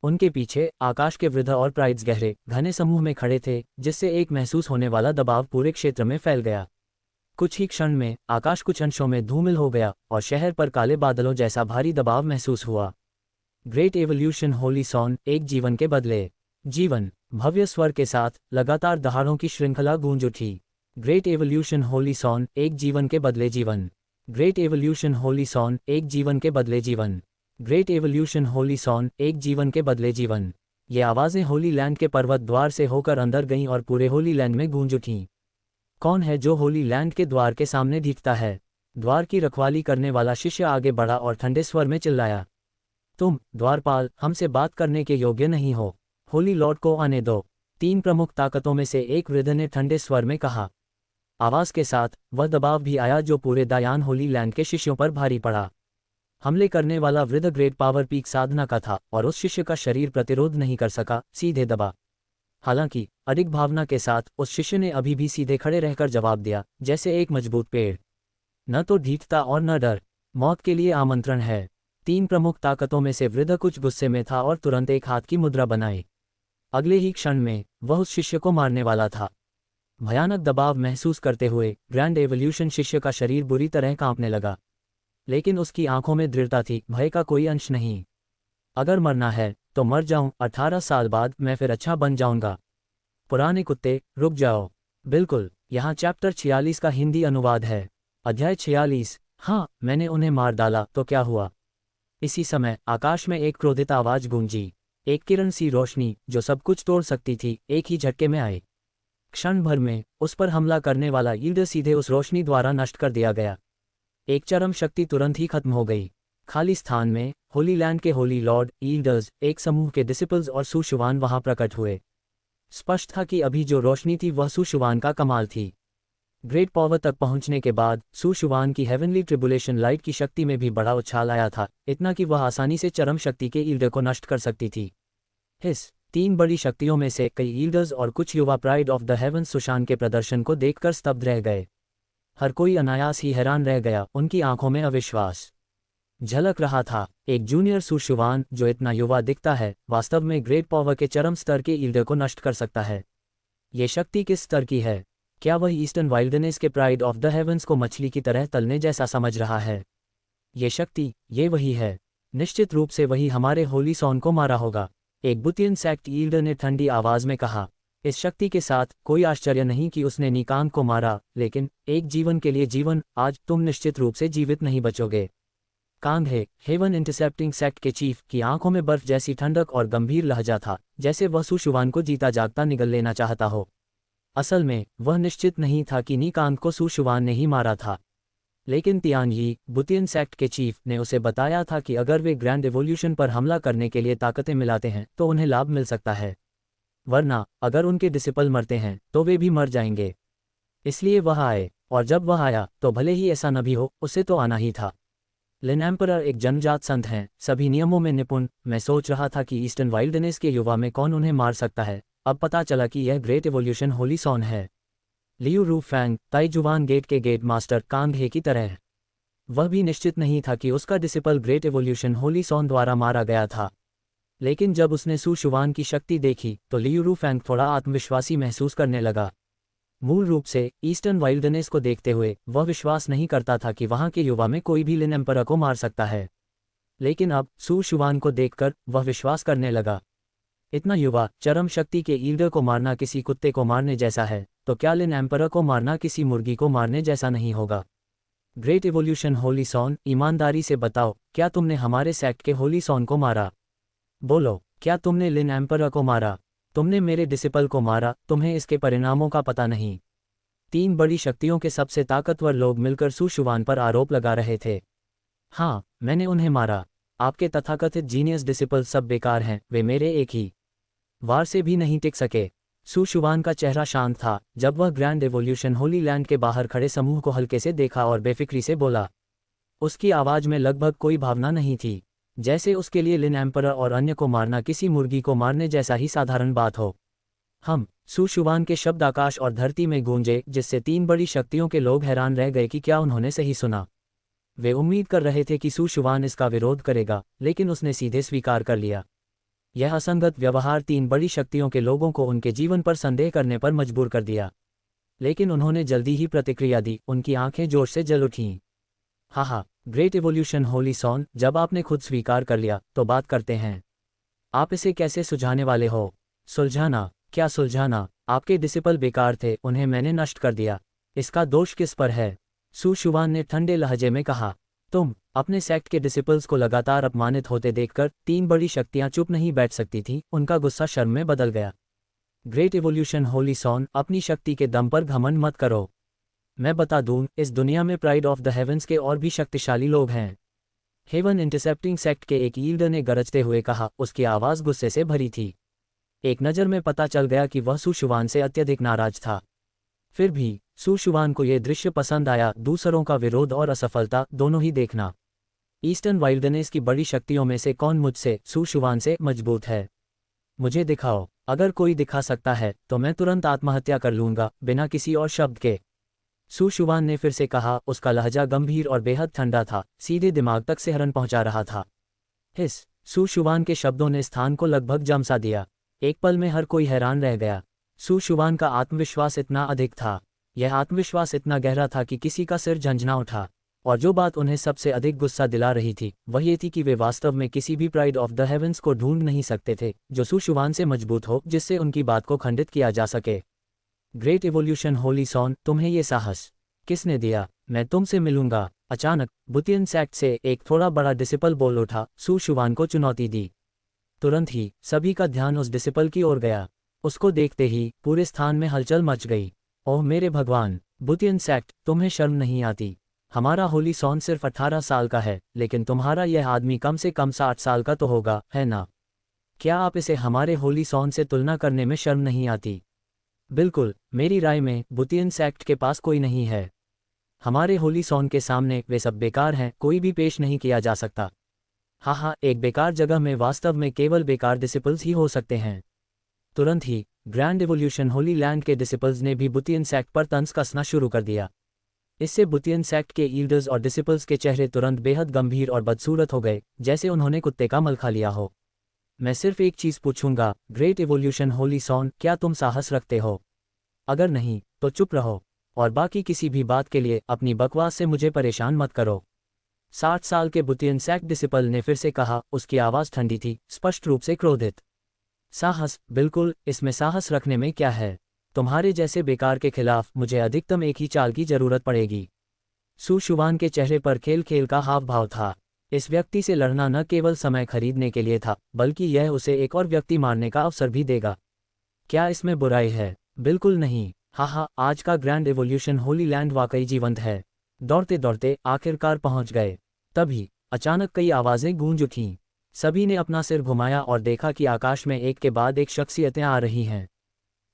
उनके पीछे आकाश के वृद्ध और प्राइड्स गहरे घने समूह में खड़े थे, जिससे एक महसूस होने वाला दबाव पूरे क्षेत्र में फैल गया। कुछ ही क्षण में आकाश कुछ अंशों में धूमिल हो गया और शहर पर काले बादलों जैसा भारी दबाव महसूस हुआ। ग्रेट एवोल्यूशन होली सॉन्ग, एक जीवन के बदले जीवन। भव्य स्वर के साथ लगातार दहाड़ों की श्रृंखला गूंज उठी। ग्रेट एवोल्यूशन होली सॉन्ग, एक जीवन के बदले जीवन। ग्रेट एवोल्यूशन होली सॉन्ग, एक जीवन के बदले जीवन। ग्रेट एवोल्यूशन होली सॉन्ग, एक जीवन के बदले जीवन। ये आवाज़ें होली लैंड के पर्वत द्वार से होकर अंदर गईं और पूरे होली लैंड में गूंज उठीं। कौन है जो होली लैंड के द्वार के सामने दिखता है? द्वार की रखवाली करने वाला शिष्य आगे बढ़ा और ठंडे स्वर में चिल्लाया, तुम द्वारपाल हमसे बात करने के योग्य नहीं हो। होली लॉर्ड को आने दो। 3 प्रमुख ताकतों में से एक वृद्ध ने ठंडे स्वर में कहा। आवाज के साथ वह दबाव भी आया जो पूरे दायान होली लैंड के शिष्यों पर भारी पड़ा। हमले करने वाला वृद्ध ग्रेट पावर पीक साधना का था और उस शिष्य का शरीर प्रतिरोध नहीं कर सका, सीधे दबा। हालांकि अडिग भावना के साथ उस शिष्य ने अभी भी सीधे खड़े रहकर जवाब दिया, जैसे एक मजबूत पेड़। न तो ढीठता और न डर। मौत के लिए आमंत्रण है। 3 प्रमुख ताकतों में से वृद्ध कुछ गुस्से में था और तुरंत एक हाथ की मुद्रा बनाई। अगले ही क्षण में वह उस शिष्य को मारने वाला था। भयानक दबाव महसूस करते हुए ग्रैंड एवोल्यूशन शिष्य का शरीर बुरी तरह कांपने लगा, लेकिन उसकी आंखों में दृढ़ता थी, भय का कोई अंश नहीं। अगर मरना है तो मर जाऊं, 18 साल बाद मैं फिर अच्छा बन जाऊंगा। पुराने कुत्ते, रुक जाओ। बिल्कुल, यहाँ चैप्टर 46 का हिंदी अनुवाद है। अध्याय 46। हाँ, मैंने उन्हें मार डाला तो क्या हुआ? इसी समय आकाश में एक क्रोधित आवाज गूंजी। एक किरण सी रोशनी जो सब कुछ तोड़ सकती थी, एक ही झटके में आई। क्षण भर में उस पर हमला करने वाला यील्ड सीधे उस रोशनी द्वारा नष्ट कर दिया गया। एक चरम शक्ति तुरंत ही खत्म हो गई। खाली स्थान में होली लैंड के होली लॉर्ड, यील्डर्स, एक समूह के डिसिपल्स और सुशुवान वहां प्रकट हुए। स्पष्ट था कि अभी जो रोशनी थी वह सुशुवान का कमाल थी। ग्रेट पावर तक पहुंचने के बाद सुशुवान की हेवनली ट्रिबुलेशन लाइट की शक्ति में भी बड़ा उछाल आया था, इतना कि वह आसानी से चरम शक्ति के यील्डर को नष्ट कर सकती थी। इस 3 बड़ी शक्तियों में से कई यील्डर्स और कुछ युवा pride of the heavens Sushan के प्रदर्शन को देखकर स्तब्ध रह गए। हर कोई अनायास ही हैरान रह गया, उनकी आंखों में अविश्वास झलक रहा था। एक जूनियर सुशुवान जो इतना युवा दिखता है, वास्तव में ग्रेट पावर के चरम स्तर के यील्डर को नष्ट कर सकता है। ये शक्ति किस स्तर की है? क्या वह ईस्टर्न वाइल्डनेस के प्राइड ऑफ द हेवंस को मछली की तरह तलने जैसा समझ रहा है? ये शक्ति, ये वही है। निश्चित रूप से वही हमारे होली सॉन को मारा होगा, एक बुतियन सेक्ट यील्डर ने ठंडी आवाज में कहा। इस शक्ति के साथ कोई आश्चर्य नहीं कि उसने निकांग को मारा, लेकिन एक जीवन के लिए जीवन, आज तुम निश्चित रूप से जीवित नहीं बचोगे। कांग है, हेवन इंटरसेप्टिंग सेक्ट के चीफ की आंखों में बर्फ जैसी ठंडक और गंभीर लहजा था, जैसे वह सुशुवान को जीता जागता निगल लेना चाहता हो। असल में वह निश्चित नहीं था कि निकांग को सुशुवान ने ही मारा था, लेकिन तियान यी, बुतियन सेक्ट के चीफ, ने उसे बताया था कि अगर वे ग्रैंड एवोल्यूशन पर हमला करने के लिए ताकतें मिलाते हैं तो उन्हें लाभ मिल सकता है, वरना अगर उनके डिसिपल मरते हैं तो वे भी मर जाएंगे। इसलिए वह आए, और जब वह आया तो भले ही ऐसा न भी हो, उसे तो आना ही था। लिन एम्परर एक जन्मजात संत हैं, सभी नियमों में निपुण। मैं सोच रहा था कि ईस्टर्न वाइल्डनेस के युवा में कौन उन्हें मार सकता है। अब पता चला कि यह ग्रेट एवोल्यूशन होली सॉन है। लियू रू फैंग, ताइजुवान गेट के गेट मास्टर कांग हे की तरह। वह भी निश्चित नहीं था कि उसका disciple great evolution holy son द्वारा मारा गया था, लेकिन जब उसने सुशुवान की शक्ति देखी तो लियू रू फैंग थोड़ा आत्मविश्वासी महसूस करने लगा। मूल रूप से ईस्टर्न वाइल्डनेस को देखते हुए वह विश्वास नहीं करता था कि वहां के युवा में कोई भी लिन एम्परर को मार सकता है, लेकिन अब सुशुवान को देखकर वह विश्वास करने लगा। इतना युवा चरम शक्ति के यील्डर को मारना किसी कुत्ते को मारने जैसा है, तो क्या लिन एम्परर को मारना किसी मुर्गी को मारने जैसा नहीं होगा? ग्रेट एवोल्यूशन होली सॉन, ईमानदारी से बताओ, क्या तुमने हमारे सेक्ट के होली सॉन को मारा? बोलो, क्या तुमने लिन एम्परर को मारा? तुमने मेरे डिसिपल को मारा, तुम्हें इसके परिणामों का पता नहीं। 3 बड़ी शक्तियों के सबसे ताकतवर लोग मिलकर सुशुवान पर आरोप लगा रहे थे। हाँ, मैंने उन्हें मारा। आपके तथाकथित जीनियस डिसिपल सब बेकार हैं, वे मेरे एक ही वार से भी नहीं टिक सके। सुशुवान का चेहरा शांत था जब वह ग्रैंड एवोल्यूशन होली लैंड के बाहर खड़े समूह को हल्के से देखा और बेफिक्री से बोला। उसकी आवाज में लगभग कोई भावना नहीं थी, जैसे उसके लिए लिन एम्परर और अन्य को मारना किसी मुर्गी को मारने जैसा ही साधारण बात हो। सुशुवान के शब्द आकाश और धरती में गूंजे, जिससे 3 बड़ी शक्तियों के लोग हैरान रह गए कि क्या उन्होंने सही सुना। वे उम्मीद कर रहे थे कि सुशुवान इसका विरोध करेगा, लेकिन उसने सीधे स्वीकार कर लिया। यह असंगत व्यवहार 3 बड़ी शक्तियों के लोगों को उनके जीवन पर संदेह करने पर मजबूर कर दिया। लेकिन उन्होंने जल्दी ही प्रतिक्रिया दी, उनकी आंखें जोश से जल उठीं। हाँ, ग्रेट इवोल्यूशन होली सॉन, जब आपने खुद स्वीकार कर लिया तो बात करते हैं। आप इसे कैसे सुलझाने वाले हो? सुलझाना? क्या सुलझाना? आपके डिसिपल बेकार थे, उन्हें मैंने नष्ट कर दिया। इसका दोष किस पर है? सू शुवान ने ठंडे लहजे में कहा। तुम अपने सेक्ट के डिसिपल्स को लगातार अपमानित होते देखकर 3 बड़ी शक्तियां चुप नहीं बैठ सकती थीं, उनका गुस्सा शर्म में बदल गया। ग्रेट इवोल्यूशन होली सॉन, अपनी शक्ति के दम पर घमंड मत करो। मैं बता दूं, इस दुनिया में प्राइड ऑफ द हेवंस के और भी शक्तिशाली लोग हैं। हेवन इंटरसेप्टिंग सेक्ट के एक यील्डर ने गरजते हुए कहा, उसकी आवाज़ गुस्से से भरी थी। एक नज़र में पता चल गया कि वह सू शुवान से अत्यधिक नाराज था। फिर भी सू शुवान को यह दृश्य पसंद आया, दूसरों का विरोध और असफलता दोनों ही देखना। ईस्टर्न वाइल्डनेस की बड़ी शक्तियों में से कौन मुझसे, सू शुवान से, मजबूत है? मुझे दिखाओ। अगर कोई दिखा सकता है तो मैं तुरंत आत्महत्या कर लूंगा, बिना किसी और शब्द के। सू शुवान ने फिर से कहा, उसका लहजा गंभीर और बेहद ठंडा था, सीधे दिमाग तक सिहरन पहुंचा रहा था। हिस। सू शुवान के शब्दों ने स्थान को लगभग जमसा दिया। एक पल में हर कोई हैरान रह गया। सू शुवान का आत्मविश्वास इतना अधिक था, यह आत्मविश्वास इतना गहरा था कि किसी का सिर झंझना उठा। और जो बात उन्हें सबसे अधिक गुस्सा दिला रही थी वह ये थी कि वे वास्तव में किसी भी प्राइड ऑफ द हेवंस को ढूंढ नहीं सकते थे जो सू शुवान से मजबूत हो, जिससे उनकी बात को खंडित किया जा सके। ग्रेट इवोल्यूशन होली सॉन, तुम्हें ये साहस किसने दिया? मैं तुमसे मिलूंगा। अचानक बुतियन सेक्ट से एक थोड़ा बड़ा डिसिपल बोल उठा, सू शुवान को चुनौती दी। तुरंत ही सभी का ध्यान उस डिसिपल की ओर गया। उसको देखते ही पूरे स्थान में हलचल मच गई। ओह मेरे भगवान, बुतियन सेक्ट, तुम्हें शर्म नहीं आती? हमारा होली सॉन सिर्फ 18 साल का है, लेकिन तुम्हारा यह आदमी कम से कम 60 साल का तो होगा, है ना? क्या आप इसे हमारे होली सॉन से तुलना करने में शर्म नहीं आती? बिल्कुल, मेरी राय में बुतियन सेक्ट के पास कोई नहीं है। हमारे होली सॉन के सामने वे सब बेकार हैं, कोई भी पेश नहीं किया जा सकता। हाँ, एक बेकार जगह में वास्तव में केवल बेकार डिसिपल्स ही हो सकते हैं। तुरंत ही ग्रैंड इवोल्यूशन होली लैंड के डिसिपल्स ने भी बुतियन सेक्ट पर तंज कसना शुरू कर दिया। इससे बुतियन सेक्ट के ईल्डर्स और डिसिपल्स के चेहरे तुरंत बेहद गंभीर और बदसूरत हो गए, जैसे उन्होंने कुत्ते का मल खा लिया हो। मैं सिर्फ एक चीज़ पूछूंगा, ग्रेट इवोल्यूशन होली सॉन, क्या तुम साहस रखते हो? अगर नहीं तो चुप रहो, और बाकी किसी भी बात के लिए अपनी बकवास से मुझे परेशान मत करो। 60 साल के बुतियन सेक्ट डिसिपल ने फिर से कहा, उसकी आवाज़ ठंडी थी, स्पष्ट रूप से क्रोधित। साहस? बिल्कुल, इसमें साहस रखने में क्या है? तुम्हारे जैसे बेकार के खिलाफ मुझे अधिकतम एक ही चाल की जरूरत पड़ेगी। सू शुवान के चेहरे पर खेल खेल का हाव भाव था। इस व्यक्ति से लड़ना न केवल समय खरीदने के लिए था, बल्कि यह उसे एक और व्यक्ति मारने का अवसर भी देगा। क्या इसमें बुराई है? बिल्कुल नहीं। हाँ, आज का ग्रैंड इवोल्यूशन होली लैंड वाकई जीवंत है। दौड़ते दौड़ते आखिरकार पहुंच गए। तभी अचानक कई आवाज़ें गूंज उठीं। सभी ने अपना सिर घुमाया और देखा कि आकाश में एक के बाद एक शख्सियतें आ रही हैं।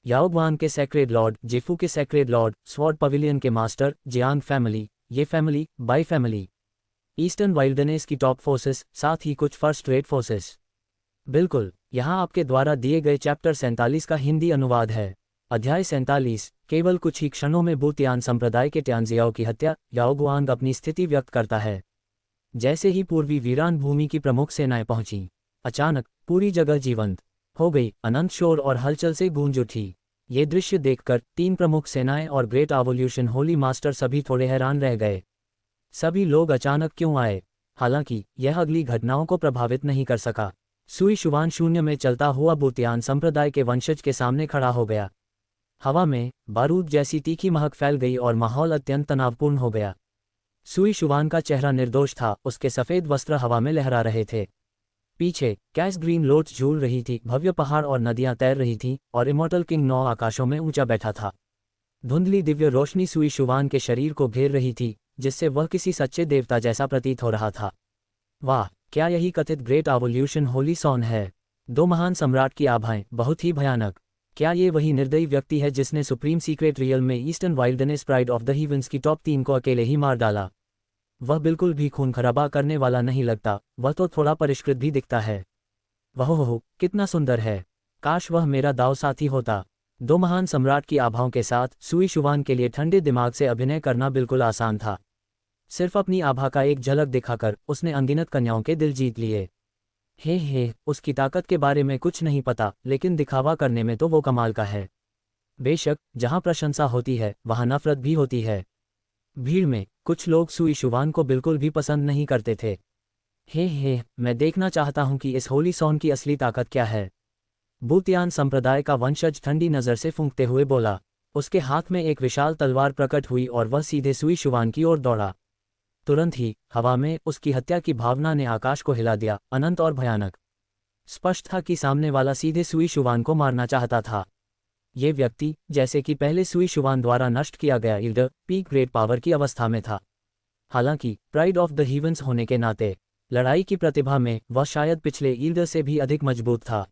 याओग्वान के सेक्रेड लॉर्ड, जेफू के सेक्रेड लॉर्ड, स्वॉर्ड पवेलियन के मास्टर, जियांग फैमिली, ये family, by family, eastern wildness की टॉप फोर्सेस, साथ ही कुछ फर्स्ट रेट फोर्सेस। बिल्कुल, यहाँ आपके द्वारा दिए गए चैप्टर 47 का हिंदी अनुवाद है। अध्याय 47। केवल कुछ ही क्षणों में बूतियान संप्रदाय के ट्यांजियाओ की हत्या। याओग्वांग अपनी स्थिति व्यक्त करता है। जैसे ही पूर्वी वीरान भूमि की प्रमुख सेनाएं पहुंची, अचानक पूरी जगह जीवंत हो गई, अनंत शोर और हलचल से गूंज उठी। ये दृश्य देखकर 3 प्रमुख सेनाएं और ग्रेट इवोल्यूशन होली मास्टर सभी थोड़े हैरान रह गए। सभी लोग अचानक क्यों आए? हालांकि यह अगली घटनाओं को प्रभावित नहीं कर सका। सुई शुवान शून्य में चलता हुआ बूतियान संप्रदाय के वंशज के सामने खड़ा हो गया। हवा में बारूद जैसी तीखी महक फैल गई और माहौल अत्यंत तनावपूर्ण हो गया। सुई शुवान का चेहरा निर्दोष था, उसके सफ़ेद वस्त्र हवा में लहरा रहे थे। पीछे कैस ग्रीन लोट्स झूल रही थी, भव्य पहाड़ और नदियां तैर रही थीं, और इमॉर्टल किंग 9 आकाशों में ऊंचा बैठा था। धुंधली दिव्य रोशनी सुई शुवान के शरीर को घेर रही थी, जिससे वह किसी सच्चे देवता जैसा प्रतीत हो रहा था। वाह, क्या यही कथित ग्रेट इवोल्यूशन होली सॉन है? 2 महान सम्राट की आभाएं, बहुत ही भयानक। क्या ये वही निर्दयी व्यक्ति है जिसने सुप्रीम सीक्रेट रियल में eastern wildness pride of the heavens की टॉप 3 को अकेले ही मार डाला? वह बिल्कुल भी खून खराबा करने वाला नहीं लगता, वह तो थोड़ा परिष्कृत भी दिखता है। वह हो, कितना सुंदर है। काश वह मेरा दाव साथी होता। 2 महान सम्राट की आभाओं के साथ सुई शुवान के लिए ठंडे दिमाग से अभिनय करना बिल्कुल आसान था। सिर्फ अपनी आभा का एक झलक दिखाकर उसने अनगिनत कन्याओं के दिल जीत लिए। हे, उसकी ताकत के बारे में कुछ नहीं पता, लेकिन दिखावा करने में तो वो कमाल का है। बेशक जहाँ प्रशंसा होती है वहाँ नफरत भी होती है। भीड़ में कुछ लोग सुई शुवान को बिल्कुल भी पसंद नहीं करते थे। हे, मैं देखना चाहता हूँ कि इस होली सॉन की असली ताकत क्या है। बूतियान संप्रदाय का वंशज ठंडी नज़र से फूंकते हुए बोला। उसके हाथ में एक विशाल तलवार प्रकट हुई और वह सीधे सुई शुवान की ओर दौड़ा। तुरंत ही हवा में उसकी हत्या की भावना ने आकाश को हिला दिया, अनंत और भयानक। स्पष्ट था कि सामने वाला सीधे सुई शुवान को मारना चाहता था। ये व्यक्ति, जैसे कि पहले सुई शुवान द्वारा नष्ट किया गया ईल्डर, पीक ग्रेट पावर की अवस्था में था। हालांकि प्राइड ऑफ द हीवंस होने के नाते लड़ाई की प्रतिभा में वह शायद पिछले ईल्डर से भी अधिक मजबूत था।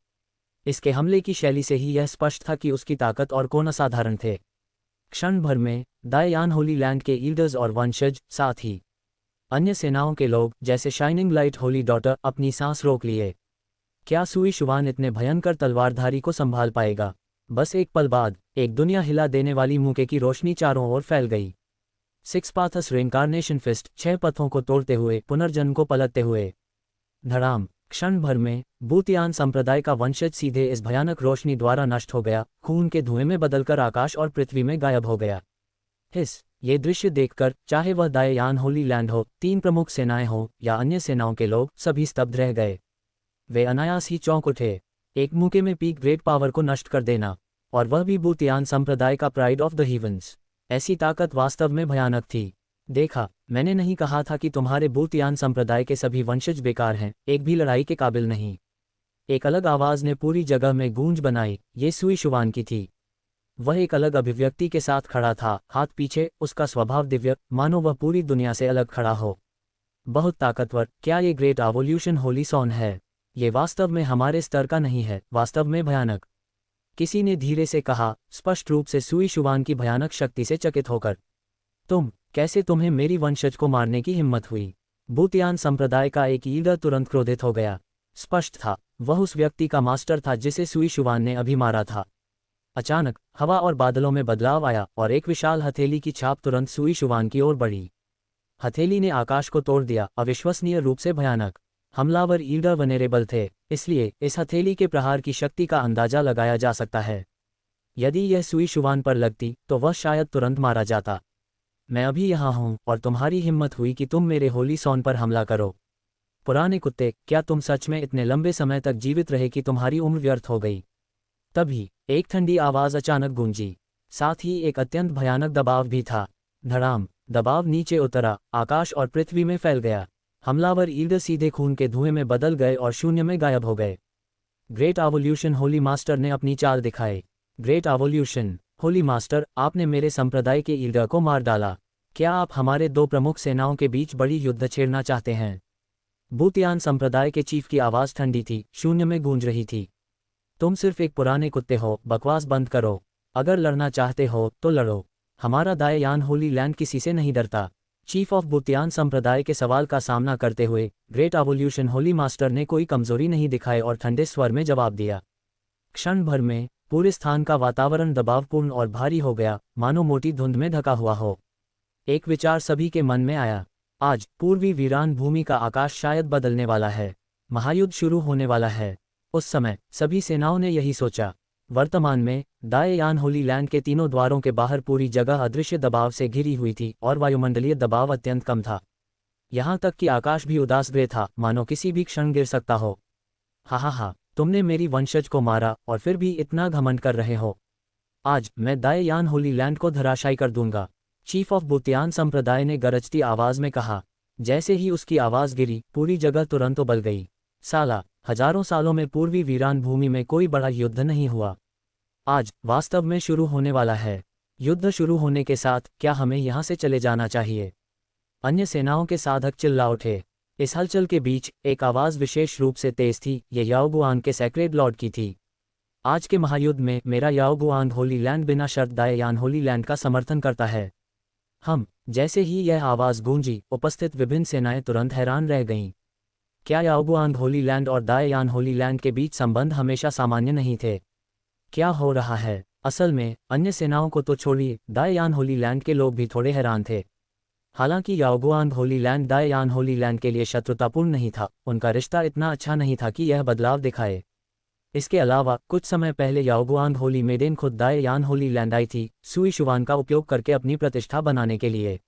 इसके हमले की शैली से ही यह स्पष्ट था कि उसकी ताकत और कोण असाधारण थे। क्षण भर में दायान होली लैंड के ईल्डर्स और वंशज, साथ ही अन्य सेनाओं के लोग जैसे शाइनिंग लाइट होली डॉटर, अपनी सांस रोक लिए। क्या सुई शुवान इतने भयंकर तलवारधारी को संभाल पाएगा? बस एक पल बाद एक दुनिया हिला देने वाली मूके की रोशनी चारों ओर फैल गई। सिक्स पाथस रेनकार्नेशन फिस्ट, 6 पथों को तोड़ते हुए पुनर्जन्म को पलटते हुए। धड़ाम! क्षण भर में बूतियान संप्रदाय का वंशज सीधे इस भयानक रोशनी द्वारा नष्ट हो गया, खून के धुएं में बदलकर आकाश और पृथ्वी में गायब हो गया। ये दृश्य देखकर चाहे वह दायान होली लैंड हो, 3 प्रमुख सेनाएं हो या अन्य सेनाओं के लोग, सभी स्तब्ध रह गए। वे अनायास ही चौंक उठे। एक मूके में पीक ग्रेट पावर को नष्ट कर देना, और वह भी बूतियान संप्रदाय का प्राइड ऑफ द हीवंस। ऐसी ताकत वास्तव में भयानक थी। देखा, मैंने नहीं कहा था कि तुम्हारे बूतियान संप्रदाय के सभी वंशज बेकार हैं, एक भी लड़ाई के काबिल नहीं। एक अलग आवाज़ ने पूरी जगह में गूंज बनाई, ये सुई शुवान की थी। वह एक अलग अभिव्यक्ति के साथ खड़ा था, हाथ पीछे, उसका स्वभाव दिव्य, मानो वह पूरी दुनिया से अलग खड़ा हो। बहुत ताकतवर। क्या ये ग्रेट एवोल्यूशन होली सॉन है? ये वास्तव में हमारे स्तर का नहीं है, वास्तव में भयानक। किसी ने धीरे से कहा, स्पष्ट रूप से सुई शुवान की भयानक शक्ति से चकित होकर। कैसे तुम्हें मेरी वंशज को मारने की हिम्मत हुई? बूतियान संप्रदाय का एक ईल्डर तुरंत क्रोधित हो गया। स्पष्ट था, वह उस व्यक्ति का मास्टर था जिसे सुई शुवान ने अभी मारा था। अचानक हवा और बादलों में बदलाव आया और एक विशाल हथेली की छाप तुरंत सुई शुवान की ओर बढ़ी। हथेली ने आकाश को तोड़ दिया, अविश्वसनीय रूप से भयानक। हमलावर ईल्डर वनरेबल थे, इसलिए इस हथेली के प्रहार की शक्ति का अंदाजा लगाया जा सकता है। यदि यह सुई शुवान पर लगती तो वह शायद तुरंत मारा जाता। मैं अभी यहाँ हूँ और तुम्हारी हिम्मत हुई कि तुम मेरे होली सॉन पर हमला करो। पुराने कुत्ते, क्या तुम सच में इतने लंबे समय तक जीवित रहे कि तुम्हारी उम्र व्यर्थ हो गई? तभी एक ठंडी आवाज़ अचानक गूंजी, साथ ही एक अत्यंत भयानक दबाव भी था। धड़ाम! दबाव नीचे उतरा, आकाश और पृथ्वी में फैल गया। हमलावर ईल्डर सीधे खून के धुएं में बदल गए और शून्य में गायब हो गए। ग्रेट एवोल्यूशन होली मास्टर ने अपनी चाल दिखाई। ग्रेट एवोल्यूशन होली मास्टर, आपने मेरे संप्रदाय के ईल्डर को मार डाला। क्या आप हमारे 2 प्रमुख सेनाओं के बीच बड़ी युद्ध छेड़ना चाहते हैं? बूतियान संप्रदाय के चीफ की आवाज़ ठंडी थी, शून्य में गूंज रही थी। तुम सिर्फ एक पुराने कुत्ते हो, बकवास बंद करो। अगर लड़ना चाहते हो तो लड़ो। हमारा दायान होली लैंड किसी से नहीं डरता। चीफ ऑफ बूतियान संप्रदाय के सवाल का सामना करते हुए ग्रेट एवोल्यूशन होली मास्टर ने कोई कमजोरी नहीं दिखाई और ठंडे स्वर में जवाब दिया। क्षण भर में पूरे स्थान का वातावरण दबावपूर्ण और भारी हो गया, मानो मोटी धुंध में ढका हुआ हो। एक विचार सभी के मन में आया, आज पूर्वी वीरान भूमि का आकाश शायद बदलने वाला है। महायुद्ध शुरू होने वाला है। उस समय सभी सेनाओं ने यही सोचा। वर्तमान में दायान होली लैंड के तीनों द्वारों के बाहर पूरी जगह अदृश्य दबाव से घिरी हुई थी और वायुमंडलीय दबाव अत्यंत कम था। यहाँ तक कि आकाश भी उदास ग्रे था, मानो किसी भी क्षण गिर सकता हो। हा, तुमने मेरी वंशज को मारा और फिर भी इतना घमंड कर रहे हो। आज मैं दायान होली लैंड को धराशायी कर दूंगा। चीफ ऑफ बूतियान संप्रदाय ने गरजती आवाज में कहा। जैसे ही उसकी आवाज गिरी, पूरी जगह तुरंत उबल गई। साला, हजारों सालों में पूर्वी वीरान भूमि में कोई बड़ा युद्ध नहीं हुआ। आज वास्तव में शुरू होने वाला है। युद्ध शुरू होने के साथ क्या हमें यहाँ से चले जाना चाहिए? अन्य सेनाओं के साधक चिल्ला उठे। इस हलचल के बीच एक आवाज़ विशेष रूप से तेज थी, ये याओगुआंग के सैक्रेड लॉर्ड की थी। आज के महायुद्ध में मेरा याओगुआंग होली लैंड बिना शर्त दायान होली लैंड का समर्थन करता है। जैसे ही यह आवाज़ गूंजी, उपस्थित विभिन्न सेनाएं तुरंत हैरान रह गईं। क्या याओगुआंग होली लैंड और दायान होली लैंड के बीच संबंध हमेशा सामान्य नहीं थे? क्या हो रहा है? असल में अन्य सेनाओं को तो छोड़िए, दायान होली लैंड के लोग भी थोड़े हैरान थे। हालांकि याओगुआंग होली लैंड दायान होली लैंड के लिए शत्रुतापूर्ण नहीं था, उनका रिश्ता इतना अच्छा नहीं था कि यह बदलाव दिखाए। इसके अलावा कुछ समय पहले याओगुआंग होली मेडेन खुद दाए यान होली लैंड आई थी सुई शुवान का उपयोग करके अपनी प्रतिष्ठा बनाने के लिए।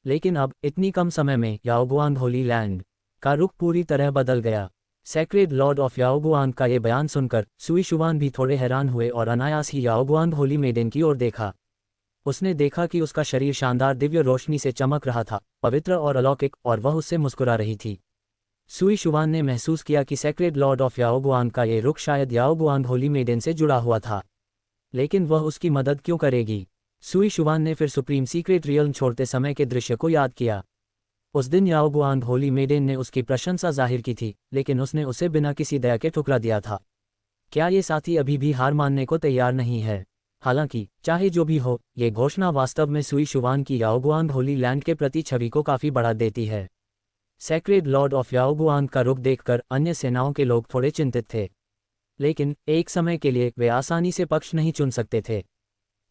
लेकिन अब इतनी कम समय में याओगुआंग होली लैंड का रुख पूरी तरह बदल गया। सेक्रेड लॉर्ड ऑफ याओगुआंग का ये बयान सुनकर सुई शुवान भी थोड़े हैरान हुए और अनायास ही याओगुआंग होली मेडेन की ओर देखा। उसने देखा कि उसका शरीर शानदार दिव्य रोशनी से चमक रहा था, पवित्र और अलौकिक, और वह उससे मुस्कुरा रही थी। सुई शुवान ने महसूस किया कि सेक्रेड लॉर्ड ऑफ याओगुआंग का ये रुख शायद याओगुआंग होली मेडेन से जुड़ा हुआ था। लेकिन वह उसकी मदद क्यों करेगी? सुई शुवान ने फिर सुप्रीम सीक्रेट रियल्म छोड़ते समय के दृश्य को याद किया। उस दिन याओगुआंग होली मेडेन ने उसकी प्रशंसा जाहिर की थी, लेकिन उसने उसे बिना किसी दया के ठुकरा दिया था। क्या ये साथी अभी भी हार मानने को तैयार नहीं है? हालांकि चाहे जो भी हो, ये घोषणा वास्तव में सुई शुवान की याओगुआंग होली लैंड के प्रति छवि को काफी बढ़ा देती है। सेक्रेड लॉर्ड ऑफ याओगुआंग का रुख देखकर अन्य सेनाओं के लोग थोड़े चिंतित थे, लेकिन एक समय के लिए वे आसानी से पक्ष नहीं चुन सकते थे।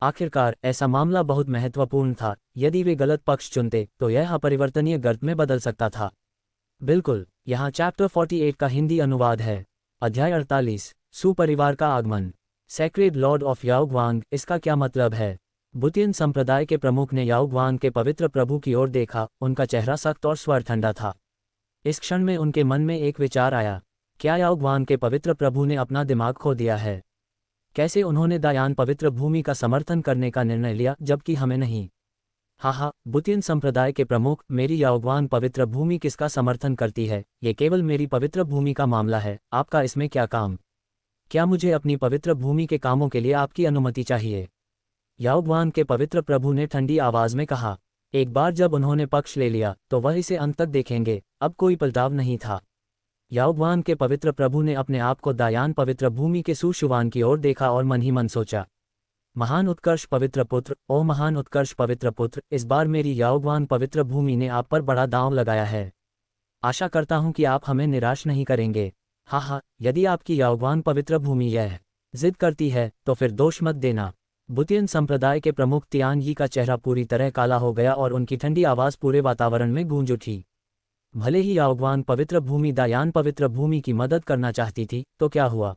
आखिरकार ऐसा मामला बहुत महत्वपूर्ण था, यदि वे गलत पक्ष चुनते तो यह अपरिवर्तनीय गर्त में बदल सकता था। बिल्कुल, यहाँ चैप्टर 48 का हिंदी अनुवाद है। अध्याय 48, सुपरिवार का आगमन। सेक्रेड लॉर्ड ऑफ याओगुआंग, इसका क्या मतलब है? बुतियन संप्रदाय के प्रमुख ने याओगुआंग के पवित्र प्रभु की ओर देखा, उनका चेहरा सख्त और स्वर ठंडा था। इस क्षण में उनके मन में एक विचार आया, क्या याओगुआंग के पवित्र प्रभु ने अपना दिमाग खो दिया है? कैसे उन्होंने दायान पवित्र भूमि का समर्थन करने का निर्णय लिया जबकि हमें नहीं? हाँ, बुतियन संप्रदाय के प्रमुख, मेरी याओगुआंग पवित्र भूमि किसका समर्थन करती है? ये केवल मेरी पवित्र भूमि का मामला है, आपका इसमें क्या काम? क्या मुझे अपनी पवित्र भूमि के कामों के लिए आपकी अनुमति चाहिए? याओगुआंग के पवित्र प्रभु ने ठंडी आवाज में कहा। एक बार जब उन्होंने पक्ष ले लिया तो वह इसे अंत तक देखेंगे, अब कोई पलटाव नहीं था। याओगुआंग के पवित्र प्रभु ने अपने आप को दायान पवित्र भूमि के सुशुवान की ओर देखा और मन ही मन सोचा, महान उत्कर्ष पवित्र पुत्र, ओ महान उत्कर्ष पवित्र पुत्र, इस बार मेरी याओगुआंग पवित्र भूमि ने आप पर बड़ा दांव लगाया है। आशा करता हूं कि आप हमें निराश नहीं करेंगे। हाँ, यदि आपकी याओगुआंग पवित्र भूमि यह जिद करती है तो फिर दोष मत देना। बुतियन संप्रदाय के प्रमुख तियान यी का चेहरा पूरी तरह काला हो गया और उनकी ठंडी आवाज पूरे वातावरण में गूंज उठी। भले ही याओगुआंग पवित्र भूमि दायान पवित्र भूमि की मदद करना चाहती थी, तो क्या हुआ?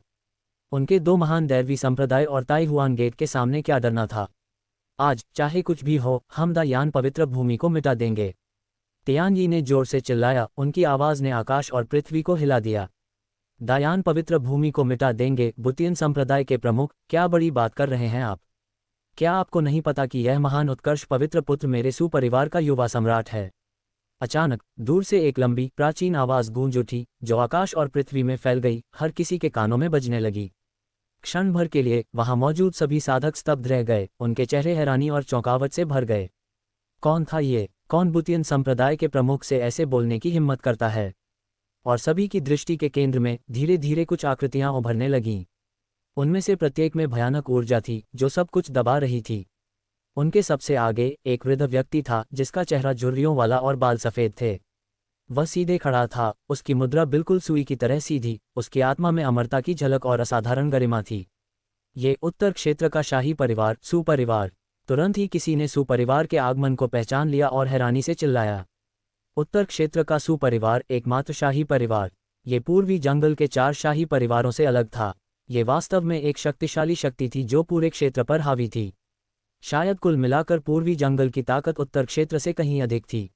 उनके दो महान दैरवी संप्रदाय और ताई हुआन गेट के सामने क्या डरना था? आज चाहे कुछ भी हो, हम दायान पवित्र भूमि को मिटा देंगे। तियान यी ने जोर से चिल्लाया, उनकी आवाज ने आकाश और पृथ्वी को हिला दिया। दायान पवित्र भूमि को मिटा देंगे? बुतियन संप्रदाय के प्रमुख, क्या बड़ी बात कर रहे हैं आप? क्या आपको नहीं पता कि यह महान उत्कर्ष पवित्र पुत्र मेरे सुपरिवार का युवा सम्राट है? अचानक दूर से एक लंबी प्राचीन आवाज गूंज उठी, जो आकाश और पृथ्वी में फैल गई, हर किसी के कानों में बजने लगी। क्षण भर के लिए वहां मौजूद सभी साधक स्तब्ध रह गए, उनके चेहरे हैरानी और चौंकावट से भर गए। कौन था ये? कौन बुतियन संप्रदाय के प्रमुख से ऐसे बोलने की हिम्मत करता है? और सभी की दृष्टि के केंद्र में धीरे धीरे कुछ आकृतियां उभरने लगीं। उनमें से प्रत्येक में भयानक ऊर्जा थी जो सब कुछ दबा रही थी। उनके सबसे आगे एक वृद्ध व्यक्ति था जिसका चेहरा झुर्रियों वाला और बाल सफेद थे। वह सीधे खड़ा था, उसकी मुद्रा बिल्कुल सुई की तरह सीधी, उसकी आत्मा में अमरता की झलक और असाधारण गरिमा थी। ये उत्तर क्षेत्र का शाही परिवार, सुपरिवार। तुरंत ही किसी ने सुपरिवार के आगमन को पहचान लिया और हैरानी से चिल्लाया, उत्तर क्षेत्र का सुपरिवार एकमात्र शाही परिवार। ये पूर्वी जंगल के 4 शाही परिवारों से अलग था। ये वास्तव में एक शक्तिशाली शक्ति थी जो पूरे क्षेत्र पर हावी थी। शायद कुल मिलाकर पूर्वी जंगल की ताकत उत्तर क्षेत्र से कहीं अधिक थी।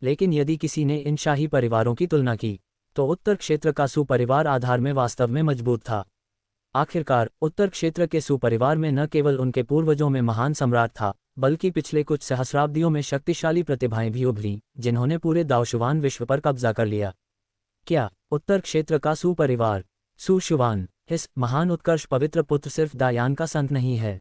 लेकिन यदि किसी ने इन शाही परिवारों की तुलना की, तो उत्तर क्षेत्र का सुपरिवार आधार में वास्तव में मजबूत था। आखिरकार उत्तर क्षेत्र के सुपरिवार में न केवल उनके पूर्वजों में महान सम्राट था, बल्कि पिछले कुछ सहस्राब्दियों में शक्तिशाली प्रतिभाएं भी उभरी, जिन्होंने पूरे दाओशुवान विश्व पर कब्जा कर लिया। क्या उत्तर क्षेत्र का सुपरिवार, सुशुवान, इस महान उत्कर्ष पवित्र पुत्र सिर्फ दायान का संत नहीं है,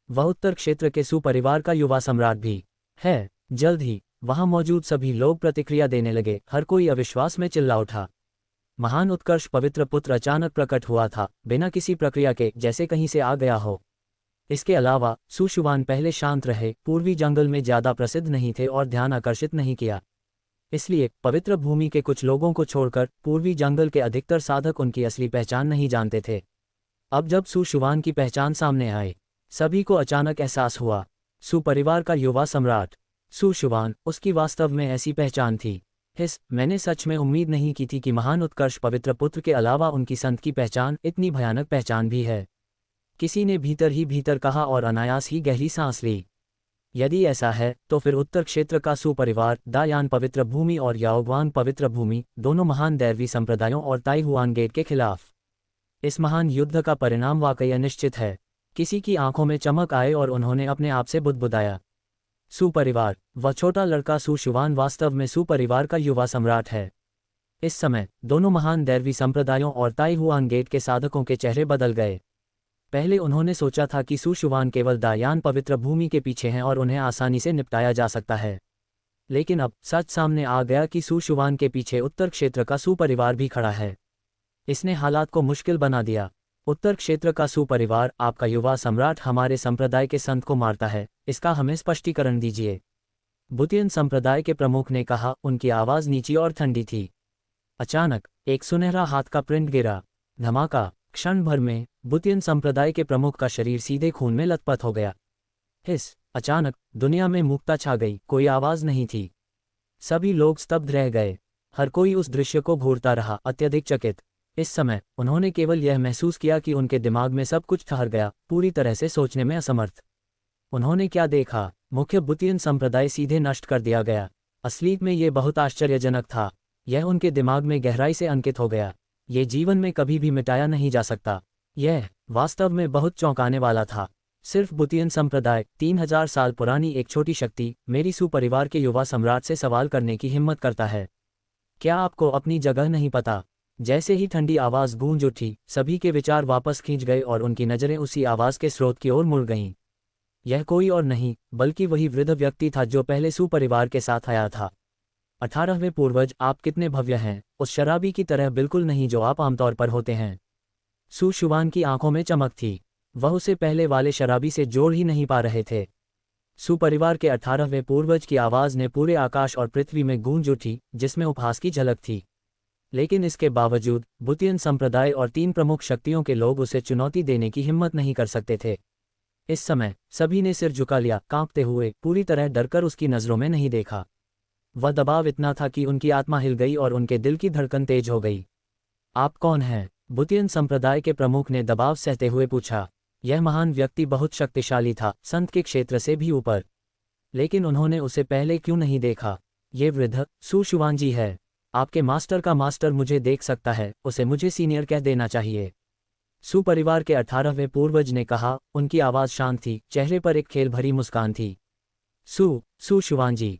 वह उत्तर क्षेत्र के सुपरिवार का युवा सम्राट भी है। जल्द ही वहां मौजूद सभी लोग प्रतिक्रिया देने लगे, हर कोई अविश्वास में चिल्ला उठा। महान उत्कर्ष पवित्र पुत्र अचानक प्रकट हुआ था, बिना किसी प्रक्रिया के, जैसे कहीं से आ गया हो। इसके अलावा सुशुवान पहले शांत रहे, पूर्वी जंगल में ज्यादा प्रसिद्ध नहीं थे और ध्यान आकर्षित नहीं किया। इसलिए पवित्र भूमि के कुछ लोगों को छोड़कर पूर्वी जंगल के अधिकतर साधक उनकी असली पहचान नहीं जानते थे। अब जब सुशुवान की पहचान सामने आई, सभी को अचानक एहसास हुआ, सुपरिवार का युवा सम्राट सुशुवान, उसकी वास्तव में ऐसी पहचान थी। मैंने सच में उम्मीद नहीं की थी कि महान उत्कर्ष पवित्र पुत्र के अलावा उनकी संत की पहचान इतनी भयानक पहचान भी है। किसी ने भीतर ही भीतर कहा और अनायास ही गहरी सांस ली। यदि ऐसा है तो फिर उत्तर क्षेत्र का सुपरिवार, दायान पवित्र भूमि और याओग्वांग पवित्र भूमि, दोनों महान दैरवी संप्रदायों और ताई हुआन गेट के खिलाफ इस महान युद्ध का परिणाम वाकई अनिश्चित है। किसी की आंखों में चमक आए और उन्होंने अपने आप से बुदबुदाया, सुपरिवार। वह छोटा लड़का सु शुवान वास्तव में सुपरिवार का युवा सम्राट है। इस समय दोनों महान दैरवी संप्रदायों और ताई हुआन गेट के साधकों के चेहरे बदल गए। पहले उन्होंने सोचा था कि सु शुवान केवल दायान पवित्र भूमि के पीछे हैं और उन्हें आसानी से निपटाया जा सकता है, लेकिन अब सच सामने आ गया कि सु शुवान के पीछे उत्तर क्षेत्र का सुपरिवार भी खड़ा है। इसने हालात को मुश्किल बना दिया। उत्तर क्षेत्र का सुपरिवार, आपका युवा सम्राट हमारे संप्रदाय के संत को मारता है, इसका हमें स्पष्टीकरण दीजिए। बुतियन संप्रदाय के प्रमुख ने कहा। उनकी आवाज़ नीची और ठंडी थी। अचानक एक सुनहरा हाथ का प्रिंट गिरा। धमाका। क्षण भर में बुतियन संप्रदाय के प्रमुख का शरीर सीधे खून में लथपथ हो गया। अचानक दुनिया में मूकता छा गई। कोई आवाज़ नहीं थी। सभी लोग स्तब्ध रह गए। हर कोई उस दृश्य को घूरता रहा, अत्यधिक चकित। इस समय उन्होंने केवल यह महसूस किया कि उनके दिमाग में सब कुछ ठहर गया, पूरी तरह से सोचने में असमर्थ। उन्होंने क्या देखा? मुख्य बुतियन संप्रदाय सीधे नष्ट कर दिया गया। असलीत में ये बहुत आश्चर्यजनक था। यह उनके दिमाग में गहराई से अंकित हो गया। ये जीवन में कभी भी मिटाया नहीं जा सकता। यह वास्तव में बहुत चौंकाने वाला था। सिर्फ बुतियन संप्रदाय, 3000 साल पुरानी एक छोटी शक्ति, मेरी सुपरिवार के युवा सम्राट से सवाल करने की हिम्मत करता है। क्या आपको अपनी जगह नहीं पता? जैसे ही ठंडी आवाज़ गूंज उठी, सभी के विचार वापस खींच गए और उनकी नज़रें उसी आवाज़ के स्रोत की ओर मुड़ गईं। यह कोई और नहीं बल्कि वही वृद्ध व्यक्ति था जो पहले सुपरिवार के साथ आया था। 18वें पूर्वज, आप कितने भव्य हैं, उस शराबी की तरह बिल्कुल नहीं जो आप आमतौर पर होते हैं। सु शुवान की आंखों में चमक थी। वह उसे पहले वाले शराबी से जोड़ ही नहीं पा रहे थे। सुपरिवार के 18वें पूर्वज की आवाज़ ने पूरे आकाश और पृथ्वी में गूंज उठी, जिसमें उपहास की झलक थी। लेकिन इसके बावजूद बुतियन संप्रदाय और 3 प्रमुख शक्तियों के लोग उसे चुनौती देने की हिम्मत नहीं कर सकते थे। इस समय सभी ने सिर झुका लिया, कांपते हुए, पूरी तरह डरकर उसकी नज़रों में नहीं देखा। वह दबाव इतना था कि उनकी आत्मा हिल गई और उनके दिल की धड़कन तेज हो गई। आप कौन हैं? बुतियन संप्रदाय के प्रमुख ने दबाव सहते हुए पूछा। यह महान व्यक्ति बहुत शक्तिशाली था, संत के क्षेत्र से भी ऊपर। लेकिन उन्होंने उसे पहले क्यों नहीं देखा? ये वृद्ध सु शुवान जी है। आपके मास्टर का मास्टर मुझे देख सकता है, उसे मुझे सीनियर कह देना चाहिए। सुपरिवार के 18वें पूर्वज ने कहा। उनकी आवाज़ शांत थी, चेहरे पर एक खेल भरी मुस्कान थी। सु शुवान जी,